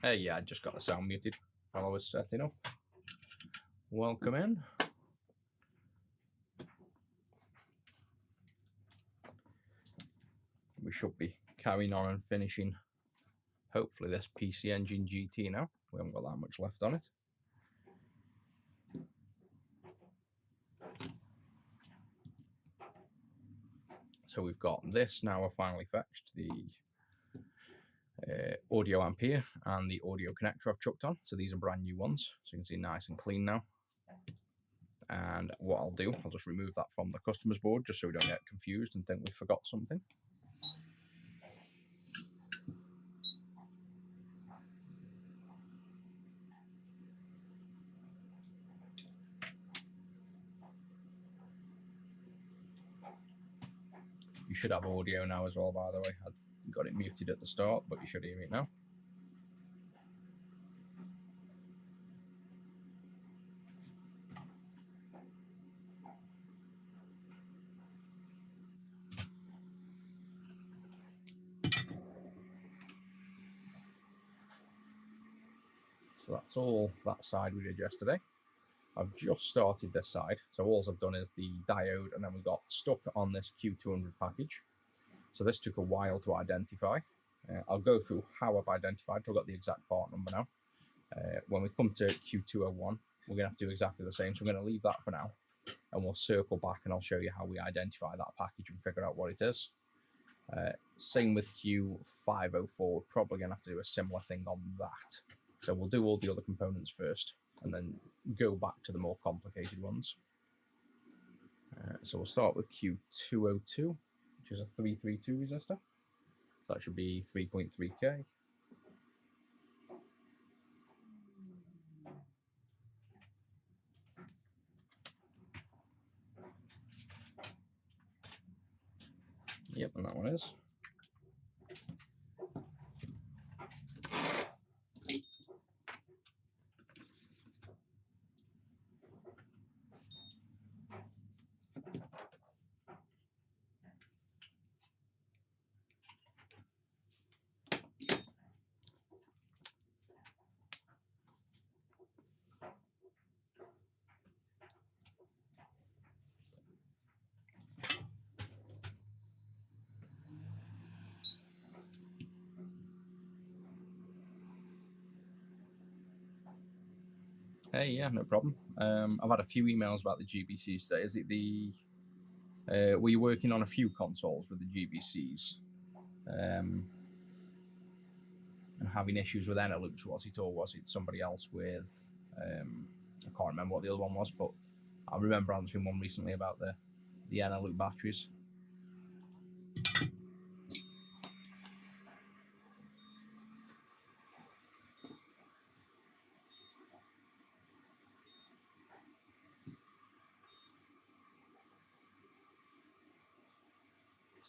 Hey, yeah, I just got the sound muted while I was setting up. Welcome in. We should be carrying on and finishing, hopefully, this PC Engine GT now. We haven't got that much left on it. So we've got this now. I've finally fetched the audio amp here and the audio connector I've chucked on. So these are brand new ones. So you can see nice and clean now. And what I'll do, I'll just remove that from the customer's board just so we don't get confused and think we forgot something. You should have audio now as well, by the way. I got it muted at the start, but you should hear it now. So that's all that side we did yesterday. I've just started this side. So all I've done is the diode, and then we got stuck on this Q200 package. So this took a while to identify. I'll go through how I've identified. I've got the exact part number now. When we come to Q201, we're going to have to do exactly the same. So I'm going to leave that for now, and we'll circle back and I'll show you how we identify that package and figure out what it is. Same with Q504, probably going to have to do a similar thing on that. So we'll do all the other components first and then go back to the more complicated ones. So we'll start with Q202, which is a 332 resistor. So that should be 3.3K. Yep, and that one is. Hey, yeah, no problem. I've had a few emails about the GBCs today. Is it the... were you working on a few consoles with the GBCs? And having issues with inner loops, was it? Or was it somebody else with... I can't remember what the other one was, but I remember answering one recently about the inner loop batteries.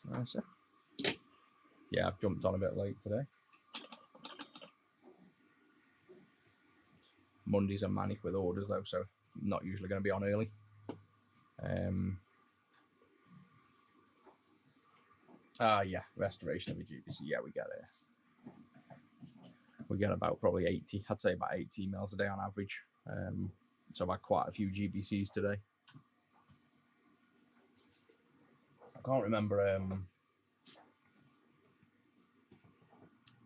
Nicer. Yeah, I've jumped on a bit late today. Mondays are manic with orders though, so I'm not usually going to be on early. Yeah, restoration of a GBC. Yeah, we get it. We get about probably 80. I'd say about 80 emails a day on average. So I've had quite a few GBCs today. I can't remember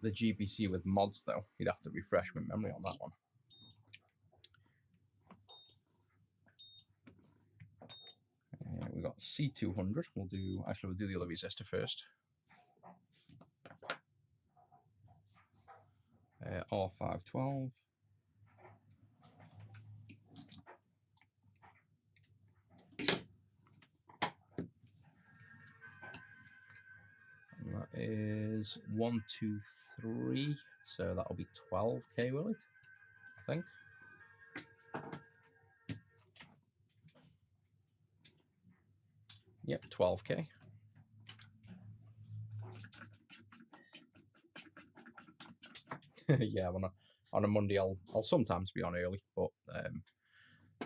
the GBC with mods though. You'd have to refresh my memory on that one. We've got C200. We'll do the other resistor first. R512. And that is 1, 2, 3. So that'll be 12K, will it? I think. Yep, 12K. Yeah, on a Monday I'll sometimes be on early, but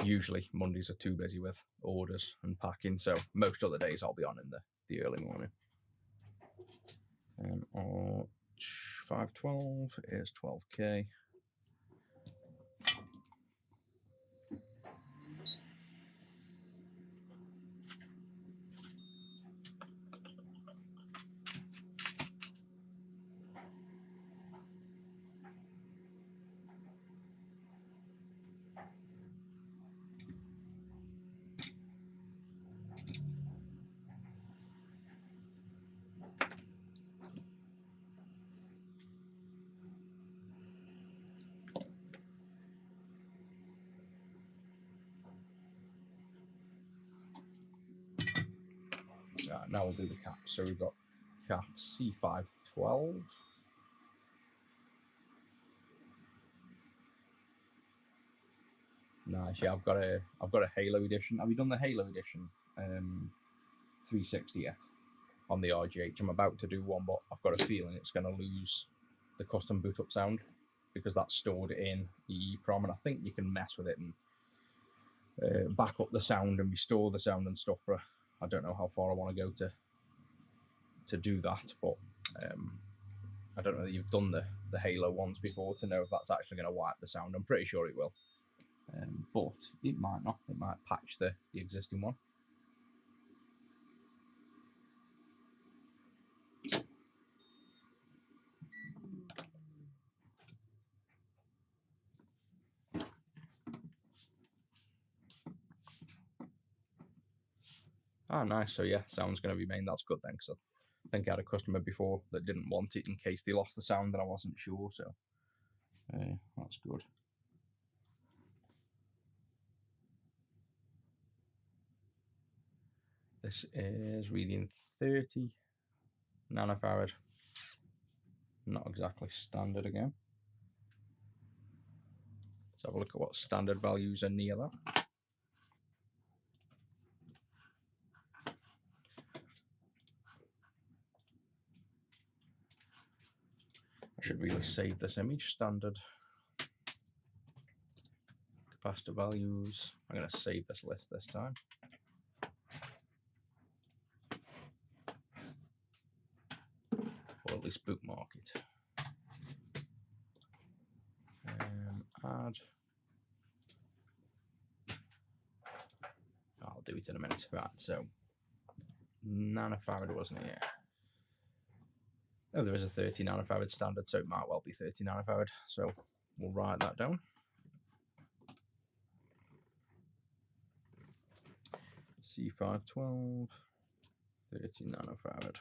usually Mondays are too busy with orders and packing, so most other days I'll be on in the early morning. 512 is 12K. Right, now we'll do the cap. So we've got cap C512. Nice. Yeah, I've got a Halo edition. Have you done the Halo edition 360 yet on the RGH? I'm about to do one, but I've got a feeling it's going to lose the custom boot up sound because that's stored in the EEPROM, and I think you can mess with it and back up the sound and restore the sound and stuff. But I don't know how far I want to go to do that. But I don't know that you've done the Halo ones before to know if that's actually going to wipe the sound. I'm pretty sure it will. But it might not. It might patch the existing one. Ah, nice. So yeah, sound's going to remain. That's good then, because I think I had a customer before that didn't want it in case they lost the sound, and I wasn't sure. So that's good. This is reading 30 nanofarad. Not exactly standard again. Let's have a look at what standard values are near that. I should really save this image. Standard capacitor values. I'm going to save this list this time. Or at least bookmark it. Add. I'll do it in a minute. Right, so nanofarad wasn't it? Yeah. Oh, there is a 30 nanofarad standard, so it might well be 30 nanofarad. So we'll write that down. C512, 30 nanofarad.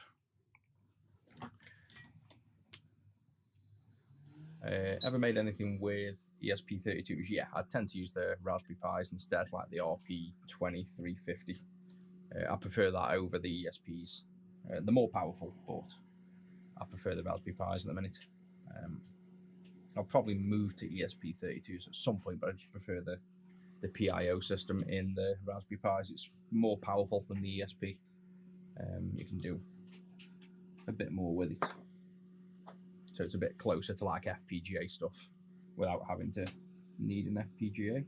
Ever made anything with ESP32s? Yeah, I tend to use the Raspberry Pis instead, like the RP2350. I prefer that over the ESPs. They're more powerful, but I prefer the Raspberry Pis at the minute. I'll probably move to ESP32s at some point, but I just prefer the PIO system in the Raspberry Pis. It's more powerful than the ESP. You can do a bit more with it. So it's a bit closer to like FPGA stuff without having to need an FPGA.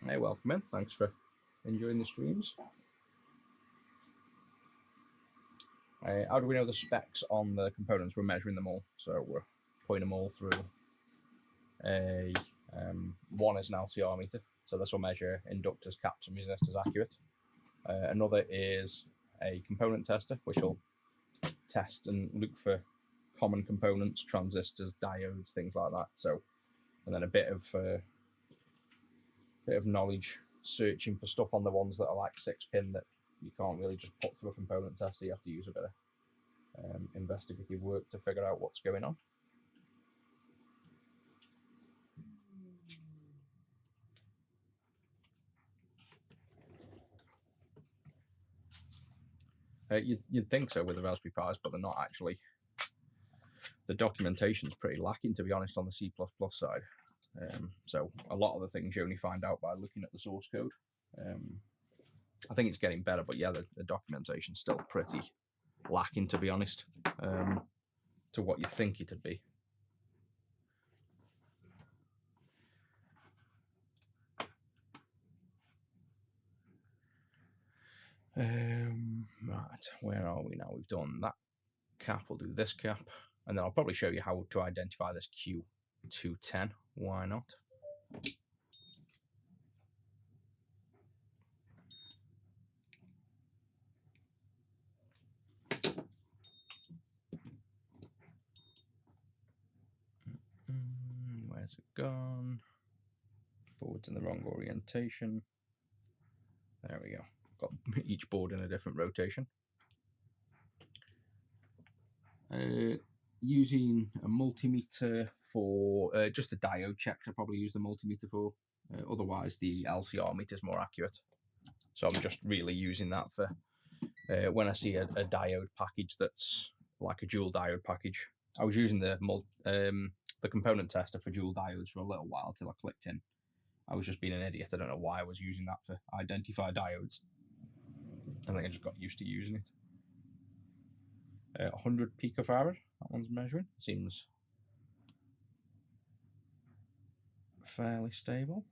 Hey, welcome in. Thanks for enjoying the streams. How do we know the specs on the components? We're measuring them all, so we're putting them all through a one is an LCR meter, so this will measure inductors, caps, and resistors accurate. Another is a component tester, which will test and look for common components, transistors, diodes, things like that. So, and then a bit of knowledge searching for stuff on the ones that are like 6-pin that you can't really just put through a component tester. You have to use a bit of investigative work to figure out what's going on. You'd think so with the Raspberry Pis, but they're not actually. The documentation's pretty lacking, to be honest, on the C++ side. So a lot of the things you only find out by looking at the source code. I think it's getting better, but yeah, the documentation's still pretty lacking, to be honest, to what you think it'd be. Right, where are we now? We've done that cap, we'll do this cap, and then I'll probably show you how to identify this Q210. Why not? Where's it gone? Board's in the wrong orientation. There we go. Got each board in a different rotation. Using a multimeter for just the diode checks, I probably use the multimeter for. Otherwise, the LCR meter is more accurate. So I'm just really using that for when I see a diode package that's like a dual diode package. I was using the component tester for dual diodes for a little while till I clicked in. I was just being an idiot. I don't know why I was using that for identify diodes. I think I just got used to using it. 100 picofarad, that one's measuring. Seems fairly stable.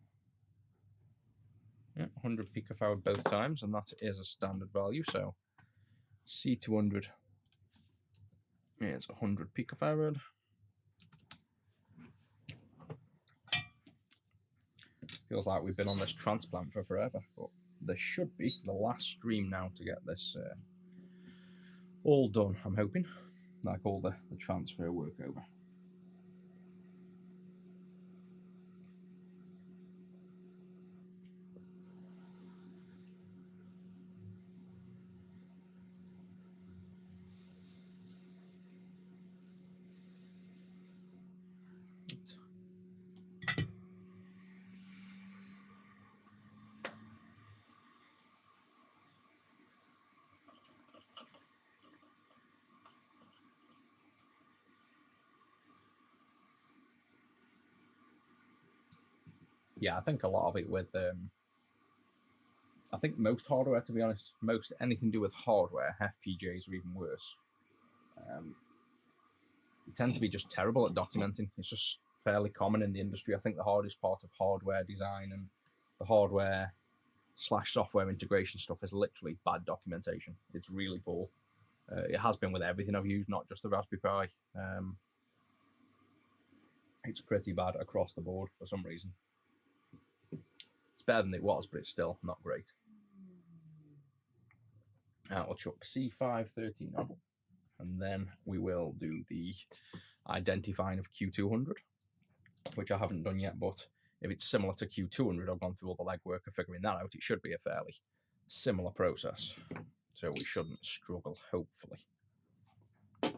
Yeah, 100 picofarad both times, and that is a standard value. So C200 is 100 picofarad. Feels like we've been on this transplant for forever, but there should be the last stream now to get this all done, I'm hoping, like all the transfer work over. Yeah, I think a lot of it with I think most hardware, to be honest, most anything to do with hardware, FPGAs are even worse. They tend to be just terrible at documenting. It's just fairly common in the industry. I think the hardest part of hardware design and the hardware / software integration stuff is literally bad documentation. It's really poor. It has been with everything I've used, not just the Raspberry Pi. It's pretty bad across the board for some reason. It's better than it was, but it's still not great. I'll chuck C513 on, and then we will do the identifying of Q200, which I haven't done yet, but if it's similar to Q200, I've gone through all the legwork of figuring that out. It should be a fairly similar process, so we shouldn't struggle, hopefully. So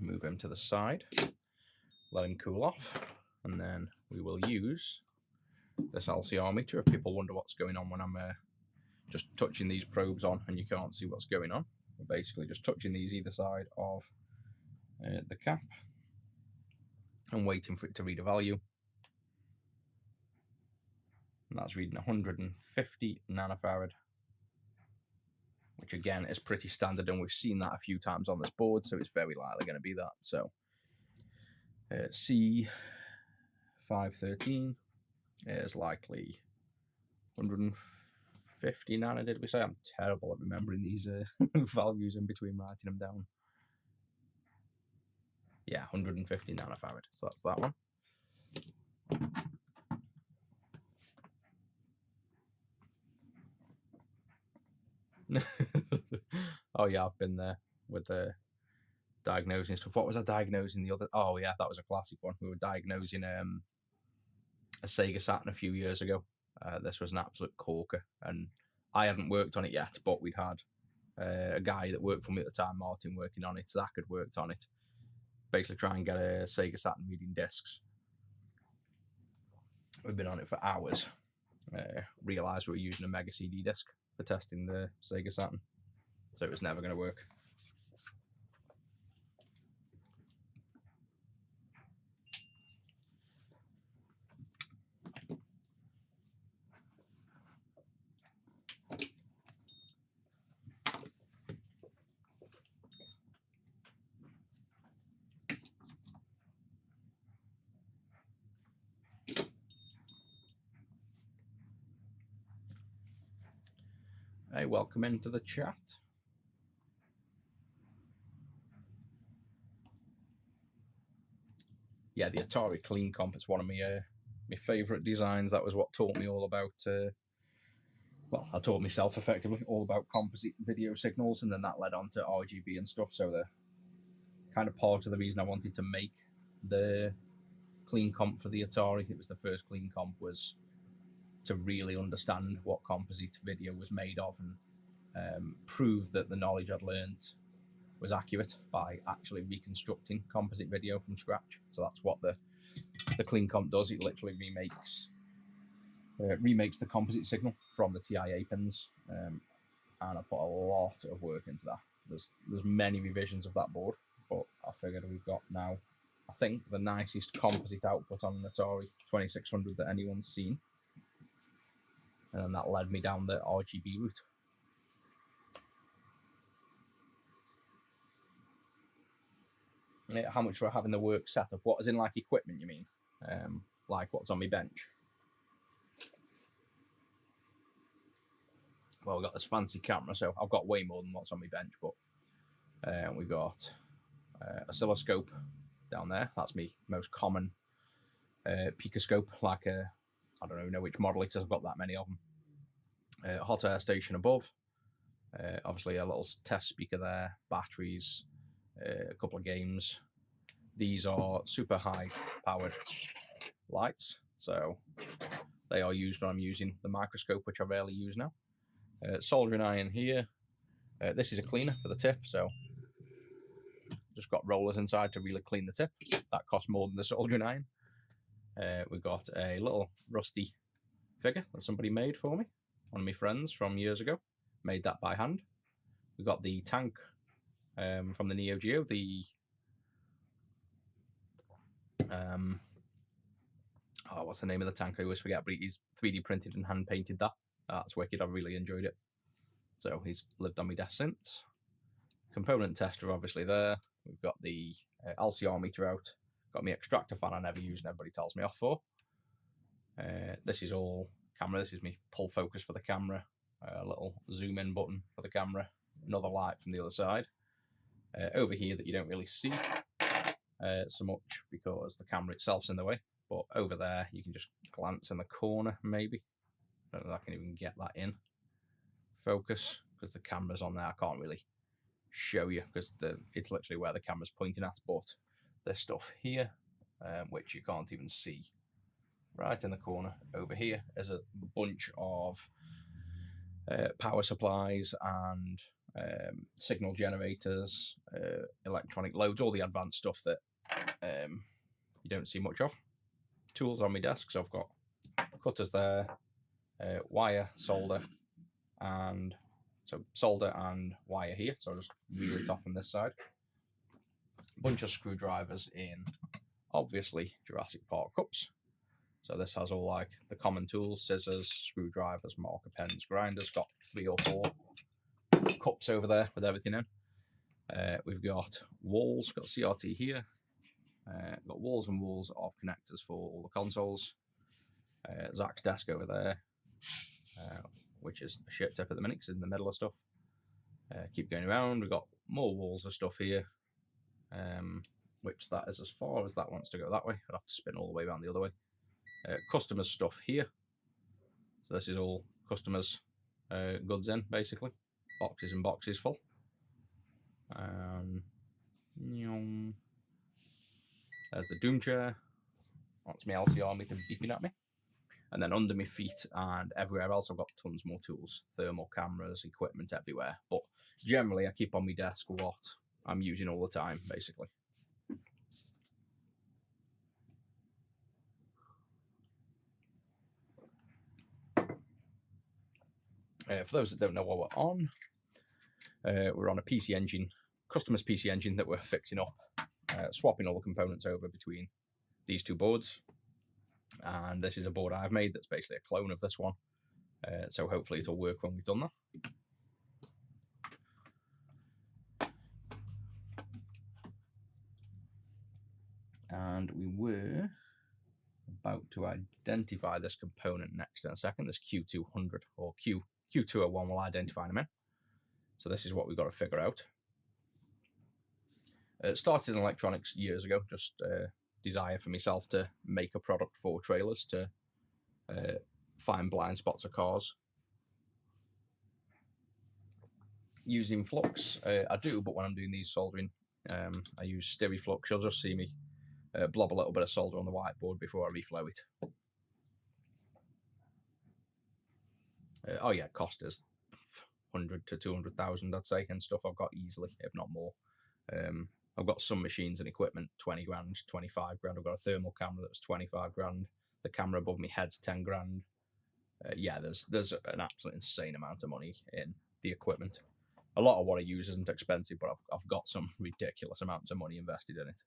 move him to the side, let him cool off, and then we will use this LCR meter. If people wonder what's going on when I'm just touching these probes on and you can't see what's going on, we're basically just touching these either side of the cap and waiting for it to read a value. And that's reading 150 nanofarad, which again is pretty standard, and we've seen that a few times on this board, so it's very likely going to be that. So C513 is likely 150 nano, did we say? I'm terrible at remembering these values in between writing them down. Yeah, 150 nanofarad, so that's that one. Oh yeah, I've been there with the diagnosing stuff. What was I diagnosing the other? Oh yeah, that was a classic one. We were diagnosing a Sega Saturn a few years ago. This was an absolute corker, and I hadn't worked on it yet, but we'd had a guy that worked for me at the time, Martin, working on it. Zach had worked on it. Basically try and get a Sega Saturn reading discs. We've been on it for hours. Realised we were using a Mega CD disc for testing the Sega Saturn, so it was never going to work. Hey, welcome into the chat. Yeah, the Atari Clean Comp is one of my favourite designs. That was what taught me all about, well, I taught myself effectively all about composite video signals, and then that led on to RGB and stuff. So the kind of part of the reason I wanted to make the Clean Comp for the Atari, it was the first Clean Comp, was to really understand what composite video was made of and prove that the knowledge I'd learned was accurate by actually reconstructing composite video from scratch. So that's what the Clean Comp does. It literally remakes the composite signal from the TIA pins, and I put a lot of work into that. There's many revisions of that board, but I figured we've got now, I think, the nicest composite output on an Atari 2600 that anyone's seen, and then that led me down the RGB route. How much do I have in the work setup? What, as in like equipment, you mean? Like what's on my bench? Well, we've got this fancy camera, so I've got way more than what's on my bench, but we've got oscilloscope down there. That's my most common picoscope, like I don't know which model it is, I've got that many of them. Hot air station above, obviously a little test speaker there, batteries, a couple of games. These are super high powered lights, so they are used when I'm using the microscope, which I rarely use now. Soldering iron here. This is a cleaner for the tip, so just got rollers inside to really clean the tip. That costs more than the soldering iron. We've got a little rusty figure that somebody made for me. One of my friends from years ago made that by hand. We've got the tank from the Neo Geo, the what's the name of the tank? I always forget, but he's 3D printed and hand painted that. That's wicked. I really enjoyed it. So he's lived on my desk since. Component tester obviously there. We've got the LCR meter out. Got my extractor fan I never use and everybody tells me off for. This is all camera. This is me pull focus for the camera. A little zoom in button for the camera. Another light from the other side. Over here that you don't really see so much because the camera itself's in the way. But over there you can just glance in the corner maybe. I don't know if I can even get that in focus because the camera's on there. I can't really show you because it's literally where the camera's pointing at, but there's stuff here which you can't even see. Right in the corner over here is a bunch of power supplies and signal generators, electronic loads, all the advanced stuff that you don't see much of. Tools on my desk, so I've got cutters there, wire, solder, and so solder and wire here. So I'll just reel it off from this side. A bunch of screwdrivers in, obviously, Jurassic Park cups. So this has all like the common tools: scissors, screwdrivers, marker pens, grinders. Got 3 or 4 cups over there with everything in. We've got walls, got CRT here. Got walls and walls of connectors for all the consoles. Zach's desk over there, which is a shit tip at the minute because it's in the middle of stuff. Keep going around. We've got more walls of stuff here, which that is as far as that wants to go that way. I'd have to spin all the way around the other way. Customers' stuff here. So this is all customers' goods in, basically. Boxes and boxes full. There's the Doom chair. That's my LCR meter beeping at me. And then under my feet and everywhere else, I've got tons more tools. Thermal cameras, equipment everywhere. But generally, I keep on my desk what I'm using all the time, basically. For those that don't know what we're on a PC engine, customer's PC engine that we're fixing up, swapping all the components over between these 2 boards. And this is a board I've made that's basically a clone of this one. So hopefully it'll work when we've done that. And we were about to identify this component next in a second, this Q200 or Q Q201 will identify in a minute. So this is what we've got to figure out. It started in electronics years ago, just desire for myself to make a product for trailers to find blind spots of cars. Using flux, I do, but when I'm doing these soldering, I use SteriFlux. You'll just see me blob a little bit of solder on the whiteboard before I reflow it. Oh yeah, cost is 100 to 200,000, I'd say, and stuff I've got easily, if not more. I've got some machines and equipment, 20 grand, 25 grand. I've got a thermal camera that's 25 grand. The camera above my head's 10 grand. Yeah, there's an absolute insane amount of money in the equipment. A lot of what I use isn't expensive, but I've got some ridiculous amounts of money invested in it.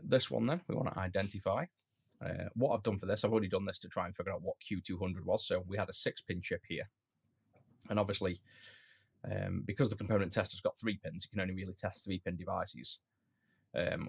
This one then, we want to identify. What I've done for this, I've already done this to try and figure out what Q200 was. So we had a 6-pin chip here. And obviously, because the component tester's got 3 pins, you can only really test 3-pin devices.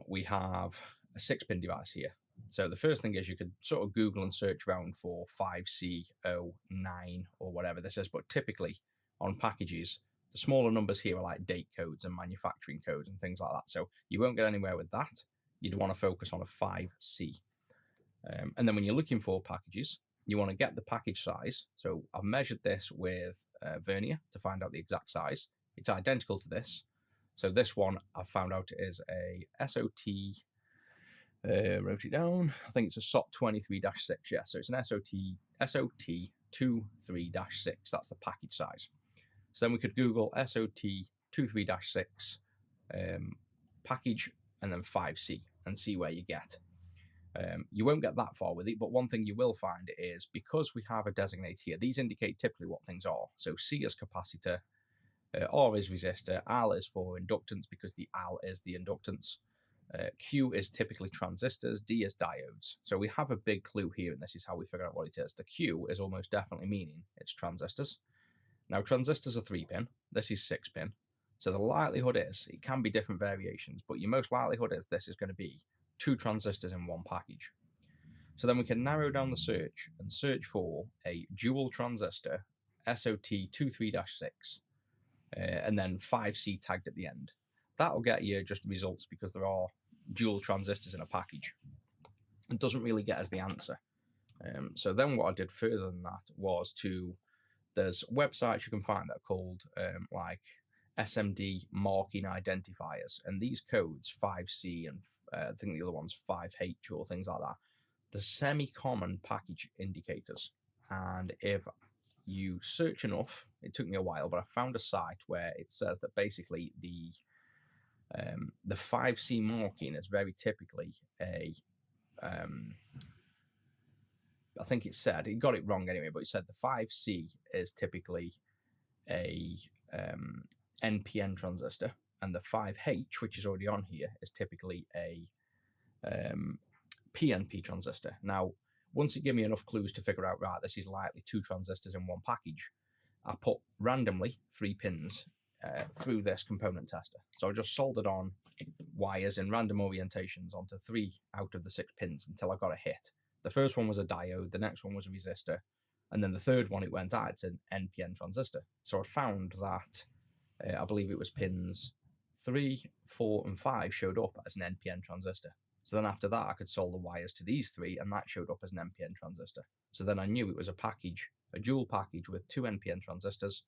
We have a 6-pin device here. So the first thing is you could sort of Google and search around for 5C09 or whatever this is, but typically on packages, the smaller numbers here are like date codes and manufacturing codes and things like that. So you won't get anywhere with that. You'd want to focus on a 5C. And then when you're looking for packages, you want to get the package size. So I've measured this with vernier to find out the exact size. It's identical to this. So this one I've found out is a SOT, wrote it down, I think it's a SOT 23-6, yeah. So it's an SOT 23-6, that's the package size. So then we could Google SOT 23-6 package and then 5C and see where you get. You won't get that far with it, but one thing you will find is because we have a designator here, these indicate typically what things are. So C is capacitor, R is resistor, Al is for inductance because the Al is the inductance, Q is typically transistors, D is diodes. So we have a big clue here, and this is how we figure out what it is. The Q is almost definitely meaning it's transistors. Now transistors are 3-pin, this is 6-pin. So the likelihood is, it can be different variations, but your most likelihood is this is going to be 2 transistors in one package. So then we can narrow down the search and search for a dual transistor SOT 23-6 and then 5C tagged at the end. That'll get you just results because there are dual transistors in a package. It doesn't really get us the answer. So then what I did further than that was there's websites you can find that are called like SMD marking identifiers, and these codes 5C and I think the other one's 5H or things like that, the semi-common package indicators. And if you search enough, it took me a while, but I found a site where it says that basically the 5C marking is very typically a I think it got it wrong anyway, but it said the 5C is typically a NPN transistor, and the 5H, which is already on here, is typically a PNP transistor. Now, once it gave me enough clues to figure out, right, this is likely 2 transistors in one package, I put randomly 3 pins through this component tester. So I just soldered on wires in random orientations onto 3 out of the 6 pins until I got a hit. The first one was a diode, the next one was a resistor, and then the third one, it went out, it's an NPN transistor. So I found that I believe it was pins 3, 4, and 5 showed up as an NPN transistor. So then after that, I could solder wires to these 3, and that showed up as an NPN transistor. So then I knew it was a package, a dual package with 2 NPN transistors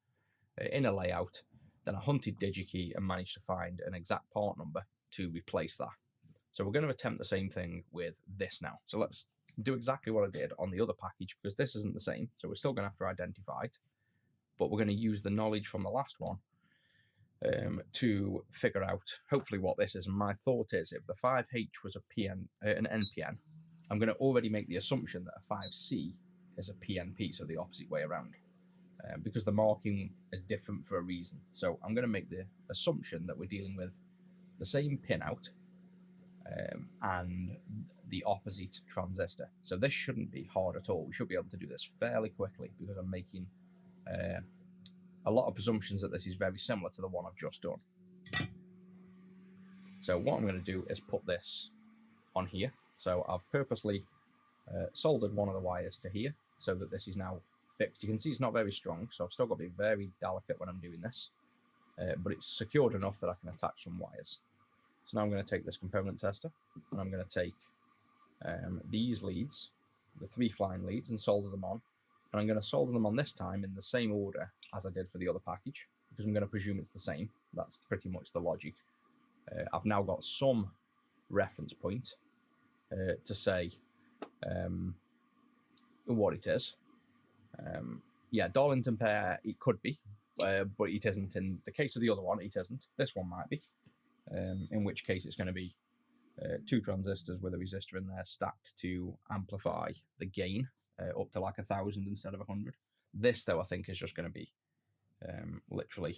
in a layout. Then I hunted DigiKey and managed to find an exact part number to replace that. So we're going to attempt the same thing with this now. So let's do exactly what I did on the other package, because this isn't the same. So we're still going to have to identify it, but we're going to use the knowledge from the last one to figure out hopefully what this is. And my thought is, if the 5H was an NPN, I'm going to already make the assumption that a 5C is a PNP, so the opposite way around, because the marking is different for a reason. So I'm going to make the assumption that we're dealing with the same pinout and the opposite transistor. So this shouldn't be hard at all. We should be able to do this fairly quickly because I'm making a lot of presumptions that this is very similar to the one I've just done. So what I'm going to do is put this on here. So I've purposely soldered one of the wires to here so that this is now fixed. You can see it's not very strong, so I've still got to be very delicate when I'm doing this. But it's secured enough that I can attach some wires. So now I'm going to take this component tester, and I'm going to take these leads, the 3 flying leads, and solder them on. And I'm going to solder them on this time in the same order as I did for the other package, because I'm going to presume it's the same. That's pretty much the logic. I've now got some reference point to say what it is. Yeah, Darlington pair, it could be, but it isn't. In the case of the other one, it isn't. This one might be, in which case it's going to be 2 transistors with a resistor in there stacked to amplify the gain up to like 1,000 instead of 100. This, though, I think is just going to be literally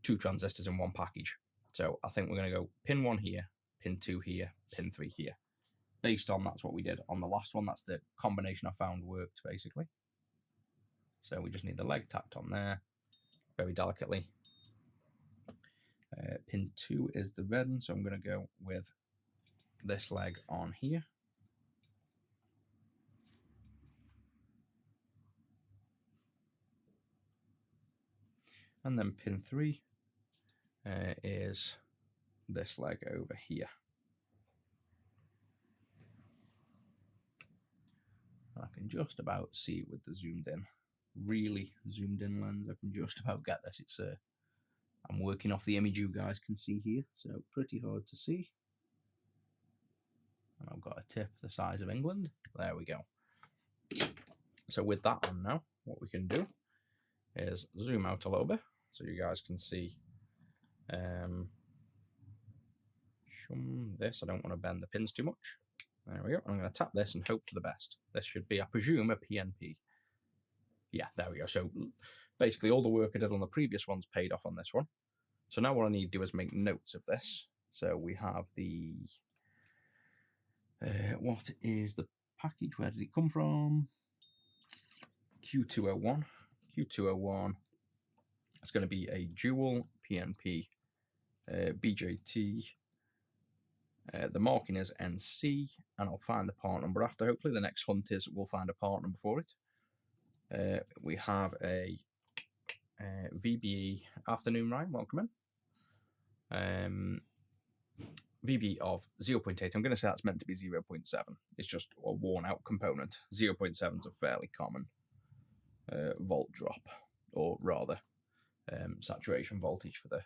2 transistors in one package. So I think we're going to go pin 1 here, pin 2 here, pin 3 here. Based on that's what we did on the last one. That's the combination I found worked, basically. So we just need the leg tacked on there very delicately. Pin 2 is the red one, so I'm going to go with this leg on here. And then pin 3 is this leg over here. I can just about see it with the zoomed in, really zoomed in lens. I can just about get this. It's I'm working off the image you guys can see here, so pretty hard to see. And I've got a tip the size of England. There we go. So with that on now, what we can do is zoom out a little bit so you guys can see this. I don't want to bend the pins too much. There we go. I'm going to tap this and hope for the best. This should be, I presume, a PNP. Yeah, there we go. So basically all the work I did on the previous ones paid off on this one. So now what I need to do is make notes of this. So we have the, what is the package? Where did it come from? Q201. Q201. It's going to be a dual PNP BJT. The marking is NC, and I'll find the part number after. Hopefully the next hunt is we'll find a part number for it. We have a VBE afternoon rhyme, welcome in. VBE of 0.8. I'm going to say that's meant to be 0.7. It's just a worn out component. 0.7 is a fairly common volt drop, or rather saturation voltage for the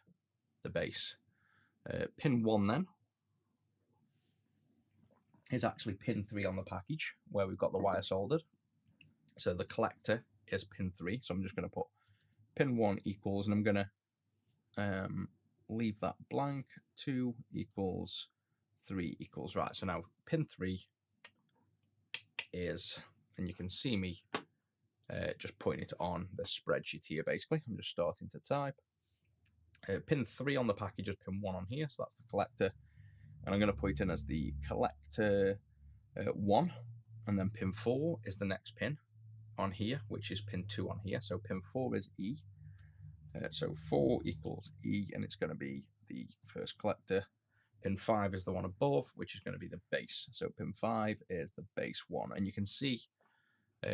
base. Pin 1 then is actually pin 3 on the package where we've got the wire soldered. So the collector is pin 3. So I'm just going to put pin 1 equals, and I'm going to leave that blank. 2 equals 3 equals, right. So now pin 3 is, and you can see me just putting it on the spreadsheet here basically. I'm just starting to type. Pin 3 on the package is pin 1 on here, so that's the collector. And I'm going to put it in as the collector 1, and then pin 4 is the next pin on here, which is pin 2 on here. So pin 4 is E. So 4 equals E, and it's going to be the first collector. Pin 5 is the one above, which is going to be the base. So pin 5 is the base 1. And you can see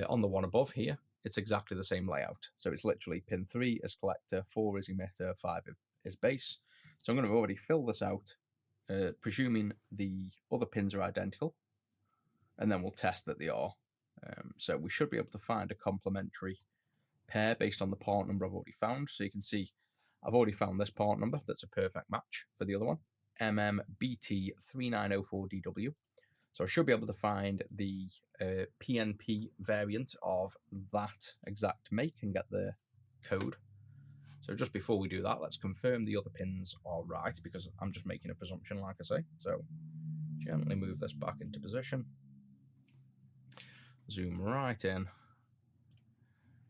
on the one above here, it's exactly the same layout. So it's literally pin 3 is collector, 4 is emitter, 5 is base. So I'm going to already fill this out, presuming the other pins are identical, and then we'll test that they are. So we should be able to find a complementary pair based on the part number I've already found. So you can see I've already found this part number that's a perfect match for the other one, MMBT3904DW. So I should be able to find the PNP variant of that exact make and get the code. So just before we do that, let's confirm the other pins are right, because I'm just making a presumption, like I say. So gently move this back into position. Zoom right in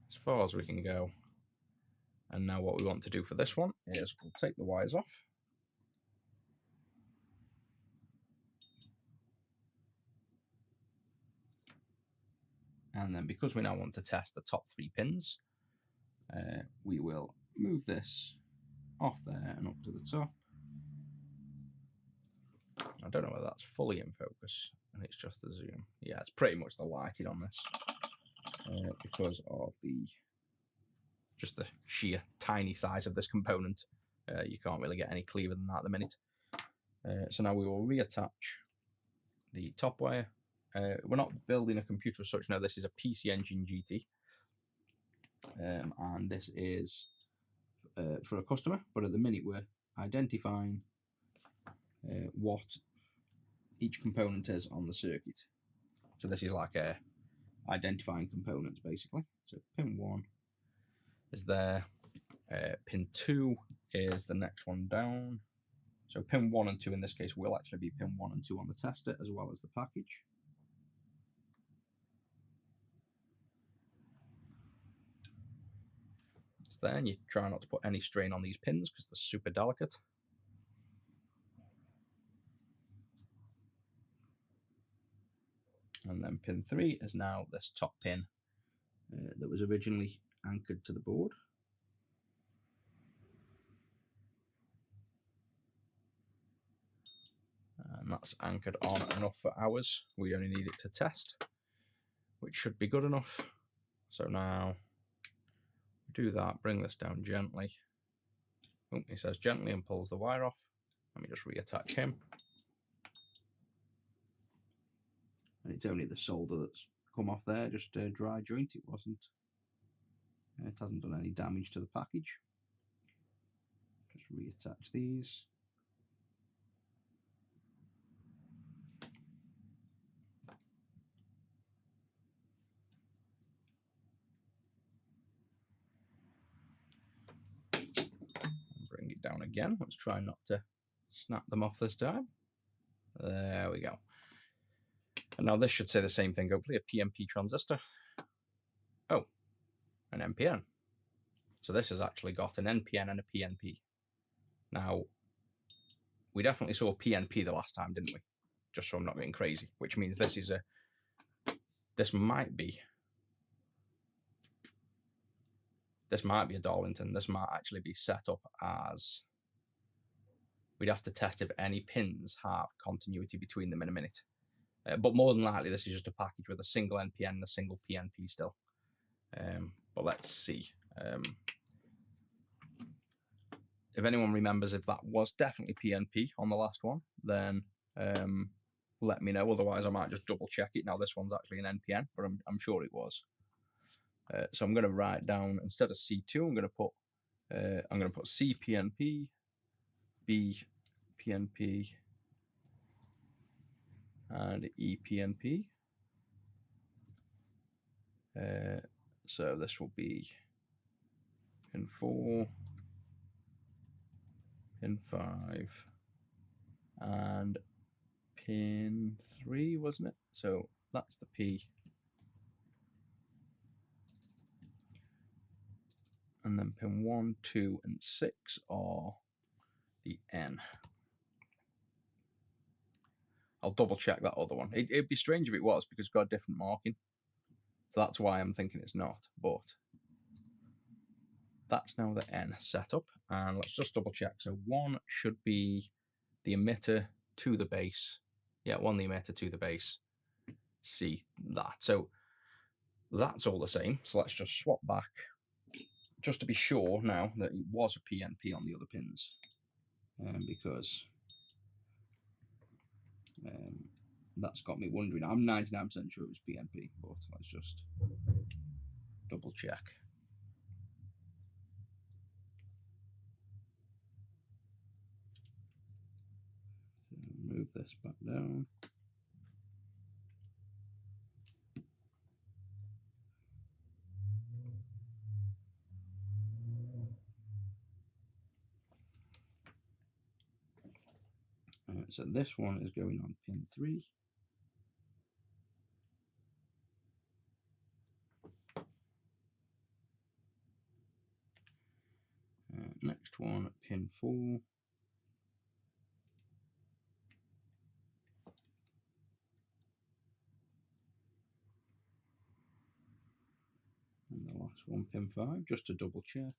as far as we can go. And now what we want to do for this one is we'll take the wires off. And then because we now want to test the top 3 pins, we will move this off there and up to the top. I don't know whether that's fully in focus and it's just the zoom. Yeah, it's pretty much the lighting on this. because of just the sheer tiny size of this component. You can't really get any clearer than that at the minute. So now we will reattach the top wire. We're not building a computer as such now. This is a PC Engine GT, and this is for a customer, but at the minute we're identifying what each component is on the circuit. So this is like identifying components basically. So pin 1 is there, pin 2 is the next one down. So pin 1 and 2 in this case will actually be pin 1 and 2 on the tester as well as the package. It's there, and you try not to put any strain on these pins because they're super delicate. And then pin 3 is now this top pin that was originally anchored to the board. And that's anchored on enough for hours. We only need it to test, which should be good enough. So now do that, bring this down gently. Oh, he says gently and pulls the wire off. Let me just reattach him. And it's only the solder that's come off there, just a dry joint. It hasn't done any damage to the package. Just reattach these. Bring it down again. Let's try not to snap them off this time. There we go. And now this should say the same thing, hopefully, a PNP transistor. Oh, an NPN. So this has actually got an NPN and a PNP. Now, we definitely saw PNP the last time, didn't we? Just so I'm not getting crazy, which means this might be a Darlington. This might actually be set up as, we'd have to test if any pins have continuity between them in a minute. But more than likely, this is just a package with a single NPN and a single PNP still. But let's see. If anyone remembers if that was definitely PNP on the last one, then let me know. Otherwise, I might just double check it. Now, this one's actually an NPN, but I'm sure it was. So I'm going to write down, instead of C2, I'm going to put C PNP, B PNP, and E PNP. So this will be pin 4, pin 5, and pin 3, wasn't it? So that's the P. And then pin 1, 2, and 6 are the N. I'll double check that other one. It'd be strange if it was, because it's got a different marking. So that's why I'm thinking it's not, but that's now the N setup. And let's just double check. So 1 should be the emitter to the base. Yeah, 1 the emitter to the base. See that. So that's all the same. So let's just swap back, just to be sure now that it was a PNP on the other pins. Because that's got me wondering. I'm 99% sure it was PNP, but let's just double check. Move this back down. So this one is going on pin 3. Next one, pin 4. And the last one, pin 5, just to double check.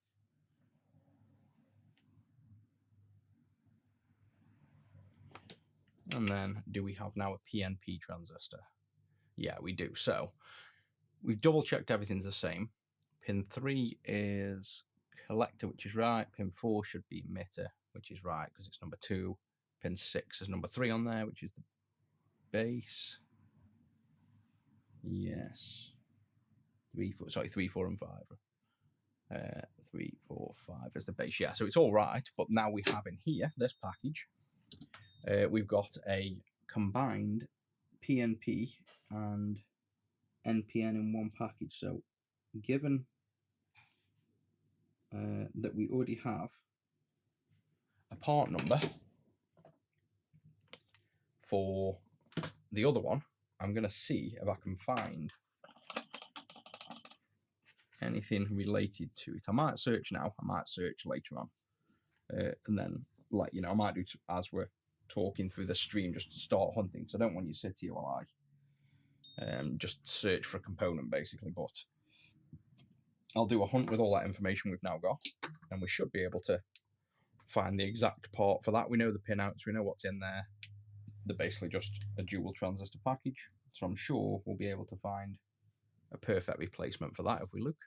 And then, do we have now a PNP transistor? Yeah, we do. So we've double checked everything's the same. Pin 3 is collector, which is right. Pin 4 should be emitter, which is right because it's number 2. Pin 6 is number 3 on there, which is the base. Yes. 3, 4, and 5. 3, 4, 5 is the base. Yeah, so it's all right. But now we have in here, this package, we've got a combined PNP and NPN in one package. So given that we already have a part number for the other one, I'm going to see if I can find anything related to it. I might search now, I might search later on, and then let you know. I might do it as we're talking through the stream, just to start hunting, because I don't want you to sit here while I just search for a component basically. But I'll do a hunt with all that information we've now got, and we should be able to find the exact part for that. We know the pinouts, we know what's in there. They're basically just a dual transistor package, so I'm sure we'll be able to find a perfect replacement for that if we look.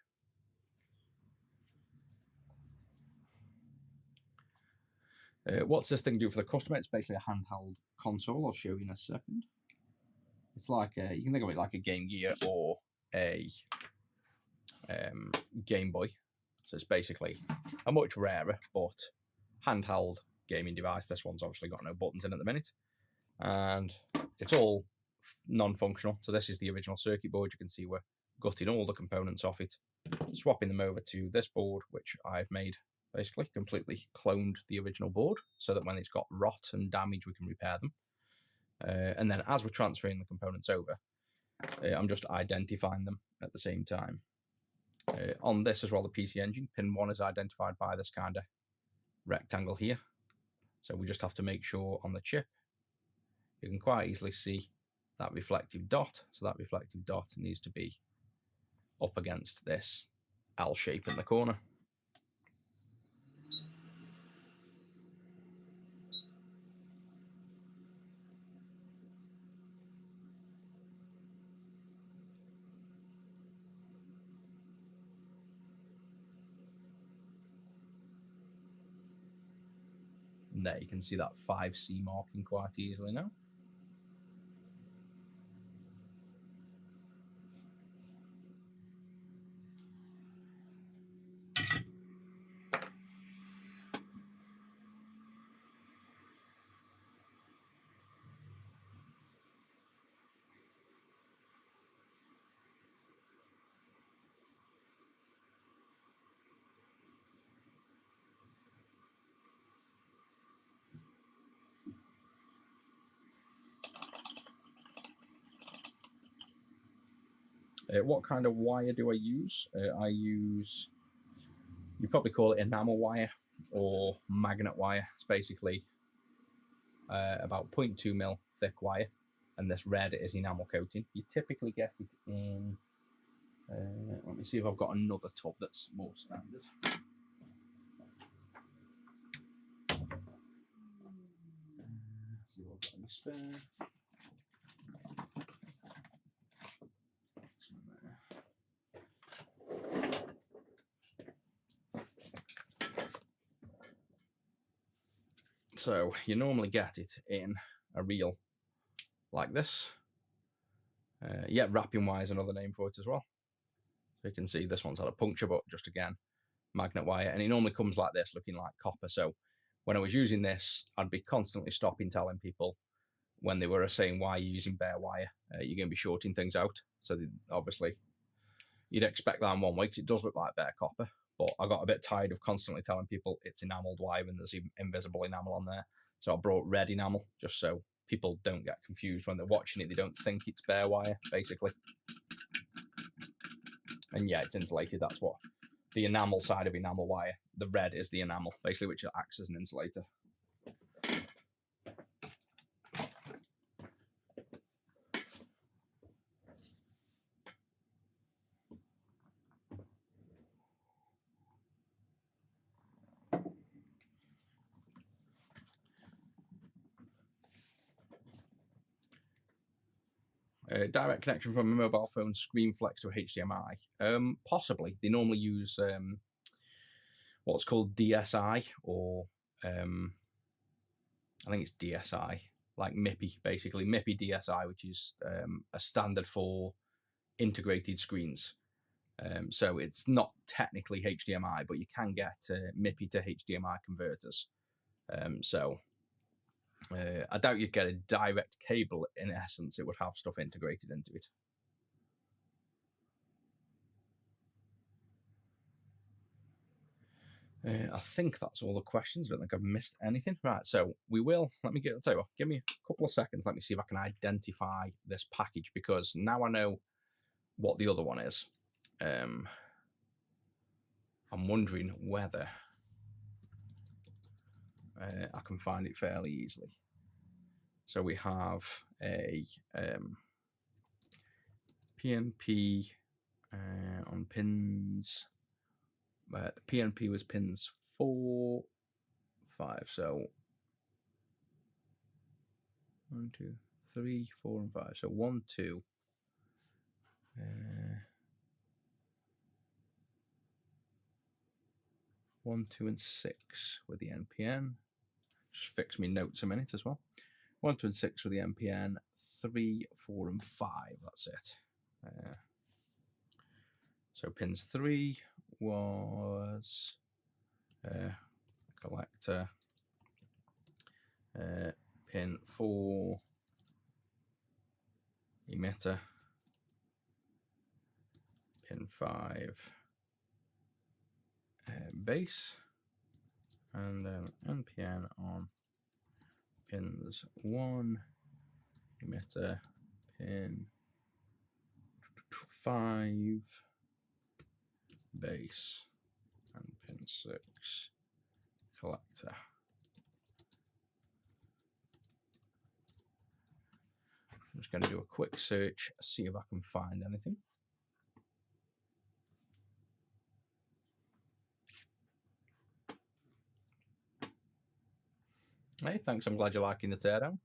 What's this thing do for the customer? It's basically a handheld console. I'll show you in a second. It's like you can think of it like a Game Gear or a Game Boy. So it's basically a much rarer but handheld gaming device. This one's obviously got no buttons in at the minute, and it's all non-functional. So this is the original circuit board. You can see we're gutting all the components off it, swapping them over to this board, which I've made basically completely cloned the original board, so that when it's got rot and damage, we can repair them. And then as we're transferring the components over, I'm just identifying them at the same time. On this as well, the PC Engine, pin 1 is identified by this kind of rectangle here. So we just have to make sure on the chip, you can quite easily see that reflective dot. So that reflective dot needs to be up against this L shape in the corner. And there you can see that 5C marking quite easily now. What kind of wire do I use? I use, you probably call it enamel wire or magnet wire. It's basically about 0.2 mil thick wire, and this red is enamel coating. You typically get it in, let me see if I've got another tub that's more standard. See what I've got any spare. So you normally get it in a reel like this. Yeah, wrapping wire is another name for it as well. So you can see this one's had a puncture, but just again, magnet wire. And it normally comes like this, looking like copper. So when I was using this, I'd be constantly stopping telling people when they were saying, why are you using bare wire? You're going to be shorting things out. So obviously, you'd expect that in one way because it does look like bare copper. But I got a bit tired of constantly telling people it's enameled wire and there's invisible enamel on there. So I brought red enamel just so people don't get confused when they're watching it. They don't think it's bare wire, basically. And yeah, it's insulated. That's what the enamel side of enamel wire. The red is the enamel, basically, which acts as an insulator. Direct connection from a mobile phone screen flex to a HDMI. Possibly. They normally use what's called DSI, or I think it's DSI, like MIPI, basically. MIPI DSI, which is a standard for integrated screens. So it's not technically HDMI, but you can get MIPI to HDMI converters. So I doubt you'd get a direct cable. In essence, it would have stuff integrated into it. I think that's all the questions. I don't think I've missed anything. Right, so we will, let me tell you what, give me a couple of seconds. Let me see if I can identify this package, because now I know what the other one is. I'm wondering whether I can find it fairly easily. So we have a PNP on pins. The PNP was pins 4, 5. So 1, 2, 3, 4, and 5. So 1, 2. 1, 2, and 6 with the NPN. Just fix me notes a minute as well. 1, 2, and 6 with the NPN. 3, 4, and 5. That's it. So pins 3 was collector. Pin 4 emitter. Pin 5 base, and then NPN on pins 1 emitter, pin 5 base, and pin 6 collector. I'm just going to do a quick search, see if I can find anything. Hey, thanks, I'm glad you're liking the teardown.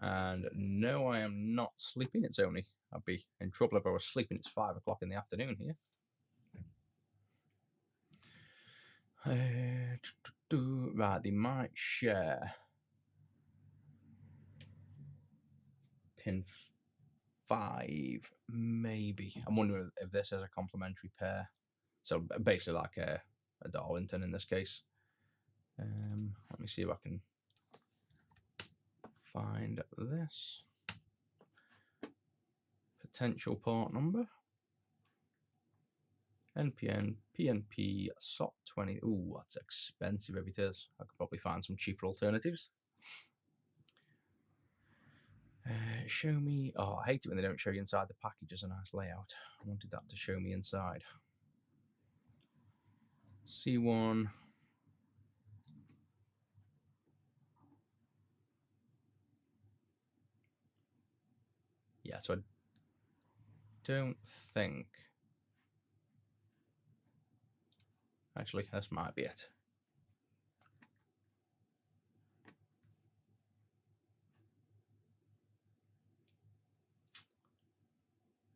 And no, I am not sleeping. It's only, I'd be in trouble if I was sleeping. It's 5 o'clock in the afternoon here. Right, they might share pin 5, maybe. I'm wondering if this is a complementary pair. So basically like a Darlington in this case. Let me see if I can find this. Potential part number. NPN, PNP, SOT20. Ooh, that's expensive if it is. I could probably find some cheaper alternatives. Show me. Oh, I hate it when they don't show you inside the package as a nice layout. I wanted that to show me inside. C1. Yeah, so I don't think. Actually, this might be it.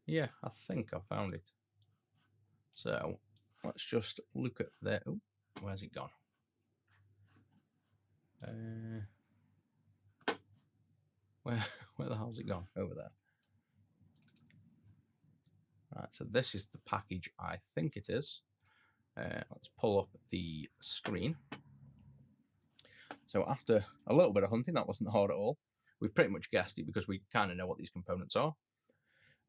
Yeah, I think I found it. So let's just look at that. Oh, where's it gone? Where the hell's it gone? Over there. Right, so this is the package I think it is. Let's pull up the screen. So after a little bit of hunting, that wasn't hard at all. We've pretty much guessed it because we kind of know what these components are.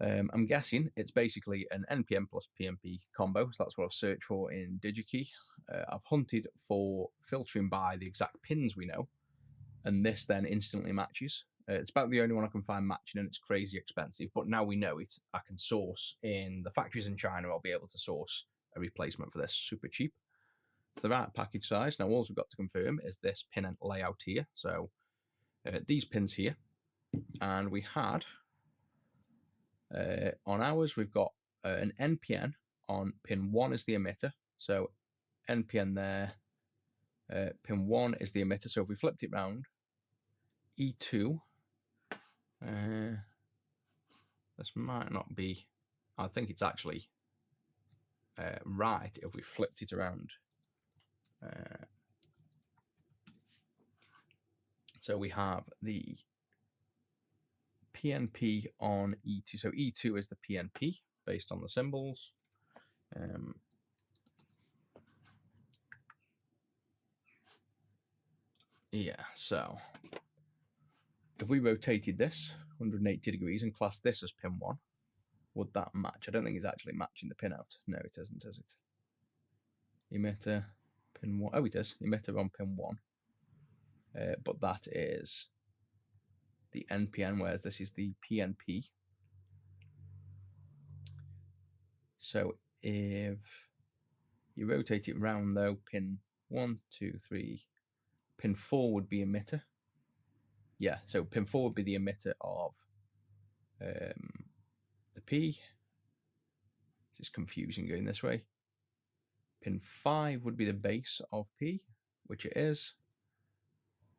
I'm guessing it's basically an NPN plus PNP combo, so that's what I've searched for in DigiKey. I've hunted for filtering by the exact pins we know, and this then instantly matches. It's about the only one I can find matching, and it's crazy expensive, but now we know it, I can source in the factories in China. I'll be able to source a replacement for this super cheap. It's the right package size. Now all we've got to confirm is this pin layout here. So these pins here, and we had on ours we've got an NPN on pin 1 is the emitter, so NPN there, pin 1 is the emitter. So if we flipped it round, E2 This might not be. I think it's actually right if we flipped it around. So we have the PNP on E2. So E2 is the PNP based on the symbols. Yeah, so if we rotated this 180 degrees and classed this as pin 1, would that match? I don't think it's actually matching the pinout. No, it isn't, is it? Emitter, pin 1. Oh, it is. Emitter on pin 1. But that is the NPN, whereas this is the PNP. So if you rotate it round, though, pin 1, 2, 3, pin 4 would be emitter. Yeah, so pin 4 would be the emitter of the P. This is confusing going this way. Pin 5 would be the base of P, which it is.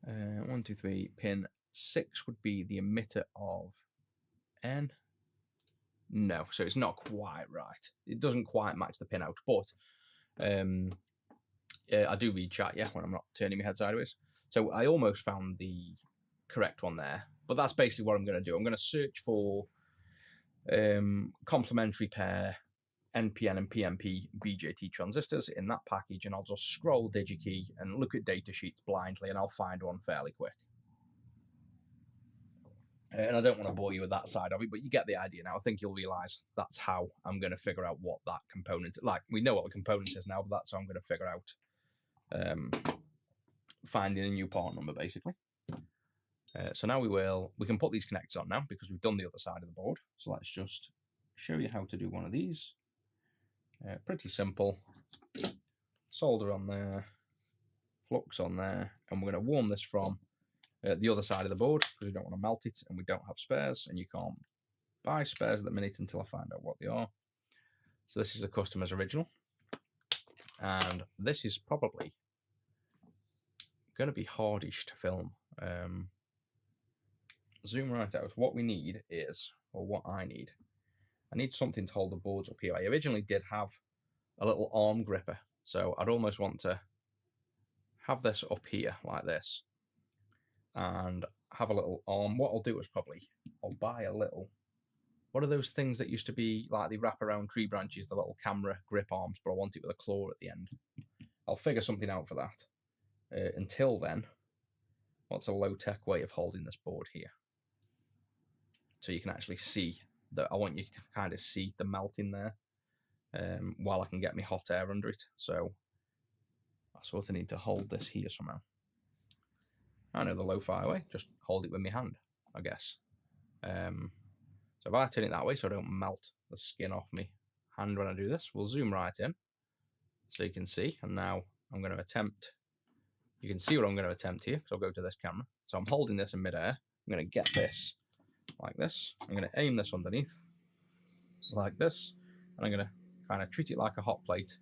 1, 2, 3. Pin 6 would be the emitter of N. No, so it's not quite right. It doesn't quite match the pinout, but I do read chat, yeah, when I'm not turning my head sideways. So I almost found the correct one there, but that's basically what I'm going to do. I'm going to search for complementary pair NPN and PNP BJT transistors in that package, and I'll just scroll DigiKey and look at datasheets blindly, and I'll find one fairly quick. And I don't want to bore you with that side of it, but you get the idea now. I think you'll realise that's how I'm going to figure out what that component, like we know what the component is now, but that's how I'm going to figure out finding a new part number, basically. So now we can put these connectors on now because we've done the other side of the board. So let's just show you how to do one of these. Pretty simple. Solder on there, flux on there, and we're going to warm this from the other side of the board because we don't want to melt it, and we don't have spares, and you can't buy spares at the minute until I find out what they are. So this is the customer's original, and this is probably going to be hardish to film. Zoom right out. What we need is, or what I need something to hold the boards up here. I originally did have a little arm gripper, so I'd almost want to have this up here like this and have a little arm. What I'll do is I'll buy a little, what are those things that used to be like they wrap around tree branches, the little camera grip arms, but I want it with a claw at the end. I'll figure something out for that. Until then, what's a low-tech way of holding this board here? So you can actually see that. I want you to kind of see the melting there while I can get my hot air under it. So I sort of need to hold this here somehow. I know the lo-fi way, just hold it with my hand, I guess. So if I turn it that way so I don't melt the skin off my hand when I do this, we'll zoom right in so you can see. And now I'm going to attempt, you can see what I'm going to attempt here, because I'll go to this camera. So I'm holding this in midair. I'm going to get this like this. I'm going to aim this underneath like this. And I'm going to kind of treat it like a hot plate,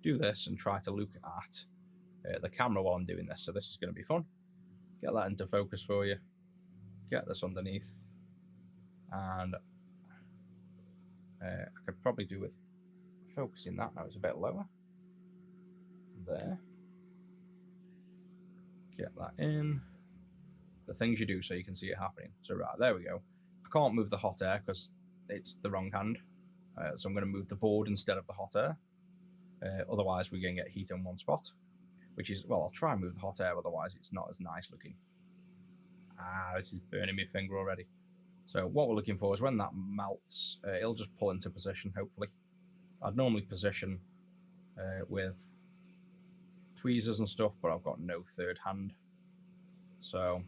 do this, and try to look at the camera while I'm doing this. So this is going to be fun. Get that into focus for you. Get this underneath. And I could probably do with focusing that now. It's a bit lower. There. Get that in. The things you do so you can see it happening. So right, there we go. I can't move the hot air because it's the wrong hand. So I'm going to move the board instead of the hot air. Otherwise we're going to get heat in one spot. Which is, well, I'll try and move the hot air, otherwise it's not as nice looking. This is burning my finger already. So what we're looking for is when that melts, it'll just pull into position, hopefully. I'd normally position with tweezers and stuff, but I've got no third hand. So,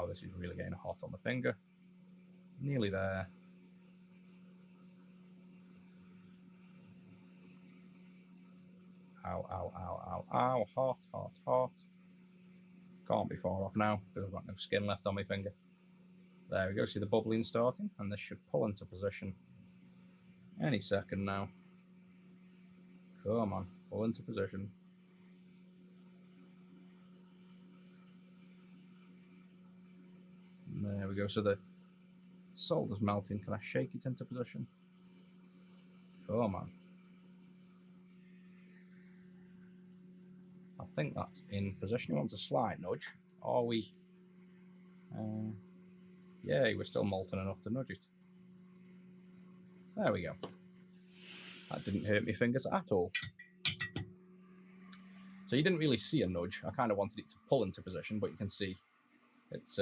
this is really getting hot on the finger. Nearly there. Ow, ow, ow, ow, ow, hot, hot, hot. Can't be far off now, because I've got no skin left on my finger. There we go, see the bubbling starting, and this should pull into position any second now. Come on, pull into position. we go. So the solder's melting. Can I shake it into position? Oh man. I think that's in position. He wants a slight nudge. Are we? Yeah, we're still molten enough to nudge it. There we go. That didn't hurt my fingers at all. So you didn't really see a nudge. I kind of wanted it to pull into position, but you can see it's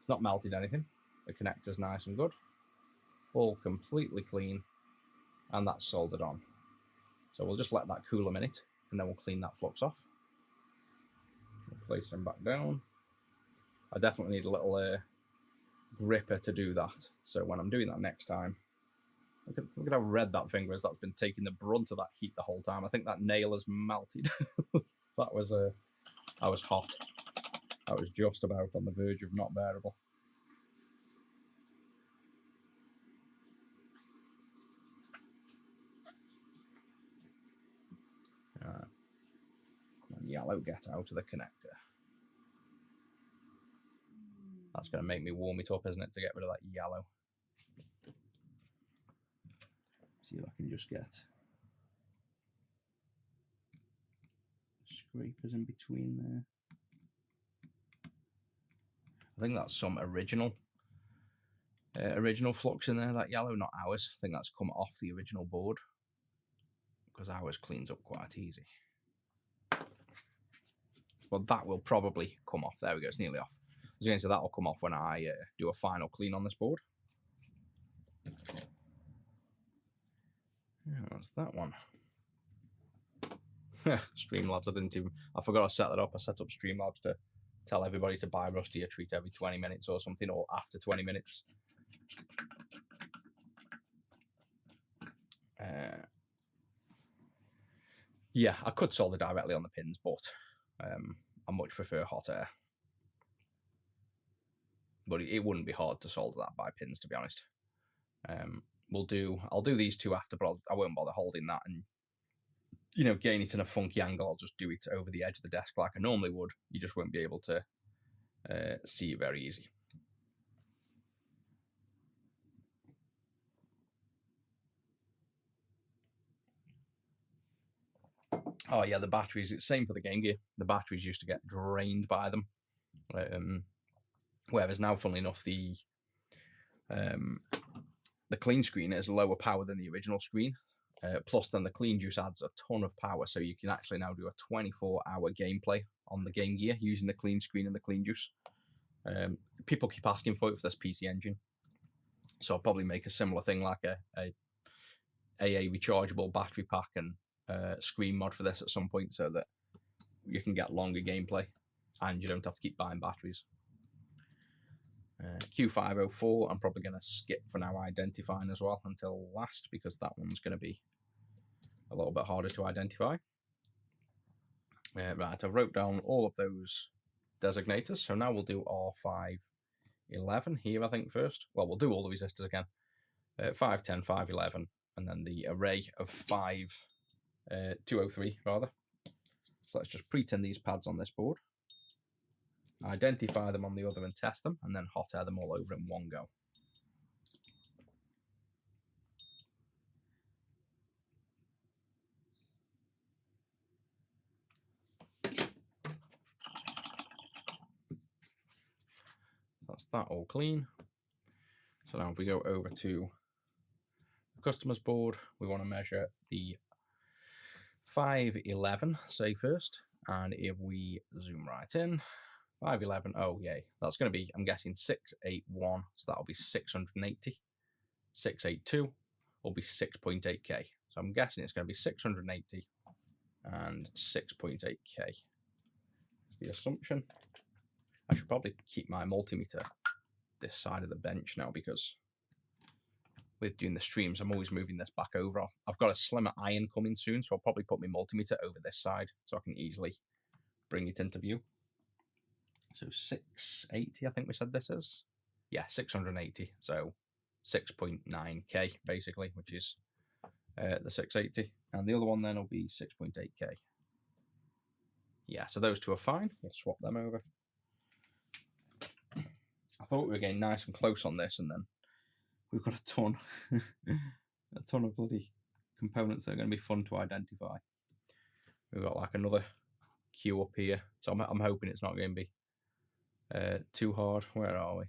not melted anything. The connector's nice and good. All completely clean, and that's soldered on. So we'll just let that cool a minute, and then we'll clean that flux off. We'll place them back down. I definitely need a little gripper to do that. So when I'm doing that next time, look at how red that finger is. That's been taking the brunt of that heat the whole time. I think that nail has melted. That was hot. That was just about on the verge of not bearable. And yellow, get out of the connector. That's going to make me warm it up, isn't it, to get rid of that yellow. See if I can just get scrapers in between there. I think that's some original flux in there, that yellow, not ours. I think that's come off the original board, because ours cleans up quite easy. Well, that will probably come off. There we go, it's nearly off. I was going to say that will come off when I do a final clean on this board. Yeah, that's that one. Streamlabs, I forgot to set that up. I set up Streamlabs to tell everybody to buy Rusty a treat every 20 minutes or something, or after 20 minutes. Yeah, I could solder directly on the pins, but I much prefer hot air. But it wouldn't be hard to solder that by pins, to be honest. I'll do these two after, but I won't bother holding that and gain it in a funky angle. I'll just do it over the edge of the desk like I normally would. You just won't be able to see it very easy. Oh yeah, the batteries, it's the same for the Game Gear. The batteries used to get drained by them. Whereas now, funnily enough, the clean screen is lower power than the original screen. Plus then the clean juice adds a ton of power, so you can actually now do a 24-hour gameplay on the Game Gear using the clean screen and the clean juice. People keep asking for it for this PC Engine, so I'll probably make a similar thing, like a AA rechargeable battery pack and screen mod for this at some point, so that you can get longer gameplay and you don't have to keep buying batteries. Q504, I'm probably going to skip for now identifying as well until last, because that one's going to be a little bit harder to identify. Right, I wrote down all of those designators, so now we'll do R511 here, I think, first. Well, we'll do all the resistors again. 510, 511, and then the array of 203 rather. So let's just pre-tin these pads on this board, identify them on the other and test them, and then hot air them all over in one go. That's that all clean. So now if we go over to the customer's board, we want to measure the 511, say first, and if we zoom right in, 511, oh yay, that's going to be, I'm guessing 681, so that'll be 680. 682 will be 6.8K. So I'm guessing it's going to be 680 and 6.8K. That's the assumption. I should probably keep my multimeter this side of the bench now, because with doing the streams, I'm always moving this back over. I've got a slimmer iron coming soon, so I'll probably put my multimeter over this side so I can easily bring it into view. So 680, I think we said this is. Yeah, 680. So 6.9K basically, which is the 680. And the other one then will be 6.8K. Yeah, so those two are fine. We'll swap them over. I thought we were getting nice and close on this, and then we've got a ton, a ton of bloody components that are going to be fun to identify. We've got like another Q up here, so I'm hoping it's not going to be too hard. Where are we?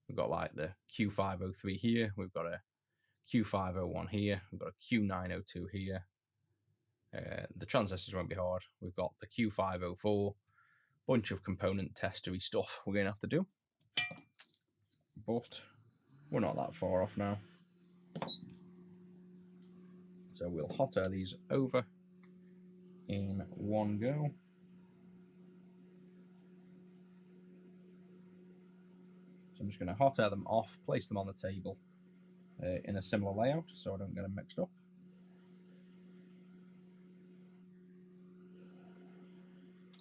We've got like the Q503 here. We've got a Q501 here. We've got a Q902 here. The transistors won't be hard. We've got the Q504. Bunch of component testery stuff we're going to have to do. But we're not that far off now. So we'll hot air these over in one go. So I'm just going to hot air them off, place them on the table in a similar layout so I don't get them mixed up.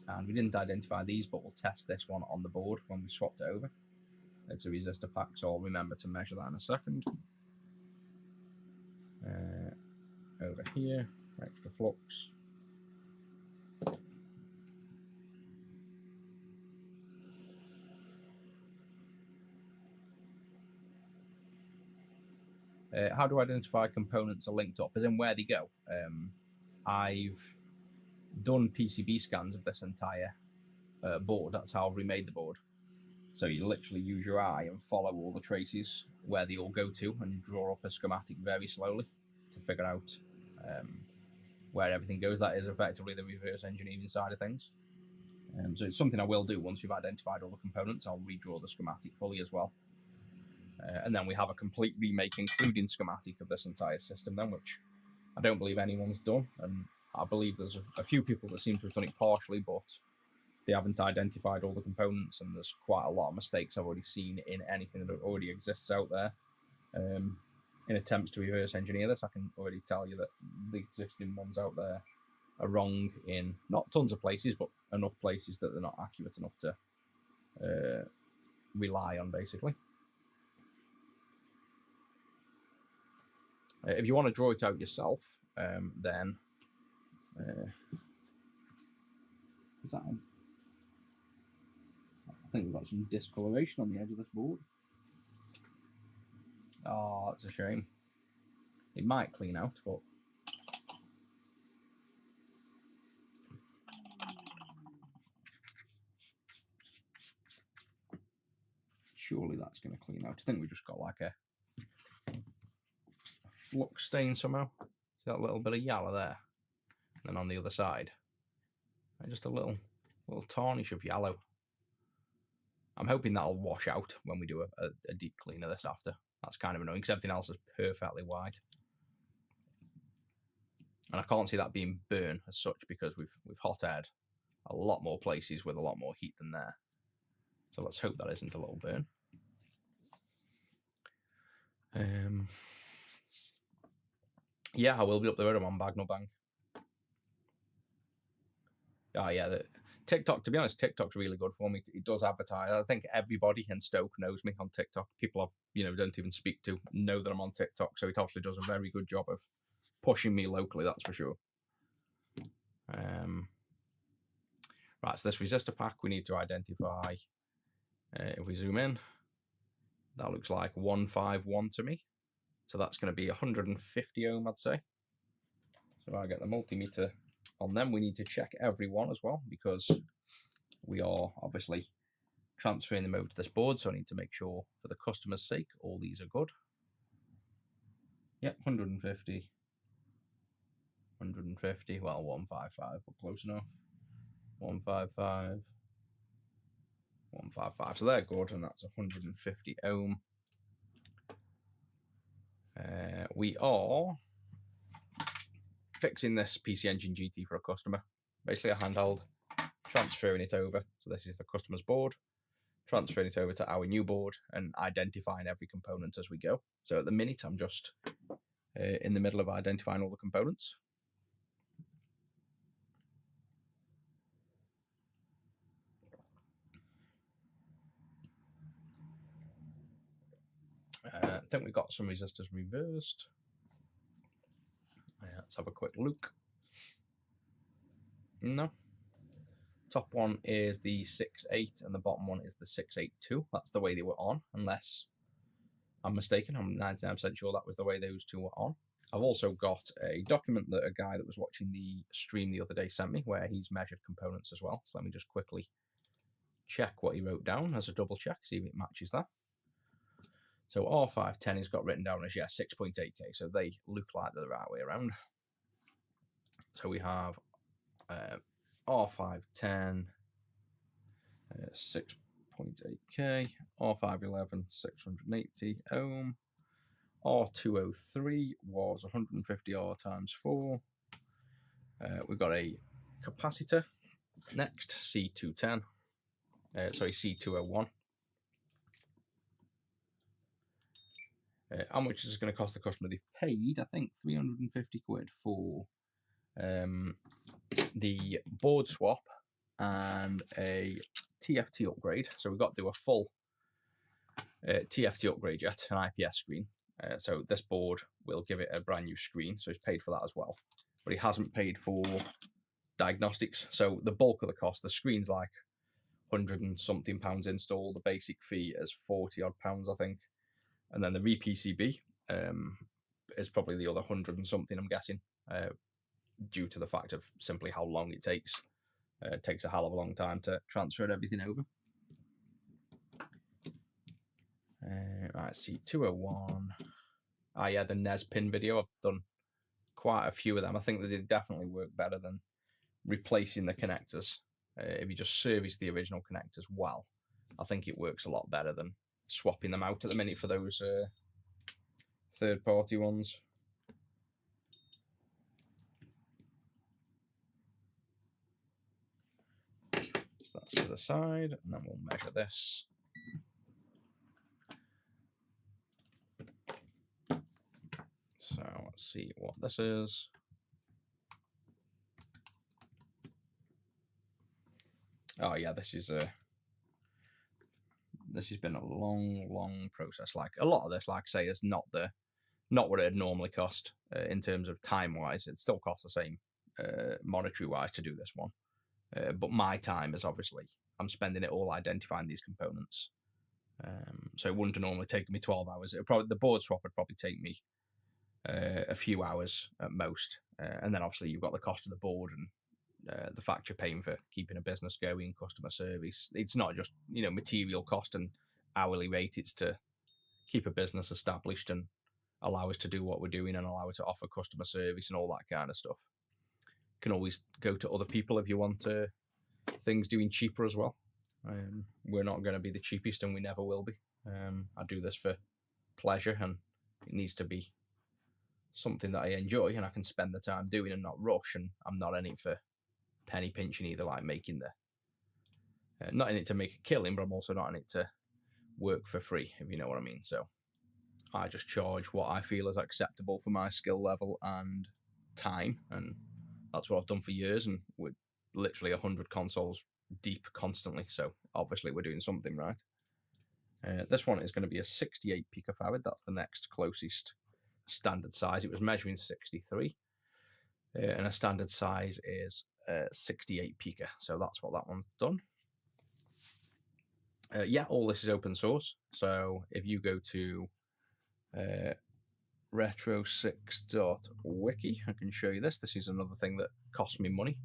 And we didn't identify these, but we'll test this one on the board when we swapped it over. It's a resistor pack, so I'll remember to measure that in a second. Over here, extra flux. How do I identify components are linked up, as in where they go? I've done PCB scans of this entire board. That's how I've remade the board. So you literally use your eye and follow all the traces where they all go to, and you draw up a schematic very slowly to figure out where everything goes. That is effectively the reverse engineering side of things. So it's something I will do once we've identified all the components. I'll redraw the schematic fully as well. And then we have a complete remake, including schematic of this entire system then, which I don't believe anyone's done. And I believe there's a few people that seem to have done it partially, but they haven't identified all the components, and there's quite a lot of mistakes I've already seen in anything that already exists out there. In attempts to reverse engineer this, I can already tell you that the existing ones out there are wrong in not tons of places, but enough places that they're not accurate enough to rely on, basically. If you want to draw it out yourself, then is that I think we've got some discoloration on the edge of this board. Oh, that's a shame. It might clean out, but surely that's going to clean out. I think we just got like a flux stain somehow. See that little bit of yellow there? And then on the other side, just a little tarnish of yellow. I'm hoping that'll wash out when we do a deep clean of this after. That's kind of annoying because everything else is perfectly white. And I can't see that being burn as such because we've hot aired a lot more places with a lot more heat than there. So let's hope that isn't a little burn. Yeah, I will be up the road. I'm on Bagnall Bank. Oh yeah, TikTok, to be honest, TikTok's really good for me. It does advertise. I think everybody in Stoke knows me on TikTok. People I don't even speak to know that I'm on TikTok, so it obviously does a very good job of pushing me locally, that's for sure. Right, so this resistor pack we need to identify. If we zoom in, that looks like 151 to me. So that's going to be 150 ohm, I'd say. So I get the multimeter on them. We need to check every one as well because we are obviously transferring them over to this board. So I need to make sure for the customer's sake, all these are good. Yep, 150. 150, well, 155, but close enough. 155. 155, so they're good, and that's 150 ohm. We are fixing this PC Engine GT for a customer. Basically a handheld, transferring it over. So this is the customer's board, transferring it over to our new board and identifying every component as we go. So at the minute, I'm just in the middle of identifying all the components. I think we've got some resistors reversed. Let's have a quick look. No. Top one is the 6.8 and the bottom one is the 6.82. That's the way they were on, unless I'm mistaken. I'm 99% sure that was the way those two were on. I've also got a document that a guy that was watching the stream the other day sent me, where he's measured components as well. So let me just quickly check what he wrote down as a double check, see if it matches that. So R510 has got written down as, 6.8K. So they look like they're the right way around. So we have R510, 6.8K, R511, 680 ohm, R203 was 150R times 4. We've got a capacitor next, C210, C201. How much is it going to cost the customer? They've paid, I think, 350 quid for the board swap and a TFT upgrade. So we've got to do a full TFT upgrade yet, an IPS screen. So this board will give it a brand new screen, so he's paid for that as well. But he hasn't paid for diagnostics. So the bulk of the cost, the screen's like 100 and something pounds install. The basic fee is 40 odd pounds, I think. And then the re-PCB is probably the other 100 and something, I'm guessing, due to the fact of simply how long it takes. It takes a hell of a long time to transfer everything over. Right, C201. Yeah, the NES pin video. I've done quite a few of them. I think that they definitely work better than replacing the connectors. If you just service the original connectors well, I think it works a lot better than swapping them out at the minute for those third-party ones. So that's to the side, and then we'll measure this. So let's see what this is. Oh yeah, this has been a long process. Like a lot of this, like I say, is not what it'd normally cost in terms of time wise. It still costs the same monetary wise to do this one, but my time is obviously I'm spending it all identifying these components. So it wouldn't normally take me 12 hours. The board swap would probably take me a few hours at most, and then obviously you've got the cost of the board and the fact you're paying for keeping a business going, customer service. It's not just material cost and hourly rate. It's to keep a business established and allow us to do what we're doing and allow us to offer customer service and all that kind of stuff. You can always go to other people if you want things doing cheaper as well. We're not going to be the cheapest, and we never will be. I do this for pleasure, and it needs to be something that I enjoy and I can spend the time doing and not rush. And I'm not in it for penny pinching either, like making not in it to make a killing, but I'm also not in it to work for free, if you know what I mean. So I just charge what I feel is acceptable for my skill level and time, and that's what I've done for years. And we're literally 100 consoles deep constantly, so obviously we're doing something right. This one is going to be a 68 picofarad. That's the next closest standard size. It was measuring 63, and a standard size is 68 pica. So that's what that one's done. All this is open source. So if you go to retro6.wiki, I can show you this. This is another thing that costs me money,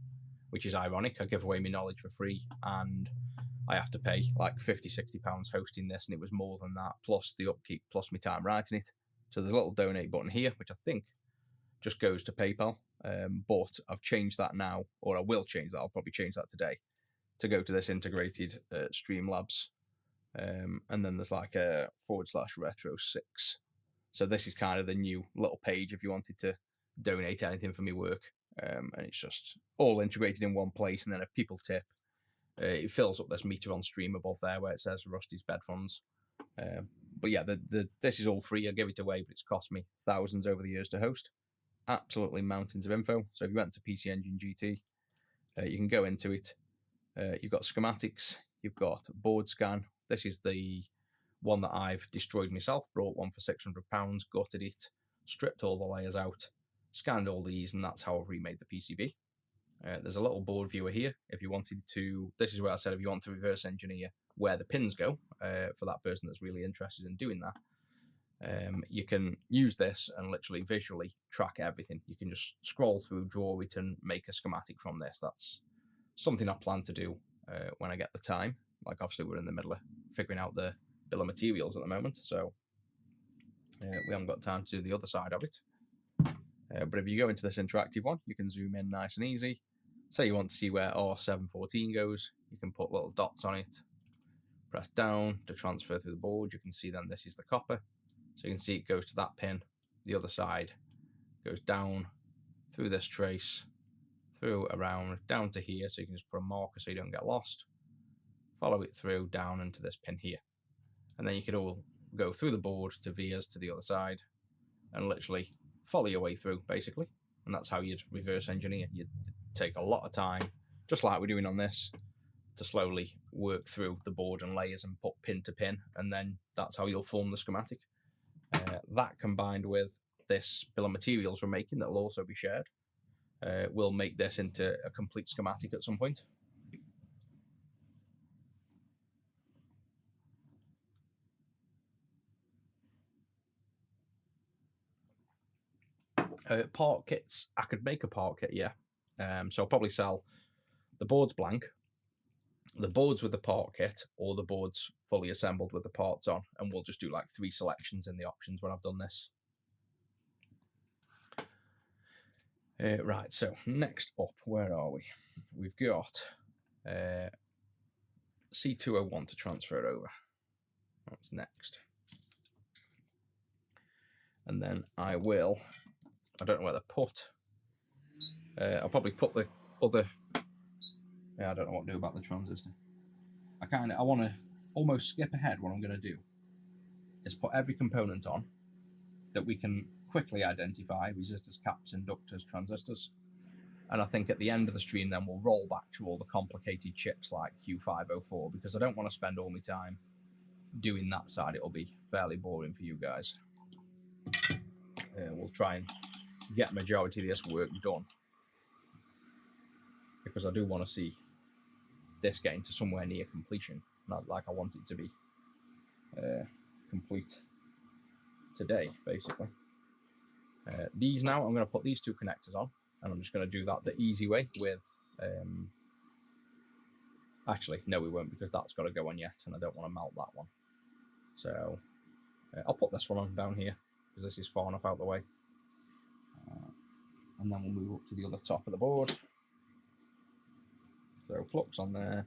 which is ironic. I give away my knowledge for free, and I have to pay like 50-60 pounds hosting this, and it was more than that, plus the upkeep, plus my time writing it. So there's a little donate button here, which I think just goes to PayPal, but I've changed that now, or I will change that. I'll probably change that today to go to this integrated Streamlabs, and then there's like a /retro6. So this is kind of the new little page if you wanted to donate anything for me work, and it's just all integrated in one place. And then if people tip, it fills up this meter on stream above there where it says Rusty's Bed Funds. But yeah, this is all free. I give it away, but it's cost me thousands over the years to host. Absolutely mountains of info. So if you went to PC Engine GT, you can go into it. You've got schematics, you've got board scan. This is the one that I've destroyed myself, brought one for £600, gutted it, stripped all the layers out, scanned all these, and that's how I've remade the PCB. There's a little board viewer here. If you wanted to, this is where I said if you want to reverse engineer where the pins go, for that person that's really interested in doing that, you can use this and literally visually track everything. You can just scroll through, draw it, and make a schematic from this. That's something I plan to do when I get the time. Like, obviously, we're in the middle of figuring out the bill of materials at the moment, so we haven't got time to do the other side of it. But if you go into this interactive one, you can zoom in nice and easy. Say you want to see where R714 goes, you can put little dots on it, press down to transfer through the board. You can see then this is the copper. So you can see it goes to that pin. The other side goes down through this trace, through around, down to here. So you can just put a marker so you don't get lost. Follow it through down into this pin here. And then you can all go through the board to vias to the other side and literally follow your way through, basically. And that's how you'd reverse engineer. You'd take a lot of time, just like we're doing on this, to slowly work through the board and layers and put pin to pin, and then that's how you'll form the schematic. That combined with this bill of materials we're making that will also be shared, will make this into a complete schematic at some point. Part kits, I could make a part kit, yeah. So I'll probably sell the boards blank, the boards with the part kit, or the boards fully assembled with the parts on, and we'll just do like 3 selections in the options when I've done this. Right, so next up, where are we? We've got C201 to transfer over. That's next. And then I don't know where to put. I'll probably put the other. Yeah, I don't know what to do about the transistor. I want to almost skip ahead. What I'm going to do is put every component on that we can quickly identify: resistors, caps, inductors, transistors. And I think at the end of the stream, then we'll roll back to all the complicated chips like Q504, because I don't want to spend all my time doing that side. It'll be fairly boring for you guys. We'll try and get a majority of this work done, because I do want to see this getting to somewhere near completion. Not like I want it to be complete today, basically. These now, I'm going to put these 2 connectors on, and I'm just going to do that the easy way with... actually, no, we won't, because that's got to go on yet, and I don't want to melt that one. So I'll put this one on down here, because this is far enough out the way. And then we'll move up to the other top of the board. So flux on there.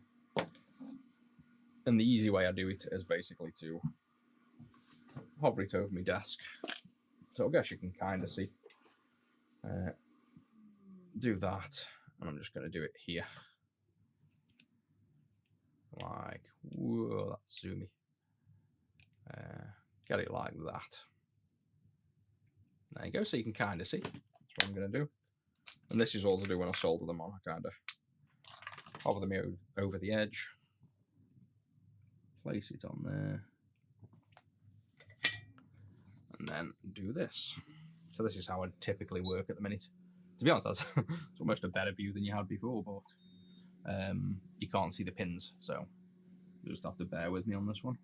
And the easy way I do it is basically to hover it over my desk. So I guess you can kind of see. Do that. And I'm just going to do it here. Like, whoa, that's zoomy. Get it like that. There you go, so you can kind of see. That's what I'm going to do. And this is all to do when I solder them on. I kind of hover them over the edge. Place it on there. And then do this. So this is how I typically work at the minute. To be honest, that's it's almost a better view than you had before, but you can't see the pins, so you just have to bear with me on this one.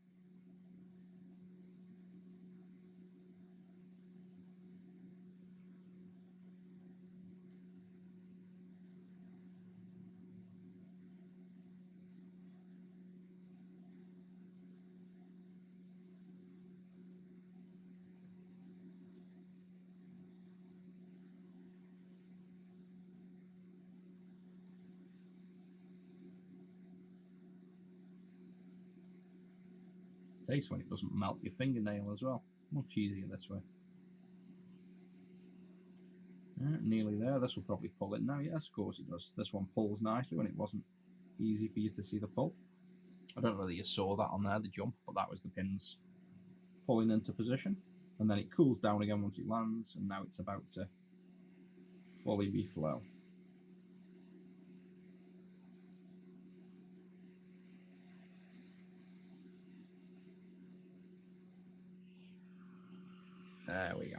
Tastes when it doesn't melt your fingernail as well. Much easier this way. Nearly there. This will probably pull it now. Yes, of course it does. This one pulls nicely when it wasn't easy for you to see the pull. I don't know whether you saw that on there, the jump, but that was the pins pulling into position. And then it cools down again once it lands, and now it's about to fully reflow. There we go.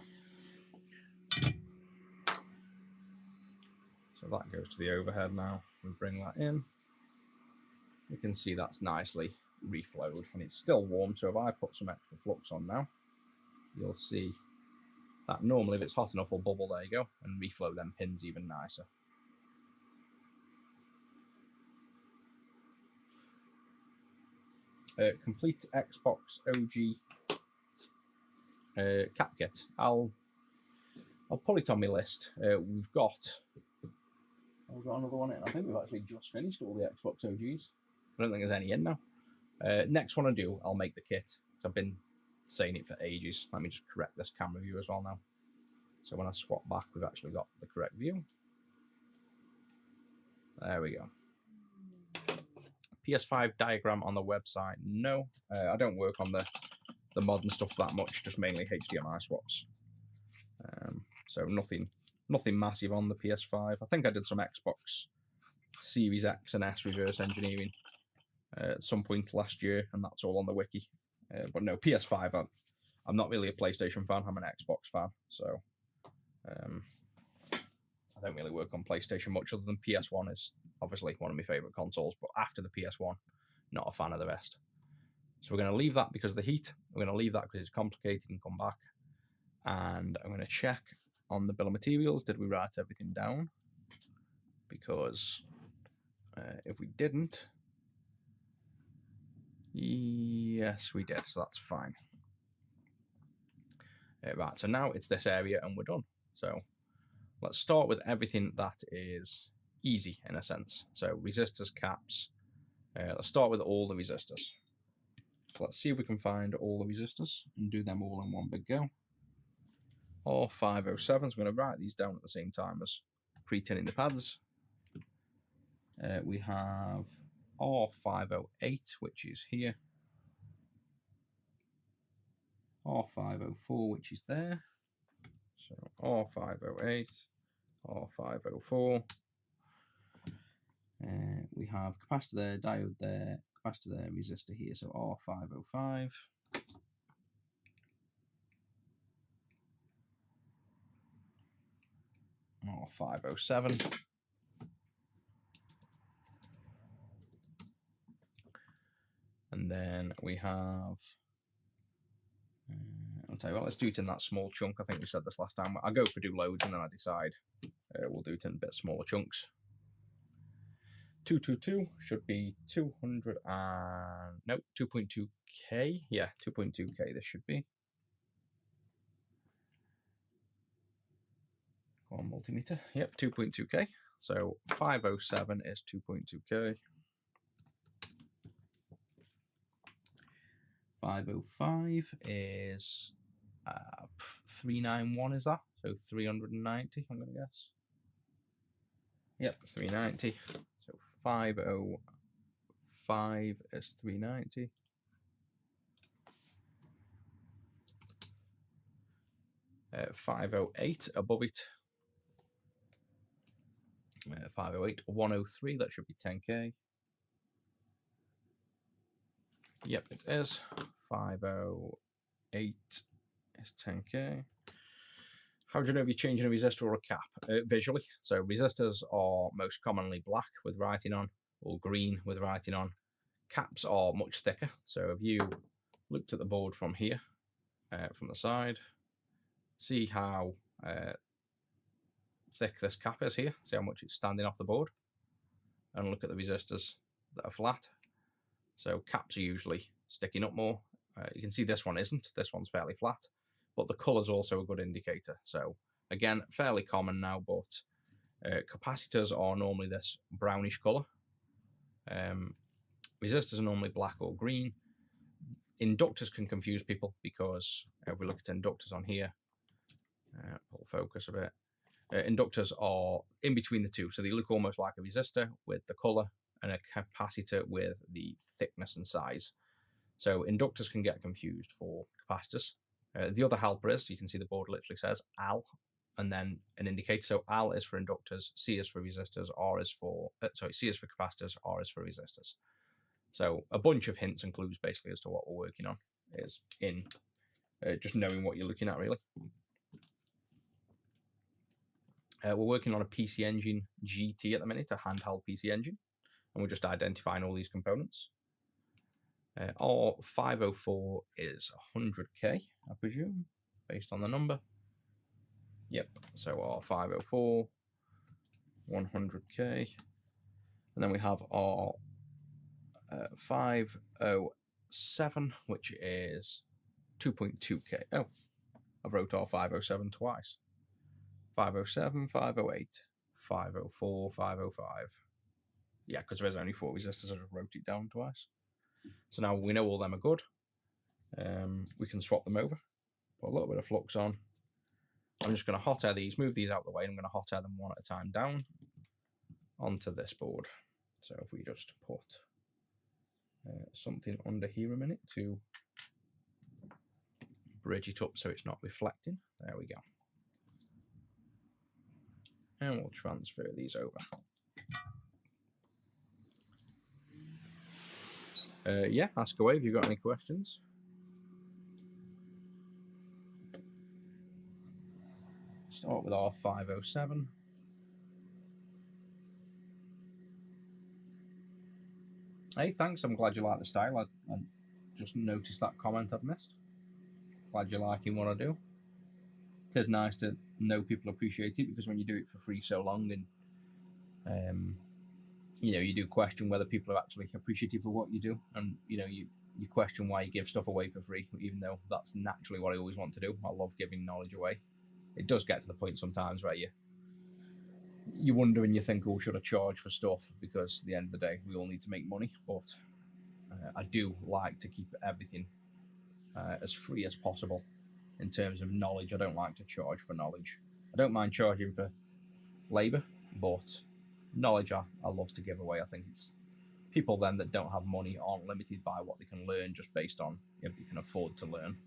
So that goes to the overhead now. We bring that in. You can see that's nicely reflowed, and it's still warm, so if I put some extra flux on now, you'll see that normally if it's hot enough will bubble, there you go, and reflow them pins even nicer. Complete Xbox OG cap kit. I'll pull it on my list. We've got another one in. I think we've actually just finished all the Xbox OGs. I don't think there's any in now. Next one I do, I'll make the kit. I've been saying it for ages. Let me just correct this camera view as well now. So when I swap back, we've actually got the correct view. There we go. PS5 diagram on the website. No, I don't work on the modern stuff that much, just mainly HDMI swaps. So nothing massive on the PS5. I think I did some Xbox Series X and S reverse engineering at some point last year, and that's all on the wiki. But no, PS5, I'm not really a PlayStation fan, I'm an Xbox fan, so I don't really work on PlayStation much other than PS1 is obviously one of my favourite consoles, but after the PS1, not a fan of the rest. So we're going to leave that because of the heat, we're going to leave that because it's complicated and come back, and I'm going to check on the bill of materials, did we write everything down? Because if we didn't, yes we did, so that's fine. Right, so now it's this area and we're done. So let's start with everything that is easy in a sense. So resistors, caps. Let's start with all the resistors. So let's see if we can find all the resistors and do them all in one big go. R507, so I'm going to write these down at the same time as pre-tinning the pads. We have R508, which is here. R504, which is there. So R508, R504. We have capacitor there, diode there, capacitor there, resistor here. So R505. R507. And then we have, I'll tell you what, let's do it in that small chunk. I think we said this last time. I go for do loads and then I decide we'll do it in a bit smaller chunks. 222 should be 200 and, no, 2.2K. Yeah, 2.2K this should be. Go on, multimeter. Yep, 2.2K. So 507 is 2.2K. 505 is 391, is that? So 390, I'm going to guess. Yep, 390. So 505 is 390. 508 above it. 508, 103, that should be 10K. Yep, it is. 508 is 10K. How do you know if you're changing a resistor or a cap? Visually. So resistors are most commonly black with writing on, or green with writing on. Caps are much thicker. So if you looked at the board from here, from the side, see how thick this cap is here. See how much it's standing off the board. And look at the resistors that are flat. So caps are usually sticking up more. You can see this one isn't. This one's fairly flat. But the colour's also a good indicator. So again, fairly common now, but capacitors are normally this brownish colour. Resistors are normally black or green. Inductors can confuse people because if we look at inductors on here, pull focus a bit. Inductors are in between the two, so they look almost like a resistor with the colour and a capacitor with the thickness and size. So inductors can get confused for capacitors. The other helper is, you can see the board literally says AL and then an indicator. So AL is for inductors, C is for resistors, R is for, C is for capacitors, R is for resistors. So a bunch of hints and clues basically as to what we're working on is in just knowing what you're looking at really. We're working on a PC Engine GT at the minute, a handheld PC Engine, and we're just identifying all these components. Our 504 is 100k, I presume, based on the number. Yep, so our 504, 100k. And then we have our 507, which is 2.2k. Oh, I wrote our 507 twice. 507, 508, 504, 505. Yeah, because there's only 4 resistors, I just wrote it down twice. So now we know all them are good. We can swap them over. Put a little bit of flux on. I'm just going to hot air these, move these out of the way, and I'm going to hot air them one at a time down onto this board. So if we just put something under here a minute to bridge it up so it's not reflecting. There we go. And we'll transfer these over. Yeah, ask away if you've got any questions. Start with our 507. Hey, thanks. I'm glad you like the style. I just noticed that comment I'd missed. Glad you're liking what I do. It is nice to know people appreciate it, because when you do it for free so long, and you do question whether people are actually appreciative of what you do, and you question why you give stuff away for free, even though that's naturally what I always want to do. I love giving knowledge away. It does get to the point sometimes where you wonder and you think, oh, should I charge for stuff? Because at the end of the day, we all need to make money. But I do like to keep everything as free as possible in terms of knowledge. I don't like to charge for knowledge. I don't mind charging for labour, but knowledge I love to give away. I think it's people then that don't have money aren't limited by what they can learn just based on if they can afford to learn.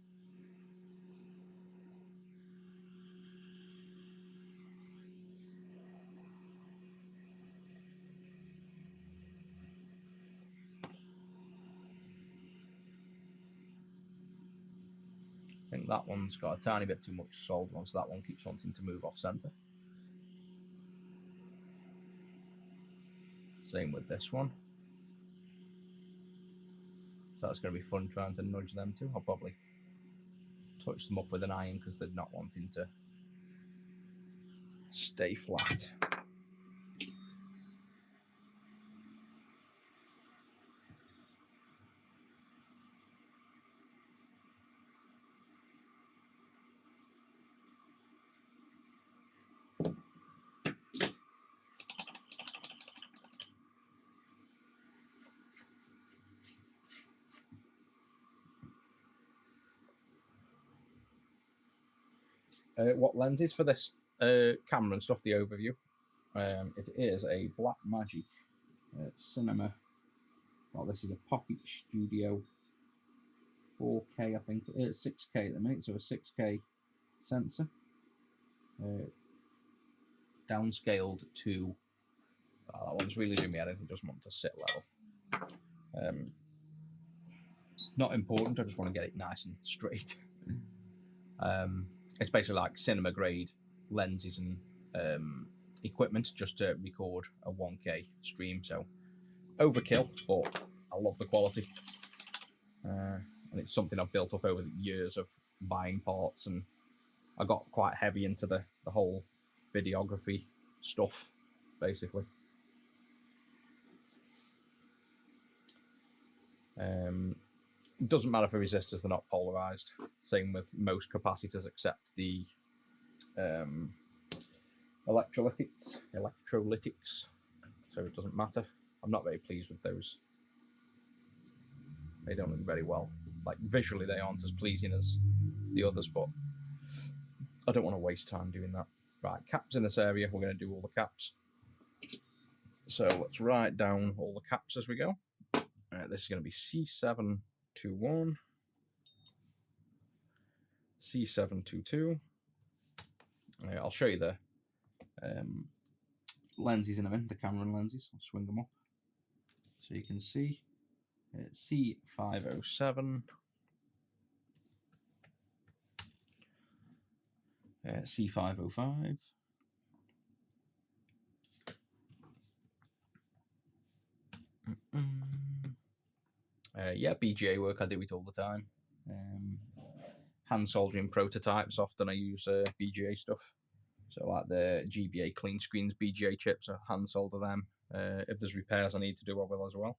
I think that one's got a tiny bit too much solder on, so that one keeps wanting to move off centre. Same with this one. So that's going to be fun trying to nudge them too. I'll probably touch them up with an iron because they're not wanting to stay flat. What lenses for this camera and stuff, the overview. It is a Blackmagic Cinema. Well, this is a Pocket Studio 4K, I think. It's 6K at the minute, so a 6K sensor. Downscaled to... that one's really doing me head in. It doesn't want to sit level. Not important, I just want to get it nice and straight. It's basically like cinema grade lenses and equipment just to record a 1K stream. So overkill, but I love the quality. And it's something I've built up over the years of buying parts, and I got quite heavy into the whole videography stuff, basically. It doesn't matter for resistors, they're not polarized. Same with most capacitors except the electrolytics. So it doesn't matter. I'm not very pleased with those. They don't look very well. Like visually they aren't as pleasing as the others, but I don't want to waste time doing that. Right, caps in this area, we're going to do all the caps. So let's write down all the caps as we go. This is going to be C721, C722. I'll show you the lenses in a minute, the Cameron lenses. I'll swing them up so you can see. C507, C505, Yeah, BGA work, I do it all the time. Hand soldering prototypes, often I use BGA stuff. So like the GBA clean screens, BGA chips, I hand solder them. If there's repairs I need to do, I will as well.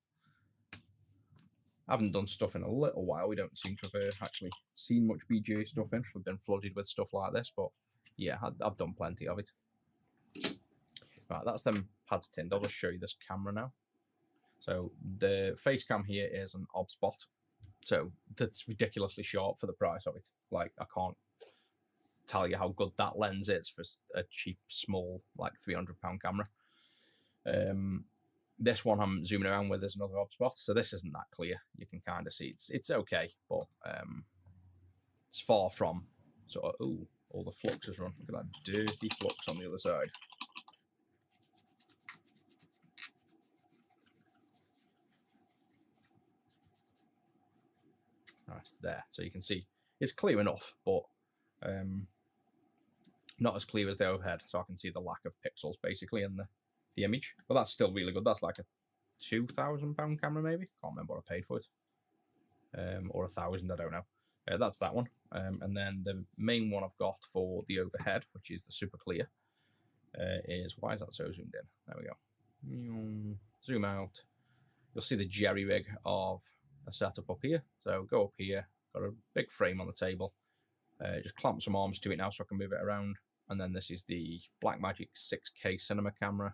I haven't done stuff in a little while. We don't seem to have actually seen much BGA stuff in. We've been flooded with stuff like this, but yeah, I've done plenty of it. Right, that's them pads tinned. I'll just show you this camera now. So the face cam here is an OBSBot. So that's ridiculously short for the price of it. Like, I can't tell you how good that lens is for a cheap, small, like £300 camera. This one I'm zooming around with is another OBSBot, so this isn't that clear. You can kind of see it's okay, but it's far from sort of, ooh, all the flux has run. Look at that dirty flux on the other side. Right, there. So you can see it's clear enough, but not as clear as the overhead. So I can see the lack of pixels basically in the image. But that's still really good. That's like a £2,000 camera, maybe. Can't remember what I paid for it. Or 1,000, I don't know. That's that one. And then the main one I've got for the overhead, which is the super clear, is, why is that so zoomed in? There we go. Zoom out. You'll see the jerry rig of a setup up here. So go up here, got a big frame on the table. Just clamp some arms to it now so I can move it around. And then this is the Blackmagic 6K cinema camera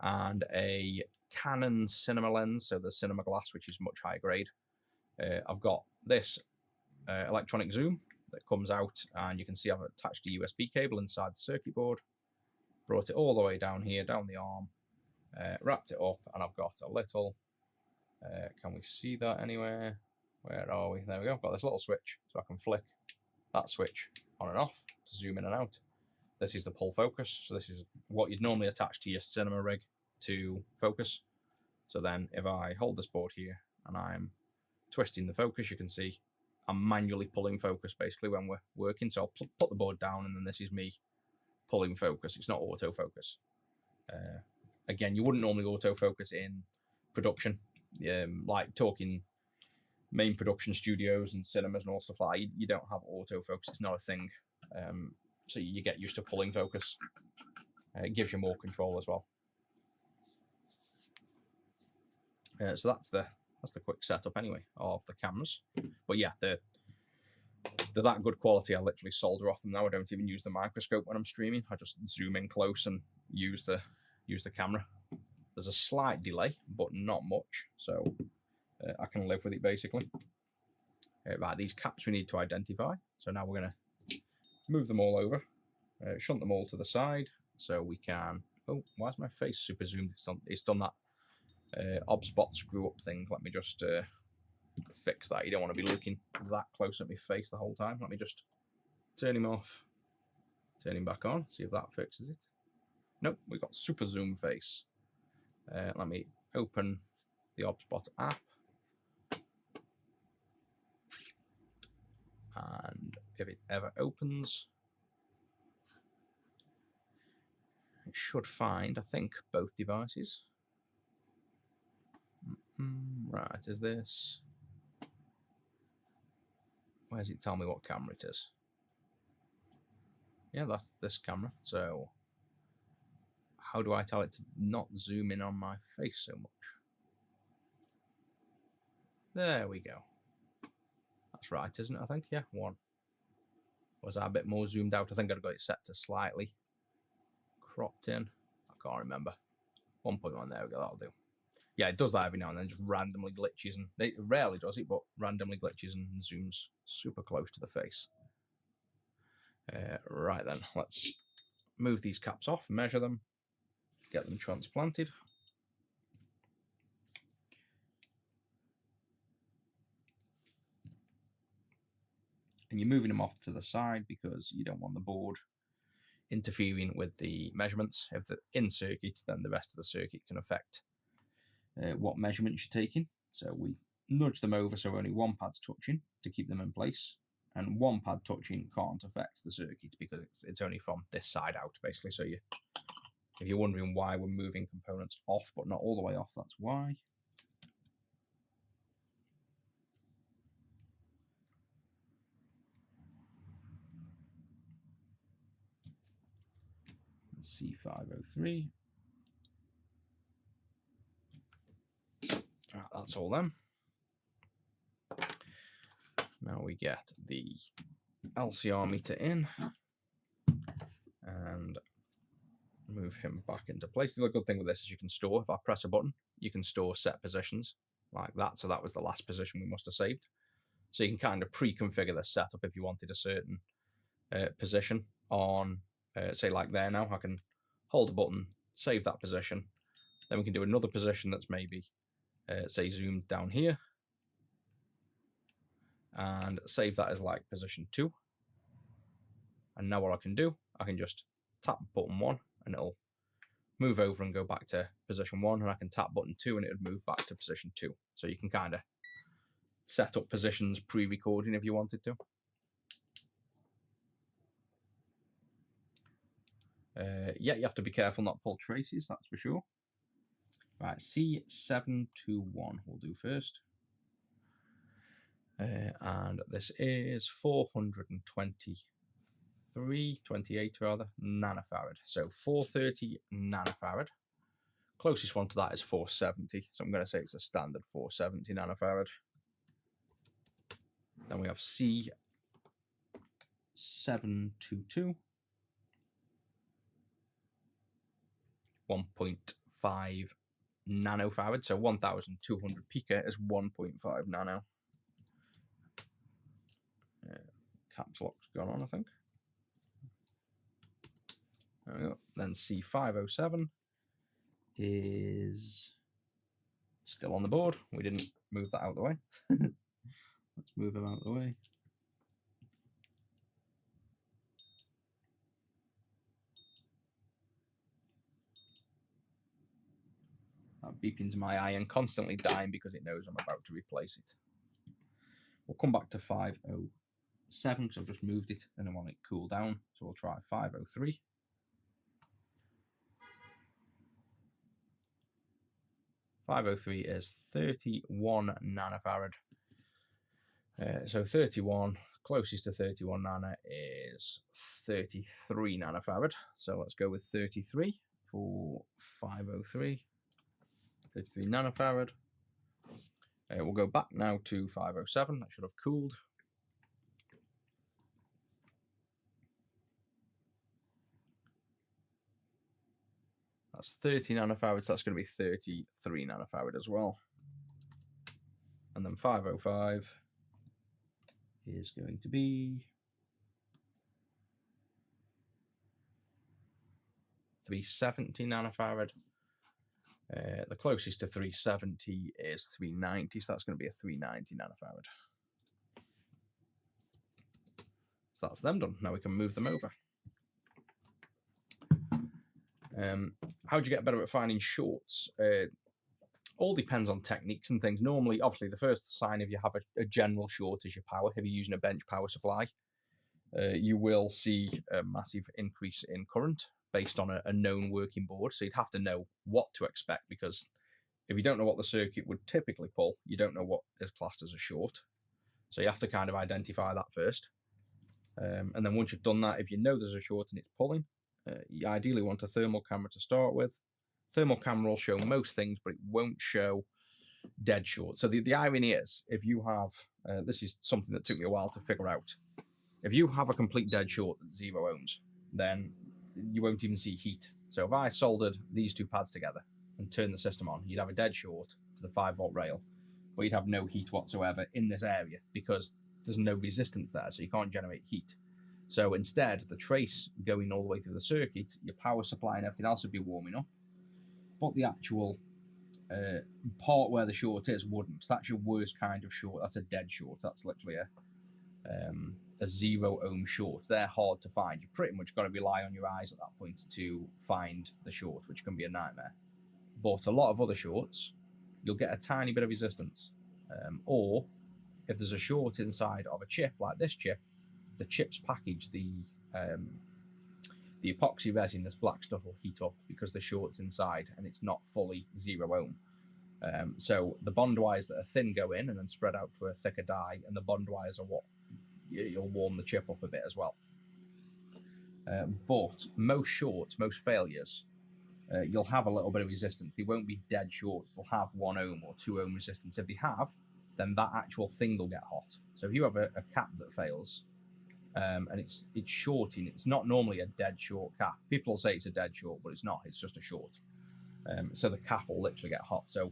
and a Canon cinema lens, so the cinema glass, which is much higher grade. I've got this electronic zoom that comes out, and you can see I've attached a USB cable inside the circuit board, brought it all the way down here, down the arm, wrapped it up, and I've got a little, can we see that anywhere? Where are we? There we go. I've got this little switch, so I can flick that switch on and off to zoom in and out. This is the pull focus, so this is what you'd normally attach to your cinema rig to focus. So then if I hold this board here and I'm twisting the focus, you can see I'm manually pulling focus basically when we're working. So I'll put the board down, and then this is me pulling focus. It's not autofocus. Again, you wouldn't normally autofocus in production, like talking main production studios and cinemas and all stuff like that. You don't have autofocus. It's not a thing. So you get used to pulling focus. It gives you more control as well. So that's the quick setup anyway of the cameras. But yeah, they're that good quality. I literally solder off them now. I don't even use the microscope when I'm streaming. I just zoom in close and use the camera. There's a slight delay, but not much, so I can live with it basically. Right, these caps we need to identify. So now we're going to move them all over, shunt them all to the side, so we can. Oh, why is my face super zoomed? It's done that OBSBot screw up thing. Let me just fix that. You don't want to be looking that close at my face the whole time. Let me just turn him off, turn him back on, see if that fixes it. Nope, we've got super zoom face. Let me open the OBSBot app, and if it ever opens, it should find, I think, both devices. Right, is this? Where does it tell me what camera it is? Yeah, that's this camera. So how do I tell it to not zoom in on my face so much? There we go. That's right, isn't it? I think, yeah, one. Was that a bit more zoomed out? I think I've got it set to slightly cropped in. I can't remember. 1.1, there we go, that'll do. Yeah, it does that every now and then, just randomly glitches, and it rarely does it, but randomly glitches and zooms super close to the face. Right then, let's move these caps off, measure them, get them transplanted. And you're moving them off to the side because you don't want the board interfering with the measurements. If they're in circuit, then the rest of the circuit can affect what measurements you're taking. So we nudge them over so only one pad's touching to keep them in place, and one pad touching can't affect the circuit because it's only from this side out basically. So if you're wondering why we're moving components off but not all the way off, that's why. C503. Right, that's all them. Now we get the LCR meter in and move him back into place. The good thing with this is you can store, if I press a button, you can store set positions like that. So that was the last position we must have saved. So you can kind of pre-configure the setup if you wanted a certain position on, say like there now, I can hold a button, save that position. Then we can do another position that's maybe, say, zoomed down here. And save that as like position 2. And now what I can do, I can just tap button 1 and it'll move over and go back to position 1, and I can tap button 2 and it would move back to position 2. So you can kind of set up positions pre-recording if you wanted to. Yeah, you have to be careful not to pull traces, that's for sure. Right, C721 we'll do first. And this is 428 rather, nanofarad. So 430 nanofarad. Closest one to that is 470. So I'm going to say it's a standard 470 nanofarad. Then we have C722. 1.5 nanofarad. So 1200 pica is 1.5 nano. Caps lock's gone on, I think. There we go. Then C507 is still on the board. We didn't move that out of the way. Let's move him out of the way. That beeping's my eye and constantly dying because it knows I'm about to replace it. We'll come back to 507 because I've just moved it and I want it to cool down. So we'll try 503. .503 is 31 nanofarad. So 31, closest to 31 nano is 33 nanofarad. So let's go with 33 for 503. 33 nanofarad. We'll go back now to 507. That should have cooled. That's 30 nanofarads. So that's going to be 33 nanofarad as well. And then 505 is going to be 370 nanofarad. The closest to 370 is 390, so that's going to be a 390 nanofarad. So that's them done. Now we can move them over. How do you get better at finding shorts? All depends on techniques and things. Normally, obviously, the first sign if you have a general short is your power. If you're using a bench power supply, you will see a massive increase in current based on a known working board. So you'd have to know what to expect, because if you don't know what the circuit would typically pull, you don't know what is classed as a short. So you have to kind of identify that first. And then once you've done that, if you know there's a short and it's pulling, you ideally want a thermal camera to start with. Thermal camera will show most things, but it won't show dead short. So the irony is, if you have, this is something that took me a while to figure out. If you have a complete dead short that's 0 ohms, then you won't even see heat. So if I soldered these two pads together and turned the system on, you'd have a dead short to the 5-volt rail, but you'd have no heat whatsoever in this area because there's no resistance there, so you can't generate heat. So instead, the trace going all the way through the circuit, your power supply and everything else would be warming up, but the actual part where the short is wouldn't. So that's your worst kind of short. That's a dead short. That's literally a 0 ohm short. They're hard to find. You pretty much got to rely on your eyes at that point to find the short, which can be a nightmare. But a lot of other shorts, you'll get a tiny bit of resistance. Or if there's a short inside of a chip, like this chip, the chip's package, the epoxy resin, this black stuff will heat up because the short's inside and it's not fully 0 ohm. So the bond wires that are thin go in and then spread out to a thicker die, and the bond wires are what you'll warm the chip up a bit as well. But most shorts, most failures, you'll have a little bit of resistance. They won't be dead shorts. They'll have 1 ohm or 2 ohm resistance. If they have, then that actual thing will get hot. So if you have a cap that fails, and it's shorting, it's not normally a dead short cap. People will say it's a dead short, but it's not. It's just a short. So the cap will literally get hot. So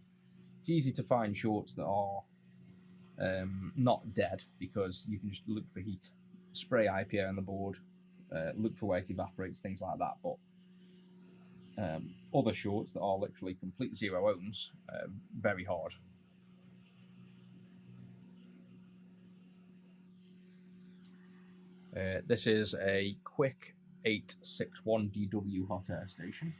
it's easy to find shorts that are not dead because you can just look for heat, spray IPA on the board, look for where it evaporates, things like that. But other shorts that are literally complete 0 ohms, very hard. This is a quick 861 DW hot air station.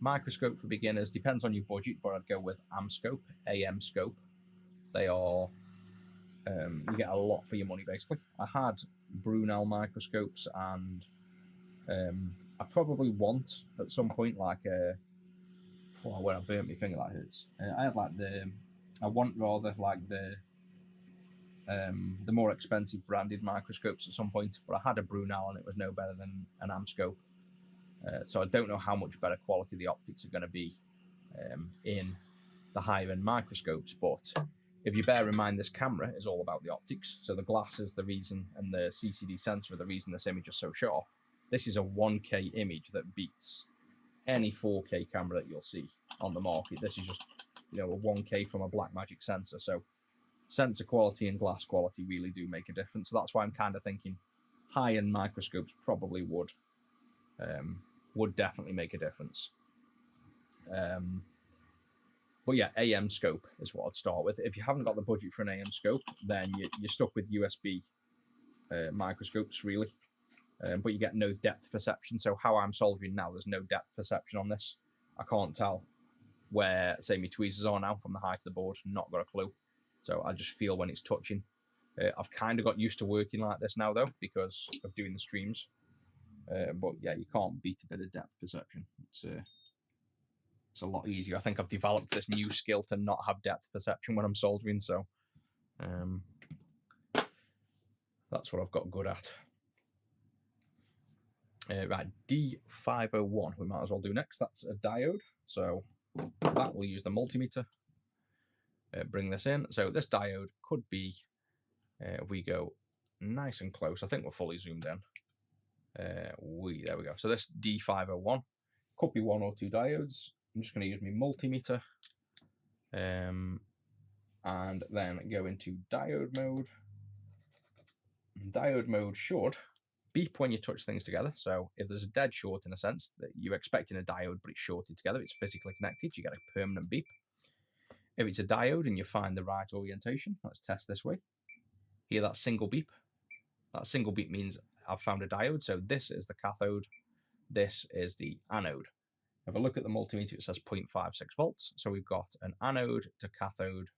Microscope for beginners depends on your budget, but I'd go with Amscope, AM scope. They are you get a lot for your money basically. I had Brunel microscopes, and I probably want at some point like a where I burnt my finger, that hurts. I had like I want rather like the more expensive branded microscopes at some point, but I had a Brunel and it was no better than an Amscope. So I don't know how much better quality the optics are going to be in the higher end microscopes, but if you bear in mind this camera is all about the optics, so the glass is the reason and the CCD sensor are the reason this image is so sharp. This is a 1K image that beats any 4K camera that you'll see on the market. This is just, a 1K from a Blackmagic sensor, so sensor quality and glass quality really do make a difference. So that's why I'm kind of thinking high-end microscopes probably would definitely make a difference. But yeah, AM scope is what I'd start with. If you haven't got the budget for an AM scope, then you're stuck with USB microscopes, really. But you get no depth perception. So how I'm soldering now, there's no depth perception on this. I can't tell where, say, my tweezers are now from the height of the board. Not got a clue. So I just feel when it's touching. I've kind of got used to working like this now, though, because of doing the streams. But yeah, you can't beat a bit of depth perception. It's a lot easier. I think I've developed this new skill to not have depth perception when I'm soldering, so that's what I've got good at. Right, D501 we might as well do next. That's a diode, so that will use the multimeter. Bring this in. So this diode could be, we go nice and close. I think we're fully zoomed in. There we go. So this D501 could be 1 or 2 diodes. I'm just going to use my multimeter and then go into diode mode. Diode mode should beep when you touch things together. So if there's a dead short, in a sense, that you're expecting a diode but it's shorted together, it's physically connected, you get a permanent beep. If it's a diode and you find the right orientation, let's test this way. Hear that single beep? That single beep means I've found a diode. So this is the cathode, this is the anode. If I look at the multimeter, it says 0.56 volts. So we've got an anode to cathode,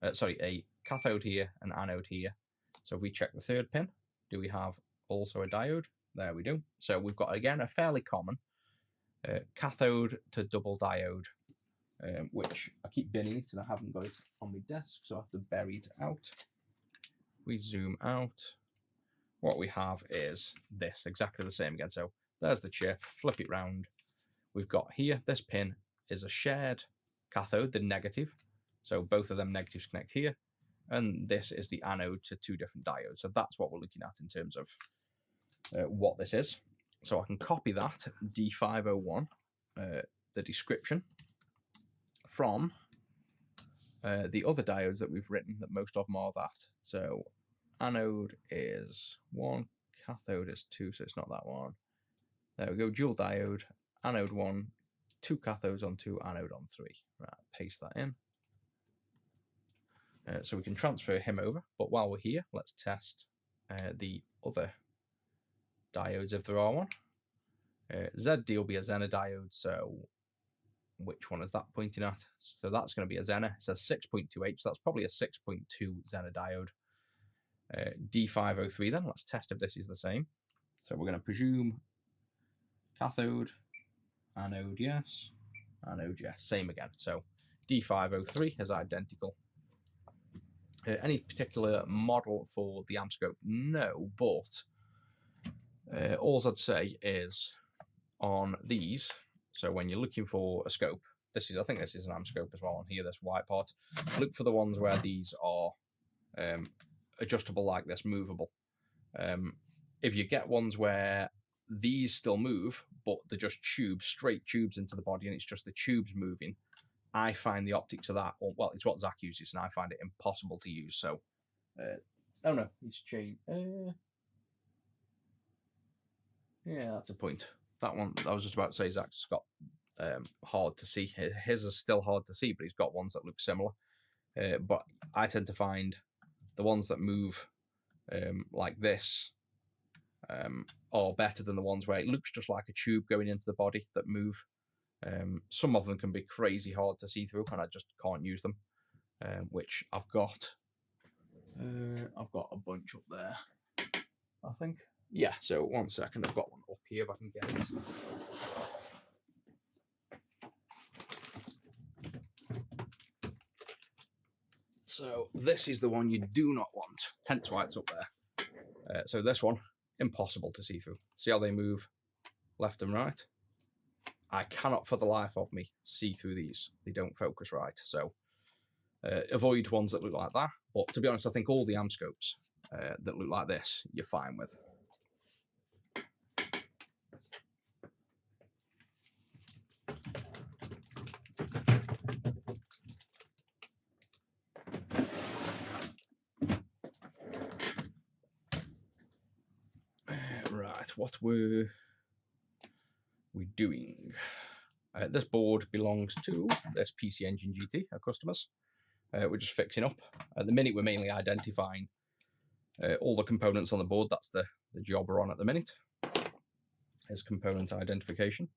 a cathode here, an anode here. So if we check the third pin, do we have also a diode? There we do. So we've got, again, a fairly common cathode to double diode, which I keep binning it and I haven't got it on my desk, so I have to bury it out. We zoom out. What we have is this, exactly the same again. So there's the chip, flip it round. We've got here, this pin is a shared cathode, the negative. So both of them negatives connect here. And this is the anode to 2 different diodes. So that's what we're looking at in terms of what this is. So I can copy that, D501, the description, from the other diodes that we've written, that most of them are that. So anode is 1, cathode is 2, so it's not that one. There we go, dual diode, anode 1, 2 cathodes on 2, anode on 3. Right, paste that in. So we can transfer him over, but while we're here, let's test the other diodes if there are one. ZD will be a Zener diode, so which one is that pointing at? So that's going to be a Zener. It says 6.28, so that's probably a 6.2 Zener diode. D503 then, let's test if this is the same. So we're going to presume cathode, anode yes, same again. So D503 is identical. Any particular model for the amp scope? No, but all I'd say is on these, so when you're looking for a scope, I think this is an amp scope as well on here, this white part. Look for the ones where these are adjustable like this, movable. If you get ones where these still move, but they're just tubes, straight tubes into the body, and it's just the tubes moving, I find the optics of that, well, it's what Zach uses, and I find it impossible to use. So, oh no, he's changed. Yeah, that's a point. That one, I was just about to say, Zach's got hard to see. His is still hard to see, but he's got ones that look similar. But I tend to find the ones that move like this are better than the ones where it looks just like a tube going into the body that move. Some of them can be crazy hard to see through, and I just can't use them. Which I've got a bunch up there, I think. Yeah, so 1 second, I've got one up here if I can get it. So this is the one you do not want, hence why it's up there. So this one, impossible to see through. See how they move left and right? I cannot for the life of me see through these. They don't focus right. So avoid ones that look like that. But to be honest, I think all the amp scopes that look like this, you're fine with. Right, what were we doing? This board belongs to this PC Engine GT, our customers. We're just fixing up. At the minute, we're mainly identifying all the components on the board. That's the job we're on at the minute, is component identification.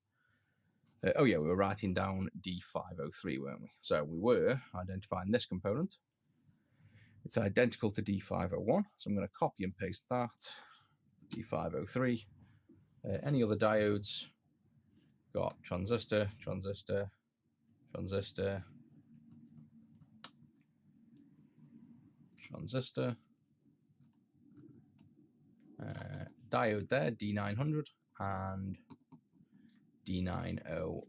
Oh yeah, we were writing down D503, weren't we? So we were identifying this component. It's identical to D501, so I'm going to copy and paste that. D503. Any other diodes? Got transistor, transistor, transistor, transistor. Diode there, D900 and D901.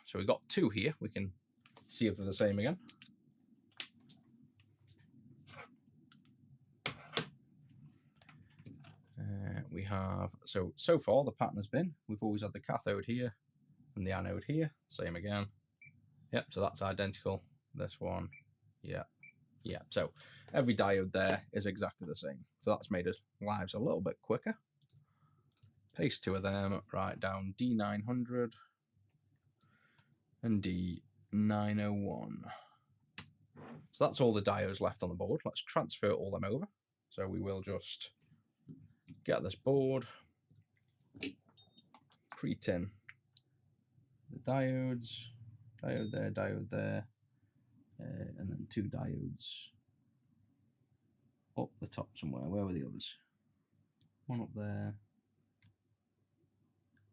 So we've got two here. We can see if they're the same again. We have, so far the pattern has been, we've always had the cathode here and the anode here, same again. Yep, so that's identical. This one, yeah. So every diode there is exactly the same. So that's made our lives a little bit quicker. Paste two of them, write down D900 and D901. So that's all the diodes left on the board. Let's transfer all them over. So we will just get this board, pre-tin the diodes, diode there, and then two diodes up the top somewhere. Where were the others? One up there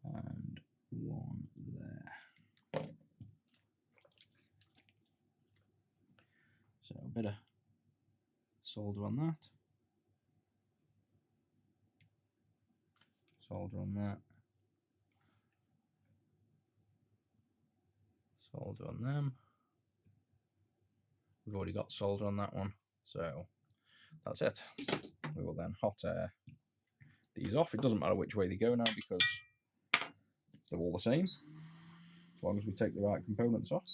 and one there. So a bit of solder on that. Solder on that. Solder on them. We've already got solder on that one, so that's it. We will then hot air these off. It doesn't matter which way they go now because they're all the same, as long as we take the right components off.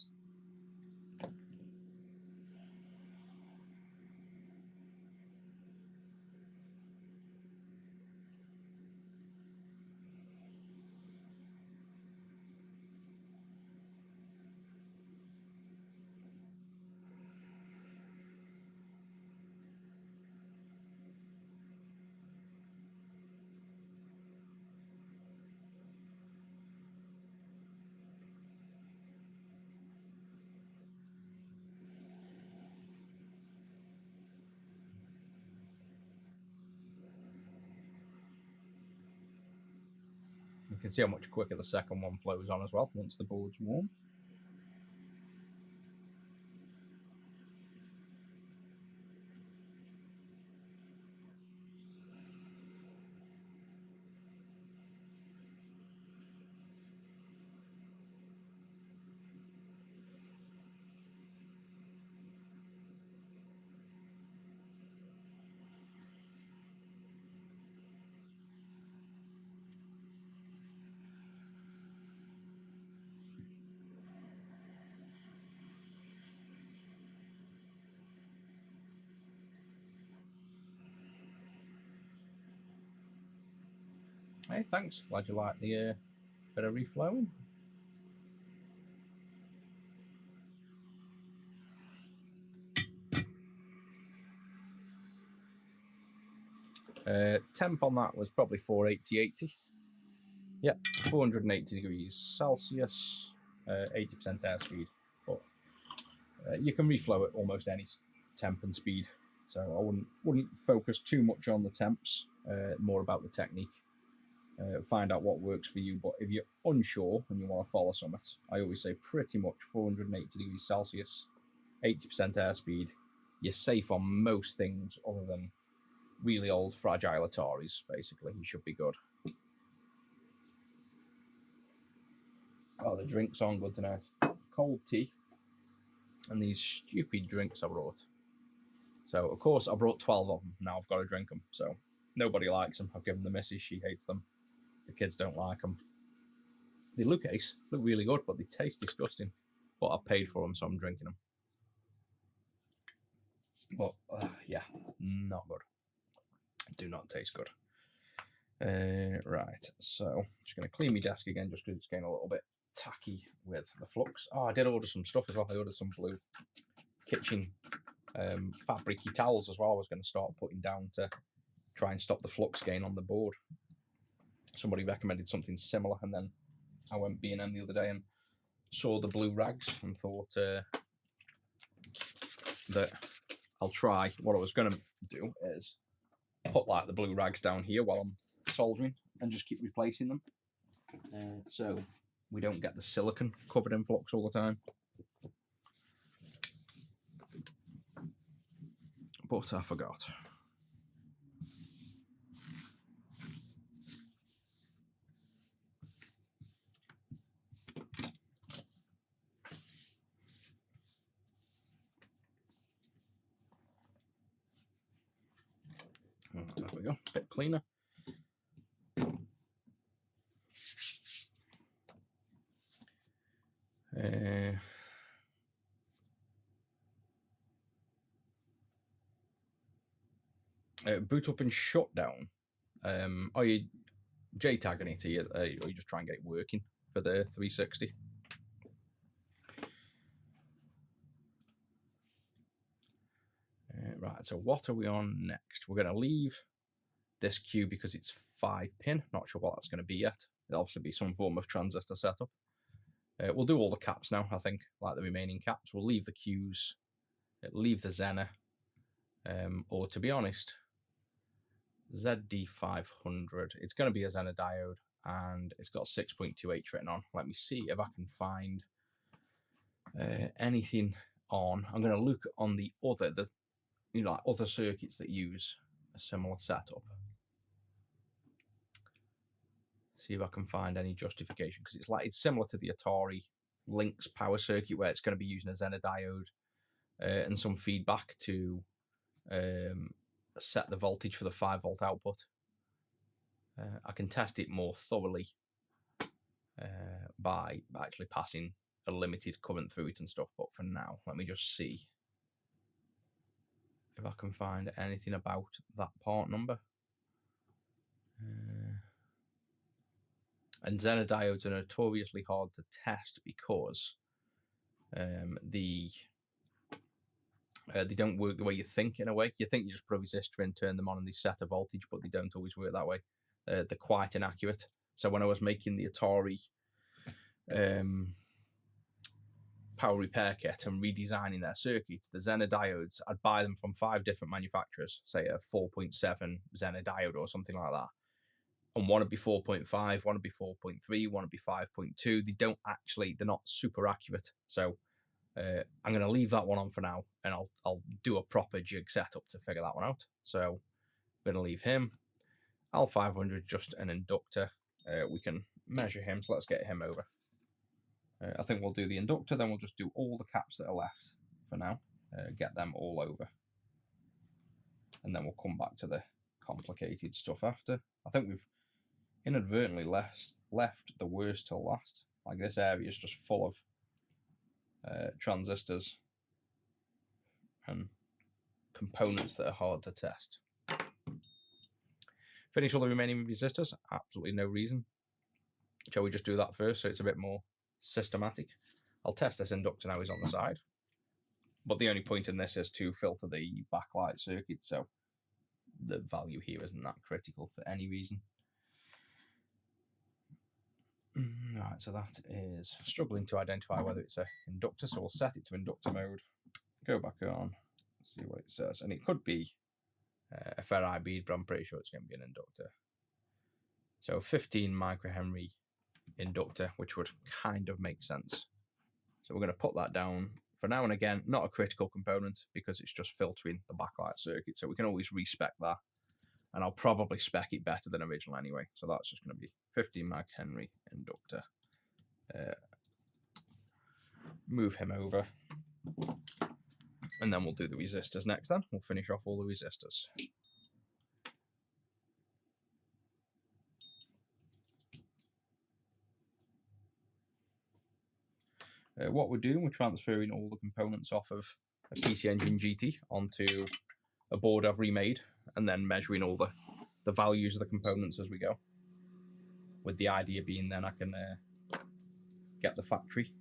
You can see how much quicker the second one flows on as well once the board's warm. Hey, thanks. Glad you like the bit of reflowing. Temp on that was probably 480. Yep, 480 degrees Celsius, 80% airspeed. But you can reflow at almost any temp and speed, so I wouldn't focus too much on the temps. More about the technique. Find out what works for you. But if you're unsure and you want to follow something, I always say pretty much 480 degrees Celsius, 80% airspeed. You're safe on most things other than really old fragile Ataris. Basically, you should be good. Oh, the drinks aren't good tonight. Cold tea and these stupid drinks I brought. So, of course, I brought 12 of them. Now I've got to drink them. So, nobody likes them. I've given the missus, she hates them. The kids don't like them. They look ace, look really good, but they taste disgusting. But I've paid for them, so I'm drinking them. But, yeah, not good. Do not taste good. Right, so just going to clean my desk again just because it's getting a little bit tacky with the flux. Oh, I did order some stuff as well. I ordered some blue kitchen fabricy towels as well. I was going to start putting down to try and stop the flux gain on the board. Somebody recommended something similar, and then I went B&M the other day and saw the blue rags and thought that I'll try. What I was going to do is put like the blue rags down here while I'm soldering and just keep replacing them, so we don't get the silicon covered in flux all the time. But I forgot. Oh, there we go, a bit cleaner. Boot up and shut down. Are you JTagging it? Are you just trying to get it working for the 360? Right, so what are we on next? We're going to leave this queue because it's 5-pin. Not sure what that's going to be yet. It'll obviously be some form of transistor setup. We'll do all the caps now, I think, like the remaining caps. We'll leave the queues, leave the Zener, or to be honest, ZD500. It's going to be a Zener diode, and it's got 6.2H written on. Let me see if I can find anything on. I'm going to look on the other, like other circuits that use a similar setup. See if I can find any justification, because it's similar to the Atari Lynx power circuit, where it's going to be using a Zener diode and some feedback to set the voltage for the 5-volt output. I can test it more thoroughly by actually passing a limited current through it and stuff, but for now, let me just see if I can find anything about that part number. And Zener diodes are notoriously hard to test because they don't work the way you think, in a way. You think you just put a resistor in, turn them on, and they set a voltage, but they don't always work that way. They're quite inaccurate. So when I was making the Atari power repair kit and redesigning their circuit, the Zener diodes, I'd buy them from 5 different manufacturers, say a 4.7 Zener diode or something like that. And one would be 4.5, one would be 4.3, one would be 5.2. They're not super accurate. So I'm going to leave that one on for now, and I'll do a proper jig setup to figure that one out. So I'm going to leave him. Al500, just an inductor. We can measure him, so let's get him over. I think we'll do the inductor, then we'll just do all the caps that are left for now. Get them all over. And then we'll come back to the complicated stuff after. I think we've inadvertently left the worst till last. Like, this area is just full of transistors and components that are hard to test. Finish all the remaining resistors, absolutely no reason. Shall we just do that first so it's a bit more systematic? I'll test this inductor now, he's on the side. But the only point in this is to filter the backlight circuit, so the value here isn't that critical for any reason. Right, so that is struggling to identify whether it's an inductor, so we'll set it to inductor mode, go back on, see what it says, and it could be a ferrite bead, but I'm pretty sure it's going to be an inductor. So 15 microhenry inductor, which would kind of make sense. So we're going to put that down for now, and again, not a critical component because it's just filtering the backlight circuit, so we can always respec that, and I'll probably spec it better than original anyway. So that's just going to be 15 microhenry inductor. Move him over, and then we'll do the resistors next. Then we'll finish off all the resistors. What we're doing, we're transferring all the components off of a PC Engine GT onto a board I've remade, and then measuring all the values of the components as we go. With the idea being then I can get the factory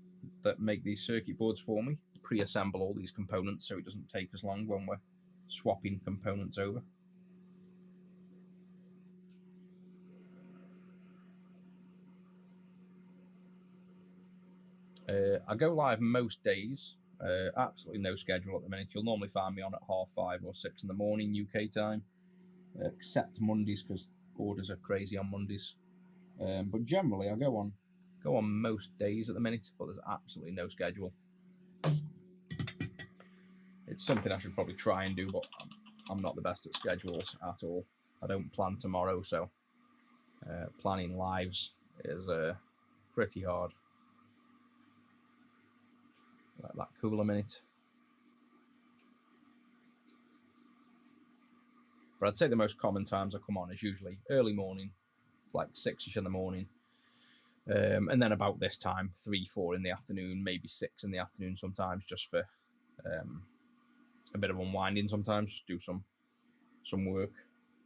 that make these circuit boards for me, pre-assemble all these components so it doesn't take as long when we're swapping components over. I go live most days, absolutely no schedule at the minute. You'll normally find me on at 5:30 or 6 in the morning UK time, except Mondays because orders are crazy on Mondays. But generally I go on most days at the minute, but there's absolutely no schedule. It's something I should probably try and do, but I'm not the best at schedules at all. I don't plan tomorrow, so planning lives is pretty hard. Let that cool a minute. But I'd say the most common times I come on is usually early morning, like 6ish in the morning. And then about this time, 3, 4 in the afternoon, maybe 6 in the afternoon sometimes, just for a bit of unwinding sometimes, just do some work.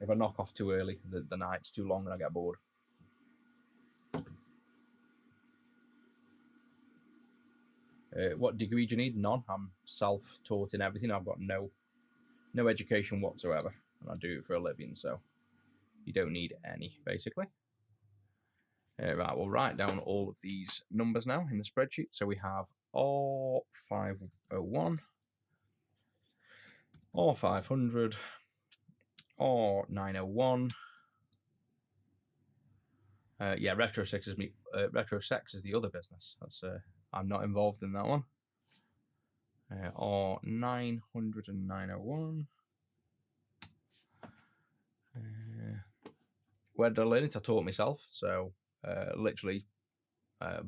If I knock off too early, the night's too long and I get bored. What degree do you need? None. I'm self-taught in everything. I've got no education whatsoever, and I do it for a living, so you don't need any, basically. Right, we'll write down all of these numbers now in the spreadsheet. So we have R501, R500, R901. Yeah, RetroSex is me. RetroSex is the other business. That's I'm not involved in that one. R900 and 901. Where did I learn it? I taught myself. So literally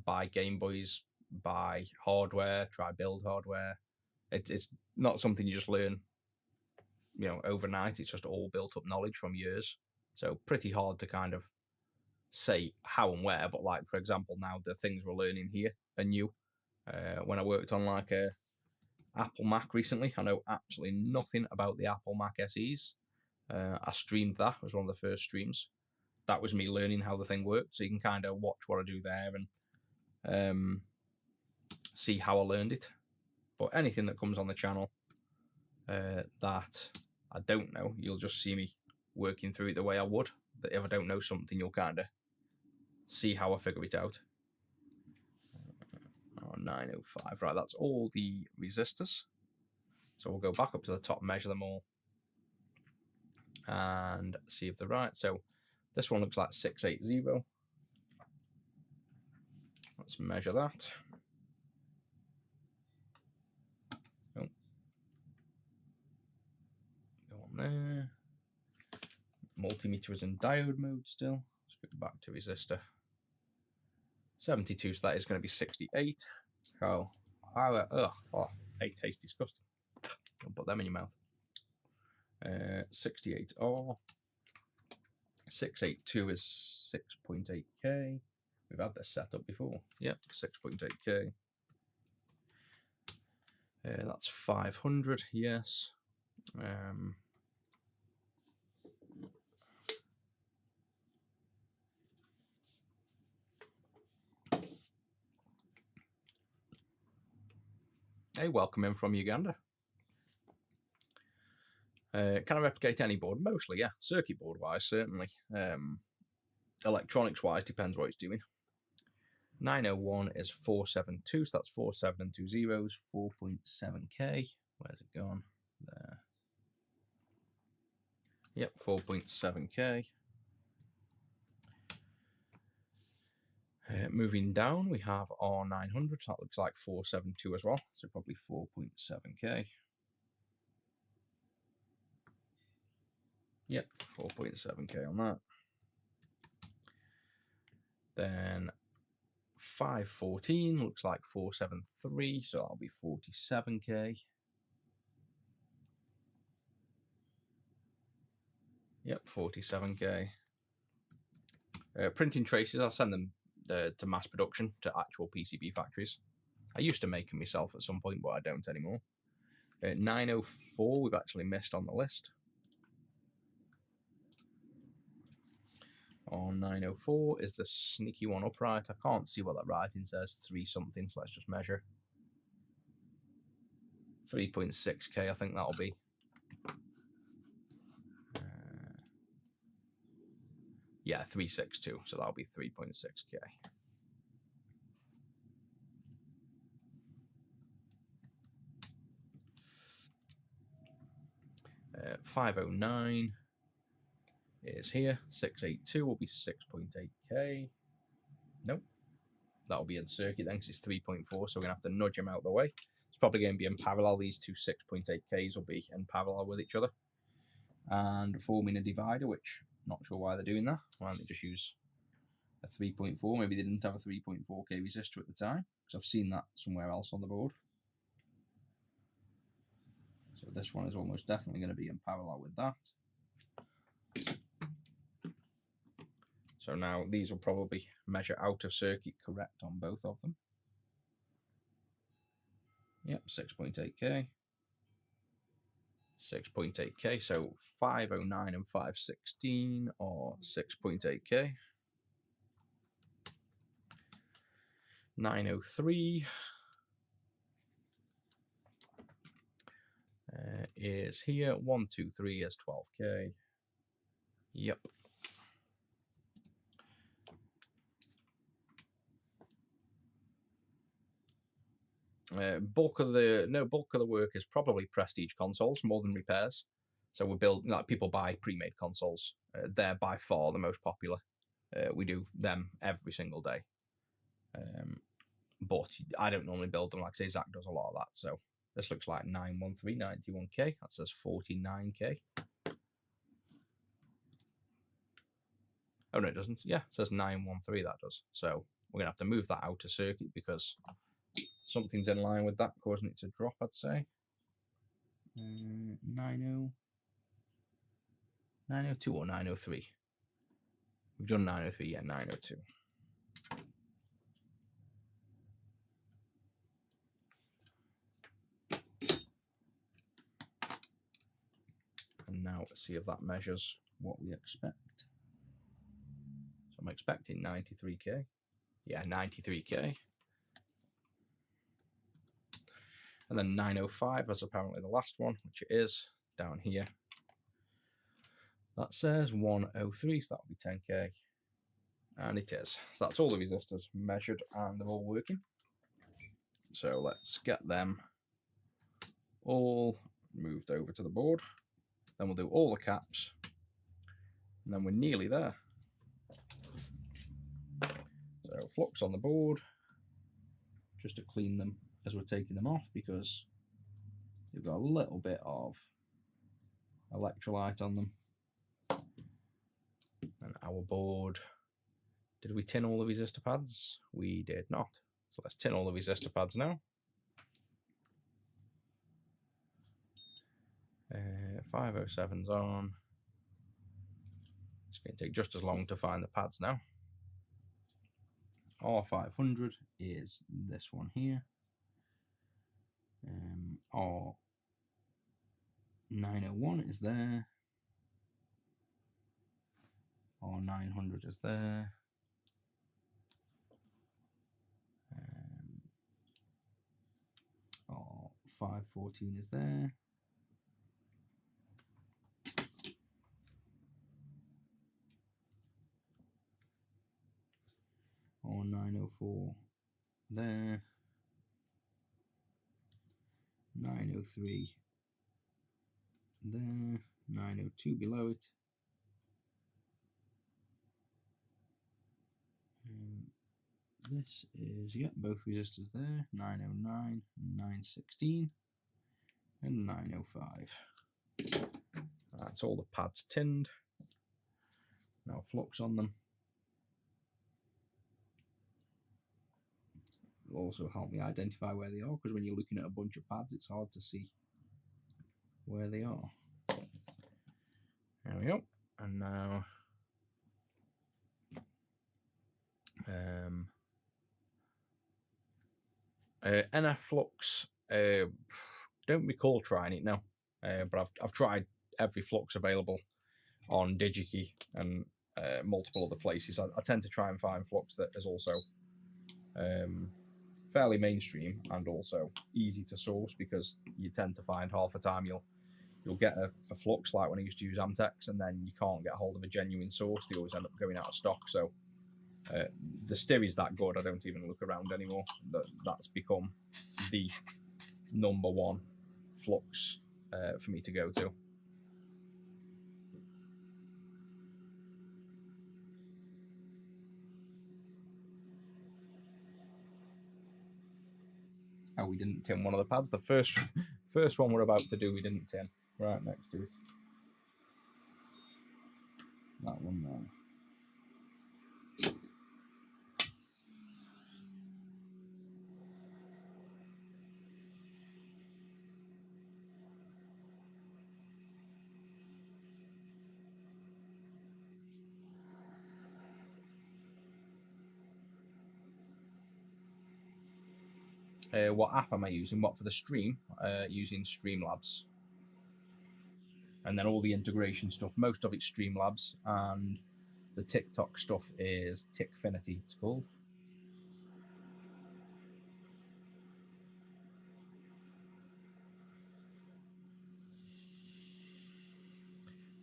buy Game Boys, buy hardware, try build hardware. It's not something you just learn, overnight. It's just all built up knowledge from years. So pretty hard to kind of say how and where, but like, for example, now the things we're learning here are new. When I worked on like a Apple Mac recently, I know absolutely nothing about the Apple Mac SEs. I streamed that. It was one of the first streams. That was me learning how the thing worked, so you can kind of watch what I do there and see how I learned it. But anything that comes on the channel that I don't know, you'll just see me working through it the way I would. That if I don't know something, you'll kind of see how I figure it out. 905, right, that's all the resistors. So we'll go back up to the top, measure them all, and see if they're right. So this one looks like 680. Let's measure that. Oh. Go on there. Multimeter is in diode mode still. Let's go back to resistor. 72, so that is going to be 68. Oh, they taste disgusting. Don't put them in your mouth. 68R. 682 is 6.8K. We've had this set up before. Yep, 6.8K. That's 500, yes. Hey, welcome in from Uganda. Can I replicate any board? Mostly, yeah. Circuit board wise, certainly. Electronics wise, depends what it's doing. 901 is 472, so that's 47 and 2 zeros, 4.7k. Where's it gone? There. Yep, 4.7k. Moving down, we have our 900. That looks like 472 as well, so probably 4.7k. Yep, 4.7k on that. Then 514 looks like 473, so that'll be 47k. Yep, 47k. Printing traces, I'll send them to mass production, to actual PCB factories. I used to make them myself at some point, but I don't anymore. 904 we've actually missed on the list. On 904 is the sneaky one upright. I can't see what that writing says. 3 something, so let's just measure. 3.6k, I think that'll be. Yeah, 362, so that'll be 3.6k. 509 is here. 682 will be 6.8k. Nope. That'll be in circuit then, because it's 3.4, so we're going to have to nudge them out of the way. It's probably going to be in parallel. These two 6.8ks will be in parallel with each other and forming a divider, which not sure why they're doing that. Why don't they just use a 3.4? Maybe they didn't have a 3.4k resistor at the time, because I've seen that somewhere else on the board. So this one is almost definitely going to be in parallel with that. So now these will probably measure out of circuit correct on both of them. Yep, 6.8k. 6.8k, so 509 and 516 are 6.8k. 903 is here. 123 is 12k. Yep. Bulk of the work is probably prestige consoles more than repairs. So we build, like, people buy pre-made consoles. They're by far the most popular. We do them every single day. But I don't normally build them. Like I say, Zach does a lot of that. So this looks like 913, 91k. That says 49k. Oh no, it doesn't. Yeah, it says 913. That does. So we're gonna have to move that out of circuit because something's in line with that, causing it to drop, I'd say. 902 or 903. We've done 903, yeah, 902. And now let's see if that measures what we expect. So I'm expecting 93k. Yeah, 93k. And then 905 is apparently the last one, which it is, down here. That says 103, so that'll be 10k. And it is. So that's all the resistors measured and they're all working. So let's get them all moved over to the board. Then we'll do all the caps. And then we're nearly there. So flux on the board, just to clean them as we're taking them off, because they've got a little bit of electrolyte on them. And our board, did we tin all the resistor pads? We did not. So let's tin all the resistor pads now. 507's on. It's going to take just as long to find the pads now. R500 is this one here. R901 is there. R900 is there. 514 is there. Or 904 there. 903 there. 902 below it. This is, yeah, both resistors there. 909, 916, and 905. That's all the pads tinned. Now flux on them. Will also help me identify where they are, because when you're looking at a bunch of pads, it's hard to see where they are. There we go. And now NF flux. Don't recall trying it now, but I've tried every flux available on DigiKey and multiple other places. I tend to try and find flux that is also fairly mainstream and also easy to source, because you tend to find half the time you'll get a flux, like when I used to use Amtex, and then you can't get hold of a genuine source. They always end up going out of stock. So the Styri's that good, I don't even look around anymore. That's become the number one flux for me to go to. Oh, we didn't tin one of the pads. The first one we're about to do, we didn't tin. Right next to it. That one there. What app am I using? What for the stream? Using Streamlabs. And then all the integration stuff, most of it's Streamlabs, and the TikTok stuff is Tickfinity, it's called.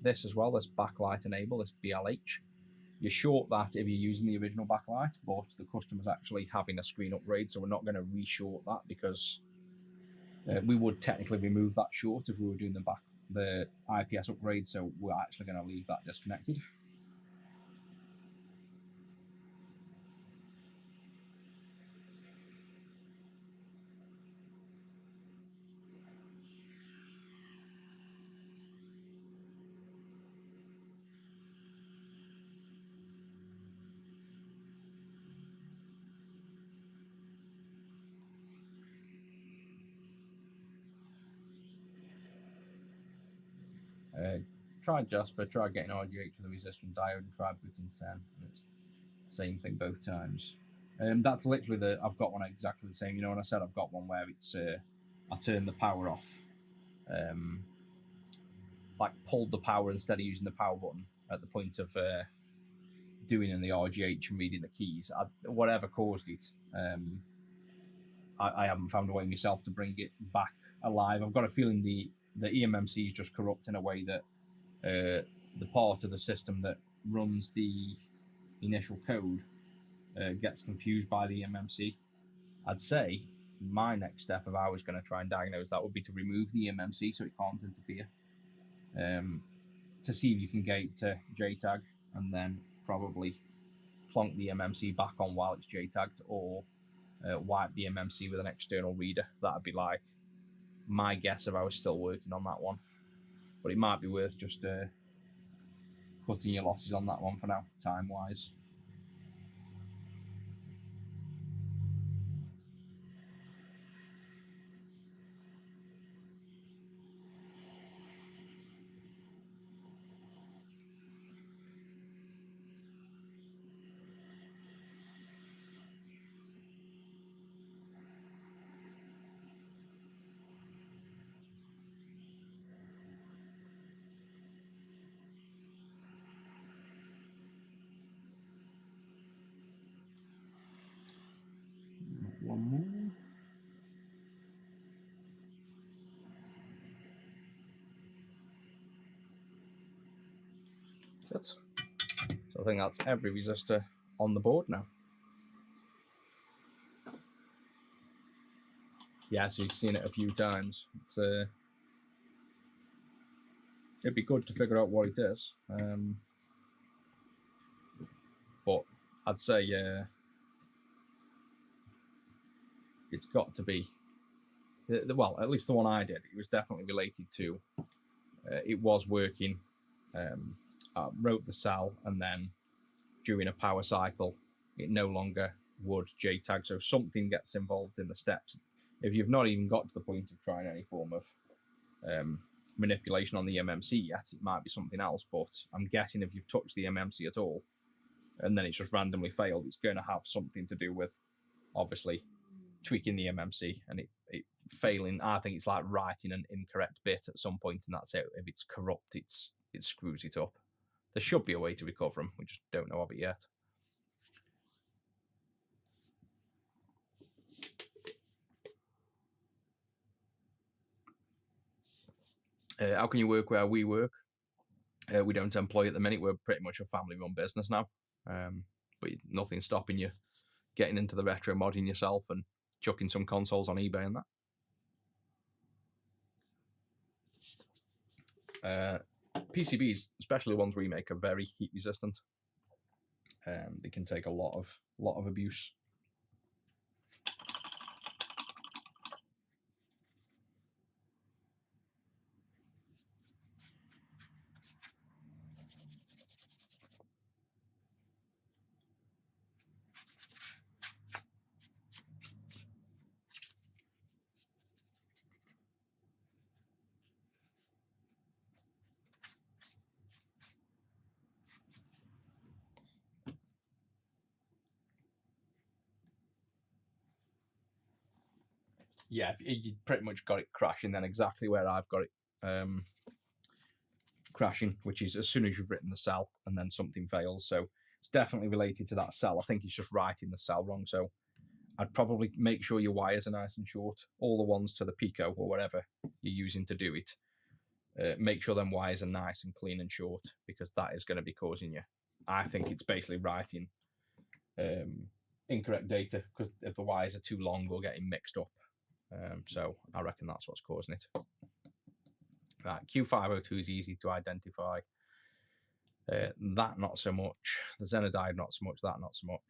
This as well, this backlight enable, this BLH. You short that if you're using the original backlight, but the customer's actually having a screen upgrade, so we're not going to re-short that, because we would technically remove that short if we were doing the IPS upgrade, so we're actually going to leave that disconnected. Tried Jasper, tried getting RGH with a resistor diode, and tried booting 10, and it's the same thing both times. That's literally I've got one exactly the same. You know, when I said I've got one where it's I turned the power off, like pulled the power instead of using the power button at the point of doing in the RGH and reading the keys. Whatever caused it, I haven't found a way myself to bring it back alive. I've got a feeling the eMMC is just corrupt in a way that the part of the system that runs the initial code gets confused by the eMMC. I'd say my next step, if I was going to try and diagnose that, would be to remove the eMMC so it can't interfere, to see if you can get it to JTAG, and then probably plonk the eMMC back on while it's JTAG'd, or wipe the eMMC with an external reader. That'd be like my guess if I was still working on that one. But it might be worth just cutting your losses on that one for now, time-wise. One more. So I think that's every resistor on the board now. Yeah, so you've seen it a few times. It'd be good to figure out what it is. But I'd say it's got to be, well, at least the one I did, it was definitely related to, it was working, I wrote the cell, and then during a power cycle, it no longer would JTAG. So something gets involved in the steps. If you've not even got to the point of trying any form of manipulation on the MMC yet, it might be something else. But I'm guessing if you've touched the MMC at all, and then it's just randomly failed, it's going to have something to do with, obviously, tweaking the MMC and it failing. I think it's like writing an incorrect bit at some point, and that's it. If it's corrupt, it screws it up. There should be a way to recover them. We just don't know of it yet. How can you work where we work? We don't employ at the minute. We're pretty much a family-run business now. But nothing's stopping you getting into the retro modding yourself and chucking some consoles on eBay and that. PCBs, especially the ones we make, are very heat resistant. They can take a lot of abuse. Yeah, you pretty much got it crashing then exactly where I've got it crashing, which is as soon as you've written the cell and then something fails. So it's definitely related to that cell. I think it's just writing the cell wrong. So I'd probably make sure your wires are nice and short, all the ones to the Pico or whatever you're using to do it. Make sure them wires are nice and clean and short, because that is going to be causing you. I think it's basically writing incorrect data, because if the wires are too long, we'll get mixed up. So I reckon that's what's causing it. Right, Q502 is easy to identify. That not so much. The Zenodiode not so much. That not so much.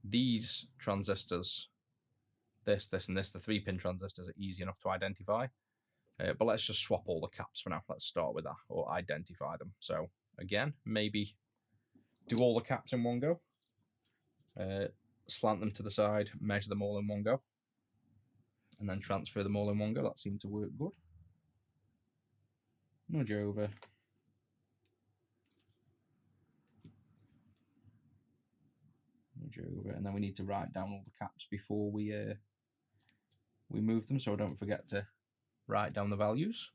These transistors, this, and this, the 3-pin transistors, are easy enough to identify. But let's just swap all the caps for now. Let's start with that, or identify them. So again, maybe do all the caps in one go. Slant them to the side, measure them all in one go, and then transfer them all in one go. That seemed to work good. Nudge over. Nudge over, and then we need to write down all the caps before we move them, so don't forget to write down the values.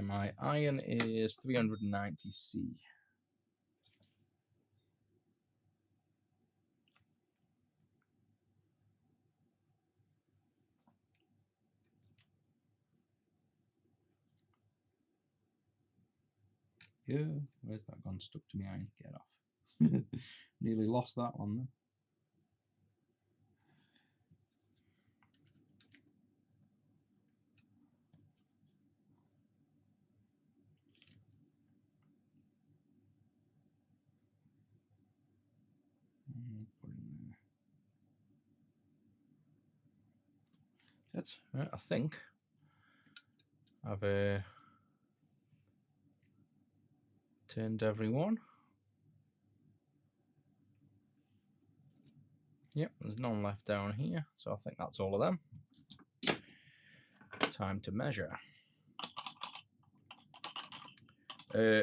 My iron is 390C. Yeah, where's that gone? Stuck to my iron. Get off. Nearly lost that one then. Put in there. That's right, I think I've Turned everyone. Yep, there's none left down here, so I think that's all of them. Time to measure.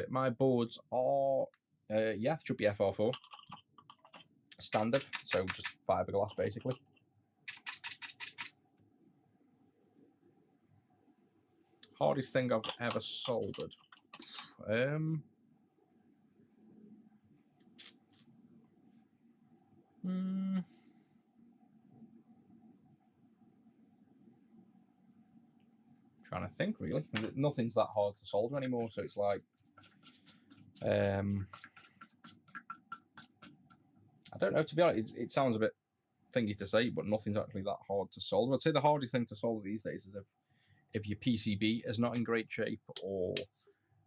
My boards are, yeah, should be FR4 standard, so just fiberglass basically. Hardest thing I've ever soldered. Trying to think, really. Nothing's that hard to solder anymore, so it's like, I don't know, to be honest, it sounds a bit thingy to say, but nothing's actually that hard to solder. I'd say the hardest thing to solder these days is if your PCB is not in great shape, or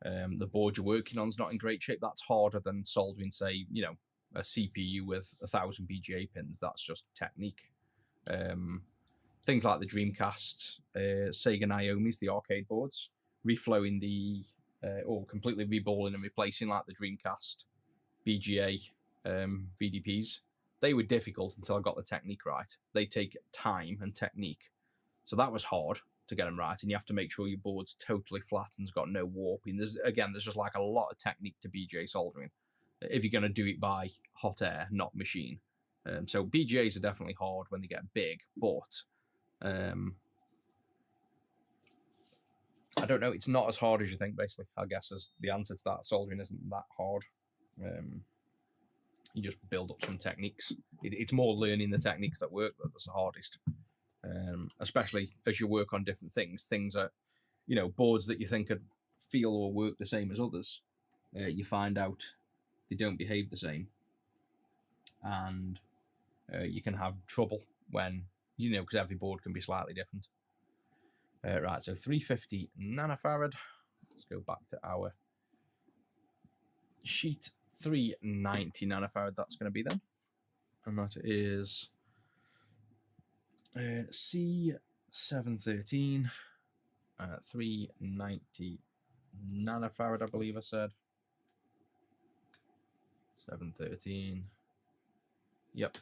the board you're working on is not in great shape. That's harder than soldering, say, you know, a CPU with 1,000 BGA pins. That's just technique. Things like the Dreamcast, Sega Naomi's, the arcade boards, reflowing the, or completely reballing and replacing like the Dreamcast BGA VDPs. They were difficult until I got the technique right. They take time and technique. So that was hard to get them right, and you have to make sure your board's totally flat and's got no warping. There's just like a lot of technique to BGA soldering if you're going to do it by hot air, not machine. So BGAs are definitely hard when they get big, but I don't know, it's not as hard as you think, basically, I guess, as the answer to that. Soldering isn't that hard. You just build up some techniques. It's more learning the techniques that work that's the hardest. Especially as you work on different things are, you know, boards that you think could feel or work the same as others, you find out they don't behave the same, and you can have trouble when, you know, because every board can be slightly different. Right, so 350 nanofarad. Let's go back to our sheet. 390 nanofarad, that's going to be then, and that is C713, 390 nanofarad, I believe I said. 713. Yep.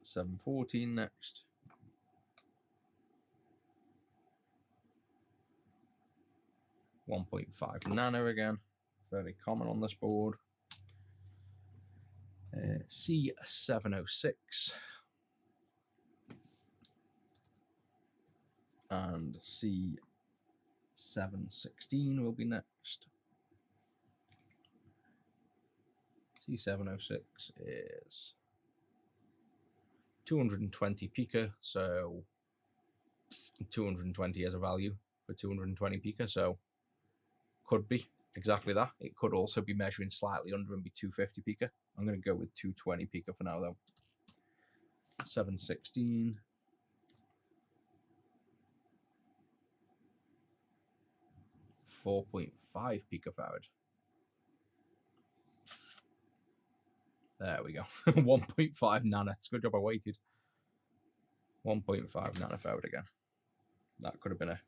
714 next. .5 nano again. Very common on this board. C706. And C716 will be next. C706 is 220 pica, so 220 as a value for 220 pica, so could be exactly that. It could also be measuring slightly under and be 250 pica. I'm going to go with 220 pica for now, though. 716. .5 picofarad. There we go. 1.5 nano. It's a good job I waited. 1.5 nanofarad again. That could have been a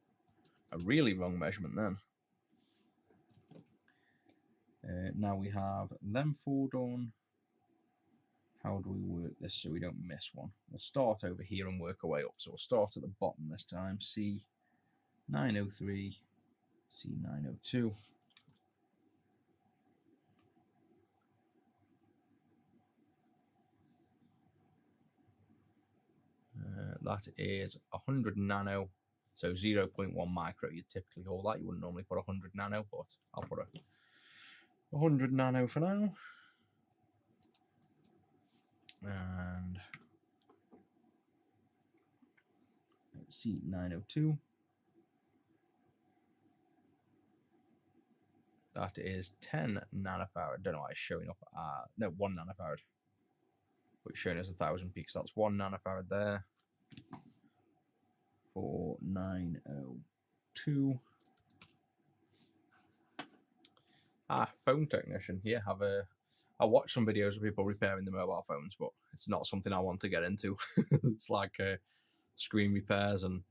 really wrong measurement then. Now we have them four done. How do we work this so we don't miss one? We'll start over here and work our way up. So we'll start at the bottom this time. C903, C902. That is 100 nano, so 0.1 micro. You typically hold that. You wouldn't normally put 100 nano, but I'll put a 100 nano for now. And C902. That is 10 nanofarad. Don't know why it's showing up. No, 1 nanofarad. But it's showing us 1,000 peaks. That's 1 nanofarad there. 4902. Phone technician. Yeah, I watch some videos of people repairing the mobile phones, but it's not something I want to get into. It's like screen repairs and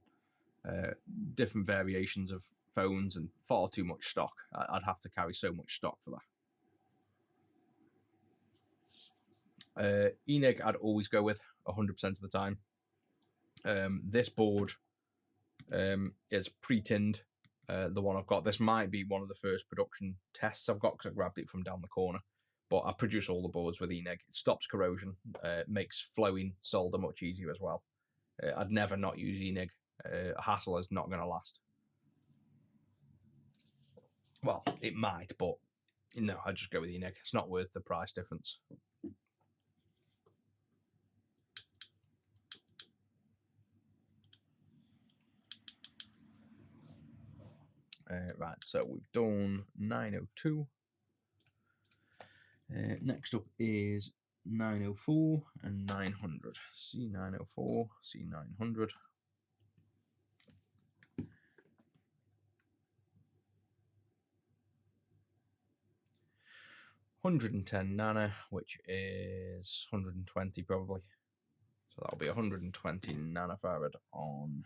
different variations of phones and far too much stock. I'd have to carry so much stock for that. ENIG I'd always go with 100% of the time. This board is pre-tinned. The one I've got, this might be one of the first production tests I've got because I grabbed it from down the corner. But I produce all the boards with ENIG. It stops corrosion, makes flowing solder much easier as well. I'd never not use ENIG. A hassle is not going to last. Well, it might, but no, I'd just go with ENIG. It's not worth the price difference. Right, so we've done 902. Next up is 904 and 900. C904, C900. $110 nano, which is 120 probably. So that'll be 120 nanofarad on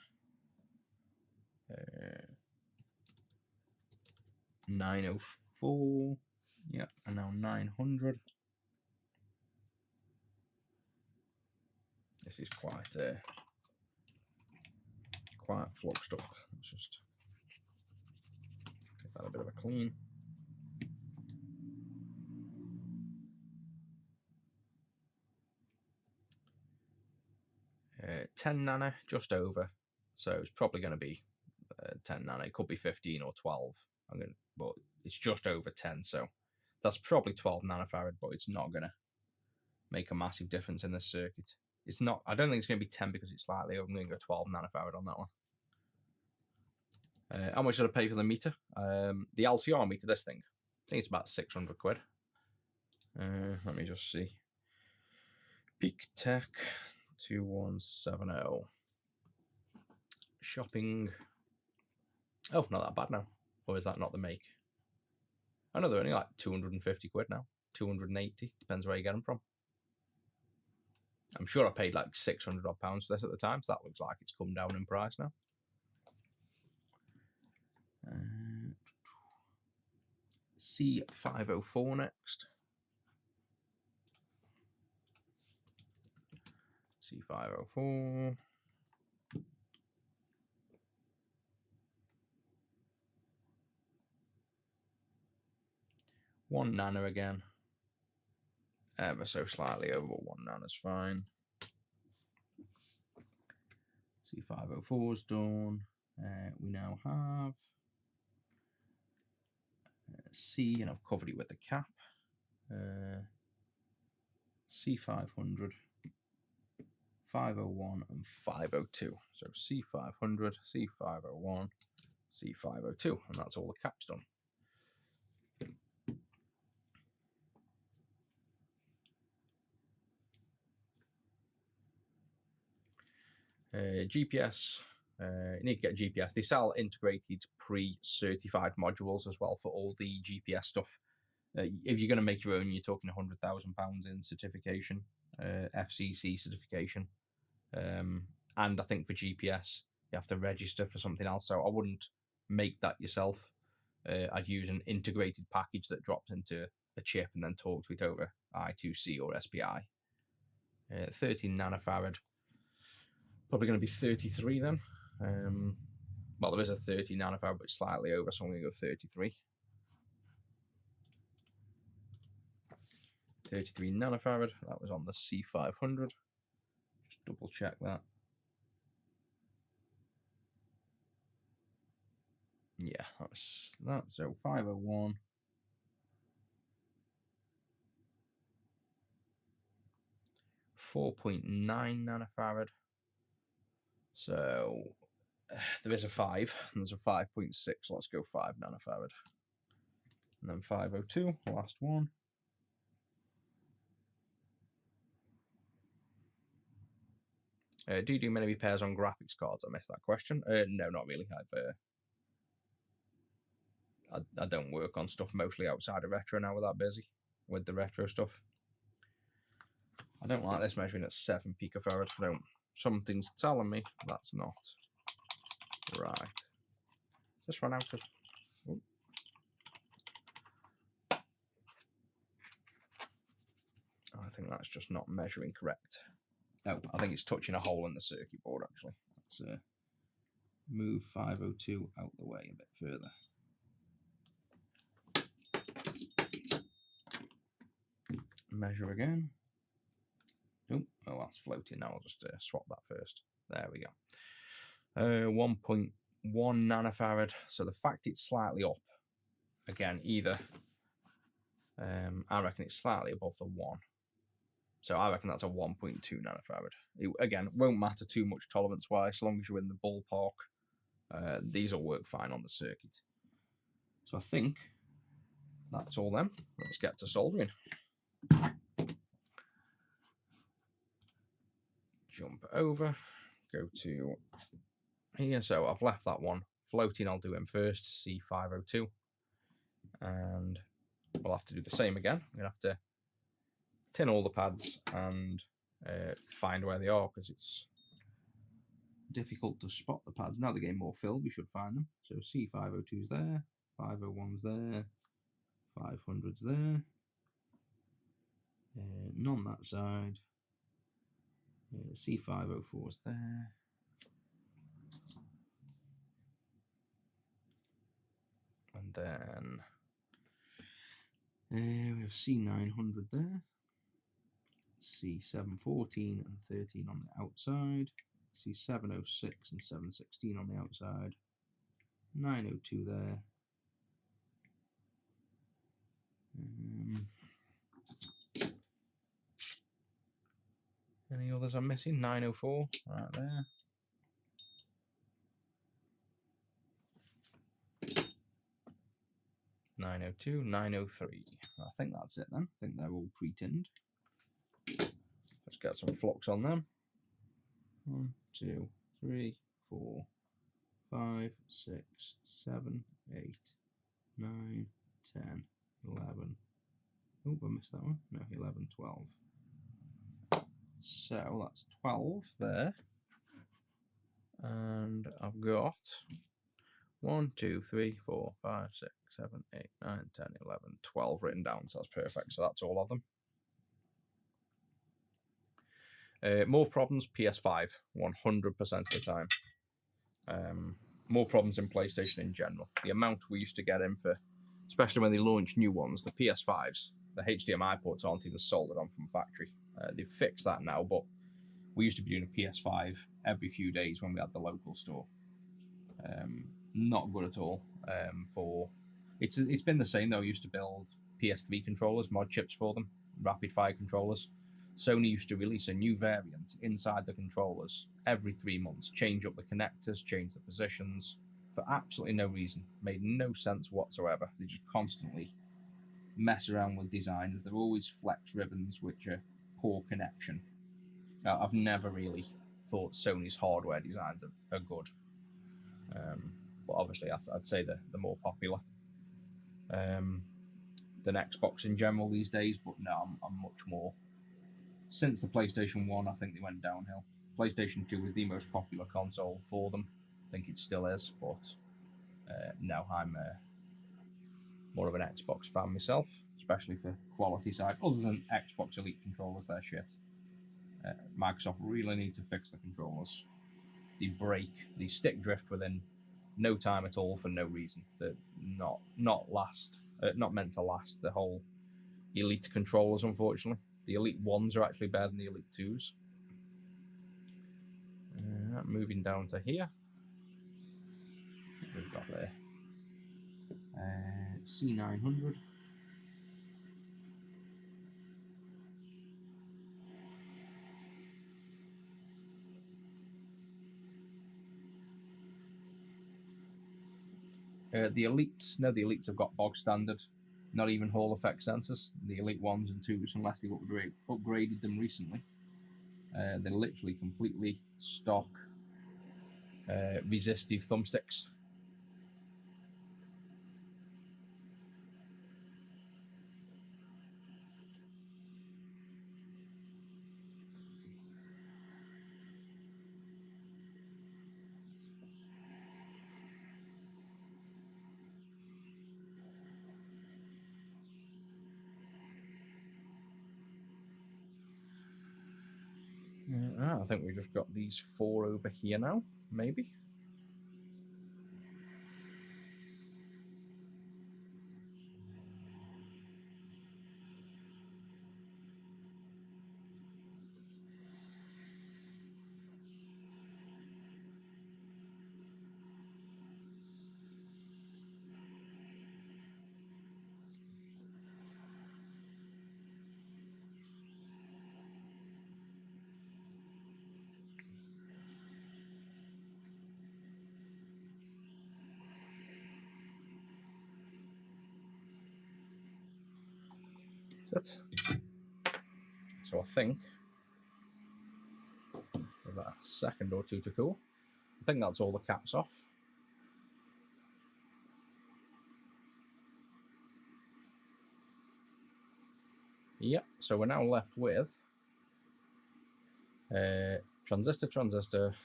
904. Yeah, and now 900. This is quite fluxed up. Let's just give that a bit of a clean. Uh, 10 nano, just over. So it's probably going to be 10 nano. It could be 15 or 12. But it's just over 10. So that's probably 12 nanofarad, but it's not going to make a massive difference in this circuit. It's not. I don't think it's going to be 10 because it's slightly over. I'm going to go 12 nanofarad on that one. How much did I pay for the meter? The LCR meter, this thing, I think it's about 600 quid. Let me just see. Peak Tech 2170. Shopping. Oh, not that bad now. Or is that not the make? I know they're only like 250 quid now. 280, depends where you get them from. I'm sure I paid like 600 odd pounds for this at the time, so that looks like it's come down in price now. C504 next. C504. 1 nano again. Ever so slightly over 1 nano is fine. C504's done. We now have C, and I've covered it with the cap. C500, 501, and 502. So C500, C501, C502, and that's all the caps done. GPS, you need to get GPS. They sell integrated pre-certified modules as well for all the GPS stuff. If you're going to make your own, you're talking £100,000 in certification, FCC certification. And I think for GPS, you have to register for something else. So I wouldn't make that yourself. I'd use an integrated package that drops into a chip and then talk to it over I2C or SPI. 13 nanofarad. Probably going to be 33 then. Well, there is a 30 nanofarad, but slightly over, so I'm going to go 33. 33 nanofarad. That was on the C500. Just double check that. Yeah, that's that. So 501. .9 nanofarad. So there is a 5, and there's a 5.6. So let's go 5 nanofarad. And then 502, last one. Do you do many repairs on graphics cards? I missed that question. No, not really. I don't work on stuff mostly outside of retro now. We're that busy with the retro stuff. I don't like this measuring at 7 picofarad. Something's telling me that's not right. Just run out of. Oh. I think that's just not measuring correct. Oh, I think it's touching a hole in the circuit board actually. Let's move 502 out the way a bit further. Measure again. Oh, that's floating now. I'll just swap that first. There we go. 1.1 nanofarad. So the fact it's slightly up, again, either I reckon it's slightly above the 1. So I reckon that's a 1.2 nanofarad. It, again, won't matter too much tolerance-wise, as long as you're in the ballpark. These will work fine on the circuit. So I think that's all then. Let's get to soldering. Jump over, go to here. So I've left that one floating. I'll do him first, C502. And we'll have to do the same again. We're going to have to tin all the pads and find where they are, because it's difficult to spot the pads. Now they're getting more filled, we should find them. So C502's there, 501's there, 500's there, none that side, C504's there, and then we have C900 there, C714 and 13 on the outside, C706 and 716 on the outside, 902 there. Any others I'm missing? 904 right there. (902), 903. I think that's it then. I think they're all pre-tinned. Let's get some flux on them. 1, 2, 3, 4, 5, 6, 7, 8, 9, 10, 11. Oh, I missed that one. No, 11, 12. So that's 12 there. And I've got 1, 2, 3, 4, 5, 6, 7, 8, 9, 10, 11, 12 written down. So that's perfect. So that's all of them. More problems, PS5, 100% of the time. More problems in PlayStation in general. The amount we used to get in for, especially when they launched new ones, the PS5s, the HDMI ports aren't even soldered on from factory. They've fixed that now, but we used to be doing a PS5 every few days when we had the local store. Not good at all. It's been the same though. I used to build PS3 controllers, mod chips for them, rapid fire controllers. Sony used to release a new variant inside the controllers every 3 months, change up the connectors, change the positions, for absolutely no reason. Made no sense whatsoever. They just constantly mess around with designs. They're always flex ribbons, which are poor connection. I've never really thought Sony's hardware designs are good. But obviously I'd say the more popular than Xbox in general these days. But no, I'm much more. Since the PlayStation 1, I think they went downhill. PlayStation 2 was the most popular console for them. I think it still is, but no, I'm more of an Xbox fan myself, especially for quality side. Other than Xbox Elite controllers, they're shit. Microsoft really need to fix the controllers. They break, they stick drift within no time at all for no reason. They're not meant to last. The whole Elite controllers, unfortunately. The Elite 1s are actually better than the Elite 2s. Moving down to here. We've got there C900. The Elites, no, the Elites have got bog standard, not even Hall effect sensors. The Elite 1s and 2s, unless they've upgraded them recently. They're literally completely stock resistive thumbsticks. I think we just got these 4 over here now, maybe. That's it. So I think give that a second or two to cool. I think that's all the caps off. Yep, so we're now left with transistor, transistor,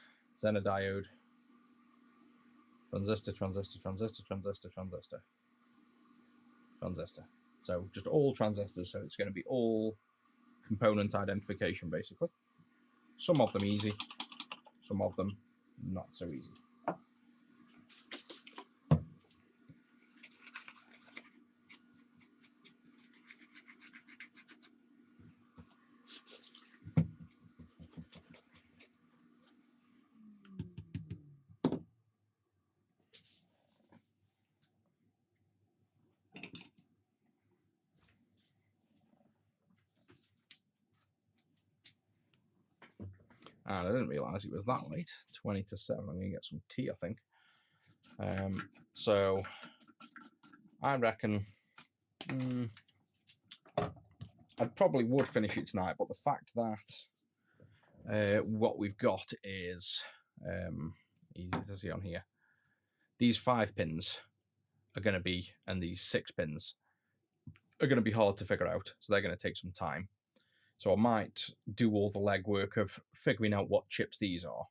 Zener diode, transistor, transistor, transistor, transistor, transistor, transistor. So just all transistors, so it's going to be all component identification basically. Some of them easy, some of them not so easy. And I didn't realise it was that late, 20 to 7. I'm going to get some tea, I think. So I reckon I probably would finish it tonight, but the fact that what we've got is easy to see on here. These 5 pins are going to be, and these 6 pins are going to be hard to figure out, so they're going to take some time. So I might do all the legwork of figuring out what chips these are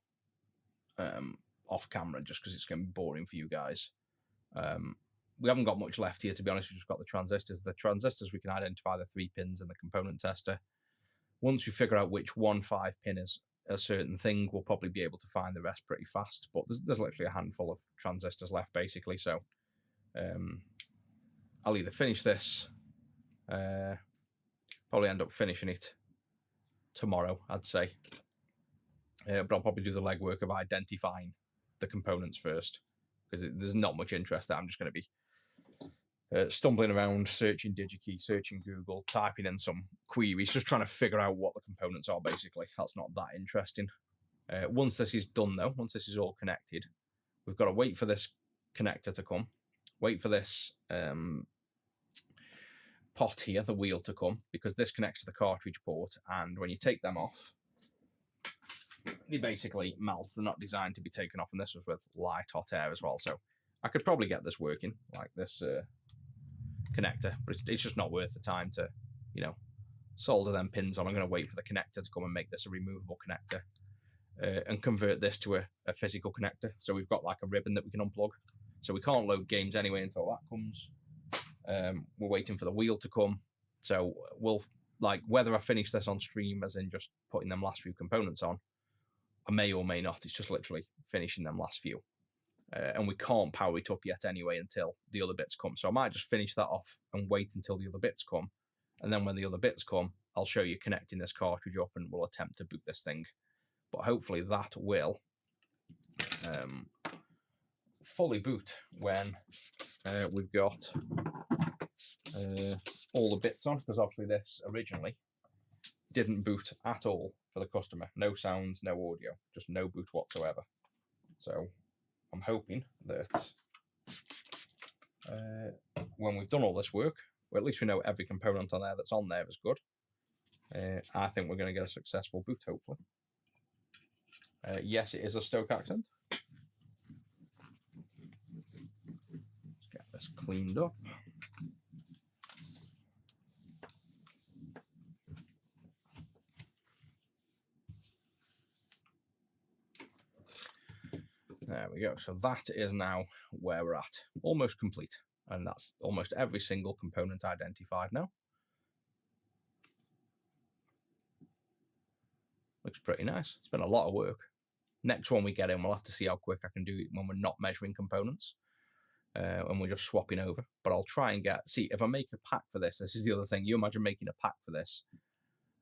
off camera, just because it's going to be boring for you guys. We haven't got much left here, to be honest. We've just got the transistors. The transistors, we can identify the 3 pins in the component tester. Once we figure out which 1 5-pin is a certain thing, we'll probably be able to find the rest pretty fast. But there's literally a handful of transistors left, basically. So I'll either finish this, probably end up finishing it tomorrow, I'd say. But I'll probably do the legwork of identifying the components first, because there's not much interest there. I'm just going to be stumbling around, searching DigiKey, searching Google, typing in some queries, just trying to figure out what the components are, basically. That's not that interesting. Once this is done, though, once this is all connected, we've got to wait for this connector to come, wait for this pot here, the wheel, to come, because this connects to the cartridge port, and when you take them off, they basically melt. They're not designed to be taken off, and this was with light hot air as well, so I could probably get this working, like this connector, but it's just not worth the time to, solder them pins on. I'm going to wait for the connector to come and make this a removable connector and convert this to a physical connector, so we've got like a ribbon that we can unplug. So we can't load games anyway until that comes. We're waiting for the wheel to come, so we'll, whether I finish this on stream, as in just putting them last few components on, I may or may not. It's just literally finishing them last few, and we can't power it up yet anyway until the other bits come. So I might just finish that off and wait until the other bits come, and then when the other bits come, I'll show you connecting this cartridge up, and we'll attempt to boot this thing. But hopefully that will fully boot when we've got all the bits on, because obviously this originally didn't boot at all for the customer. No sounds, no audio, just no boot whatsoever. So I'm hoping that when we've done all this work, or at least we know every component on there that's on there is good, I think we're going to get a successful boot, hopefully. Yes, it is a Stoke accent. Let's get this cleaned up. There we go. So that is now where we're at. Almost complete. And that's almost every single component identified now. The looks pretty nice. It's been a lot of work. Next one we get in, we'll have to see how quick I can do it when we're not measuring components. And we're just swapping over. But I'll try and see if I make a pack for this. This is the other thing. You imagine making a pack for this.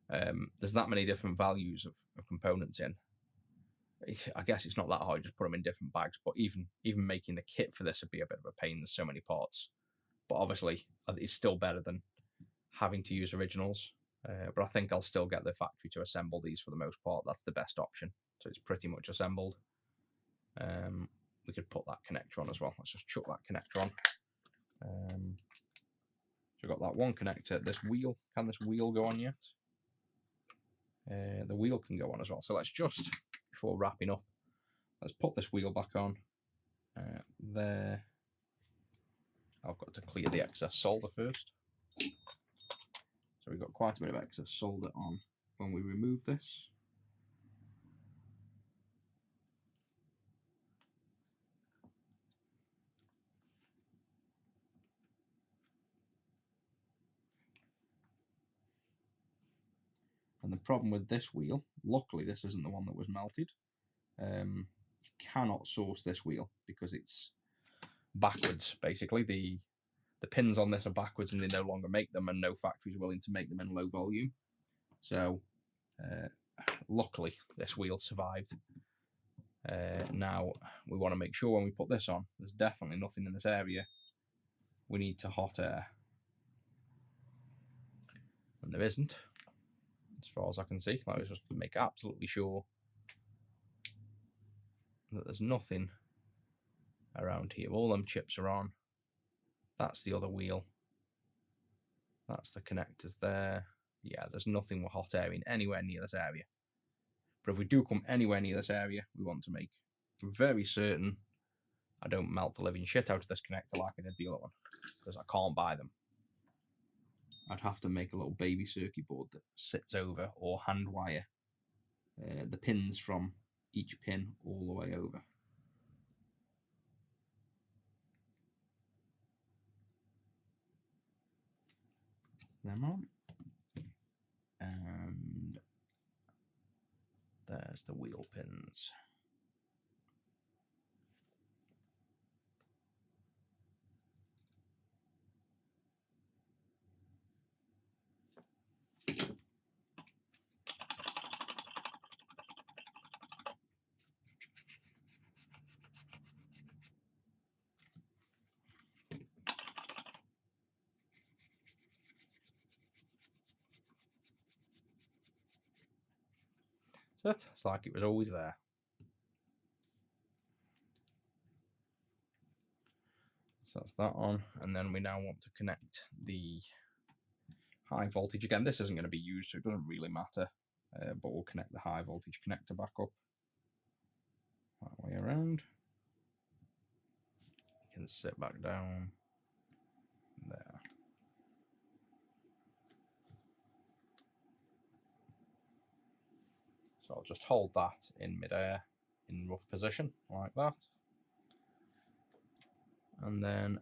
There's that many different values of components in. I guess it's not that hard. Just put them in different bags. But even making the kit for this would be a bit of a pain. There's so many parts. But obviously, it's still better than having to use originals. But I think I'll still get the factory to assemble these for the most part. That's the best option. So it's pretty much assembled. We could put that connector on as well. Let's just chuck that connector on. So we've got that one connector. This wheel, can this wheel go on yet? The wheel can go on as well. So let's just, before wrapping up, let's put this wheel back on. There. I've got to clear the excess solder first. So we've got quite a bit of excess solder on when we remove this. And the problem with this wheel, luckily this isn't the one that was melted. You cannot source this wheel because it's backwards, basically. The pins on this are backwards and they no longer make them, and no factory is willing to make them in low volume. So luckily this wheel survived. Now we want to make sure when we put this on, there's definitely nothing in this area we need to hot air. And there isn't, as far as I can see. Let's just make absolutely sure that there's nothing around here. All them chips are on. That's the other wheel. That's the connectors there. Yeah, there's nothing we're hot airing anywhere near this area. But if we do come anywhere near this area, we want to make very certain I don't melt the living shit out of this connector like I did the other one, because I can't buy them. I'd have to make a little baby circuit board that sits over, or hand wire the pins from each pin all the way over. Them on. And there's the wheel pins. It's like it was always there. So that's that on, and then we now want to connect the high voltage. Again, this isn't going to be used, so it doesn't really matter, but we'll connect the high voltage connector back up that way around. You can sit back down there. So I'll just hold that in midair in rough position like that. And then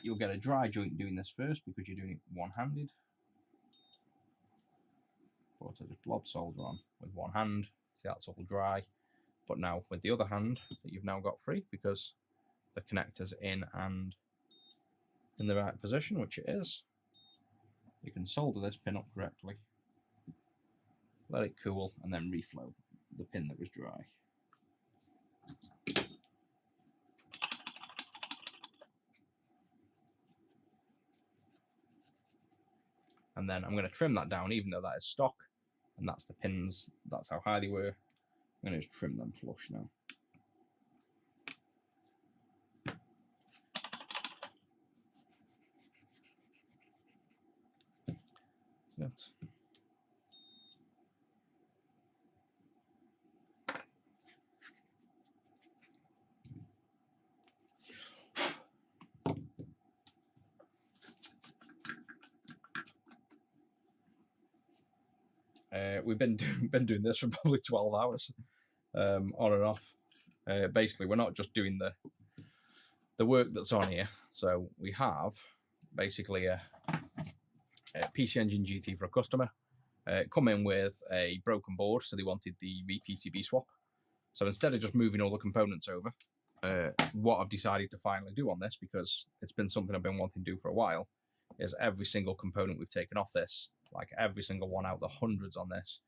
you'll get a dry joint doing this first because you're doing it one-handed. But I just blob solder on with one hand. See, that's all dry. But now with the other hand that you've now got free, because the connector's in and in the right position, which it is, you can solder this pin up correctly, let it cool, and then reflow the pin that was dry. And then I'm going to trim that down, even though that is stock, and that's the pins, that's how high they were. I'm going to just trim them flush now. That's it. We've been doing this for probably 12 hours, on and off. Basically, we're not just doing the work that's on here. So we have basically a PC Engine GT for a customer. come in with a broken board, so they wanted the PCB swap. So instead of just moving all the components over, what I've decided to finally do on this, because it's been something I've been wanting to do for a while, is every single component we've taken off this, like every single one out of the hundreds on this,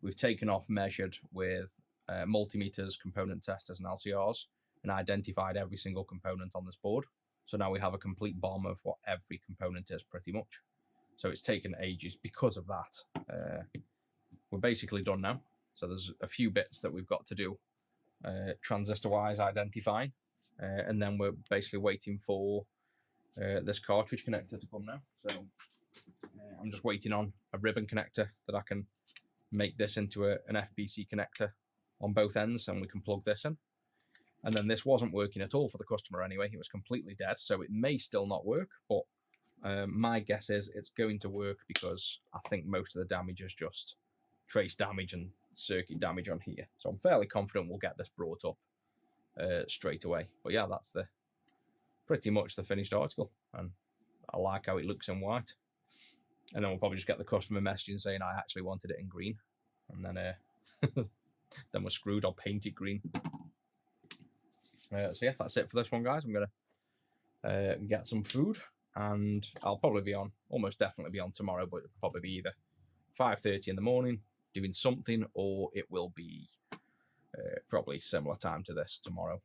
we've taken off, measured with multimeters, component testers, and LCRs, and identified every single component on this board. So now we have a complete BOM of what every component is, pretty much. So it's taken ages because of that. We're basically done now. So there's a few bits that we've got to do, transistor-wise identifying, and then we're basically waiting for this cartridge connector to come now. So I'm just waiting on a ribbon connector that I can make this into an FBC connector on both ends, and we can plug this in. And then this wasn't working at all for the customer anyway. It was completely dead, so it may still not work, but my guess is it's going to work, because I think most of the damage is just trace damage and circuit damage on here. So I'm fairly confident we'll get this brought up straight away. But yeah, that's pretty much the finished article, and I like how it looks in white. And then we'll probably just get the customer messaging saying I actually wanted it in green, and then then we're screwed. I'll paint it green. So yeah, that's it for this one, guys. I'm gonna get some food, and I'll probably be on, almost definitely be on tomorrow, but it'll probably be either 5:30 in the morning doing something, or it will be probably similar time to this tomorrow.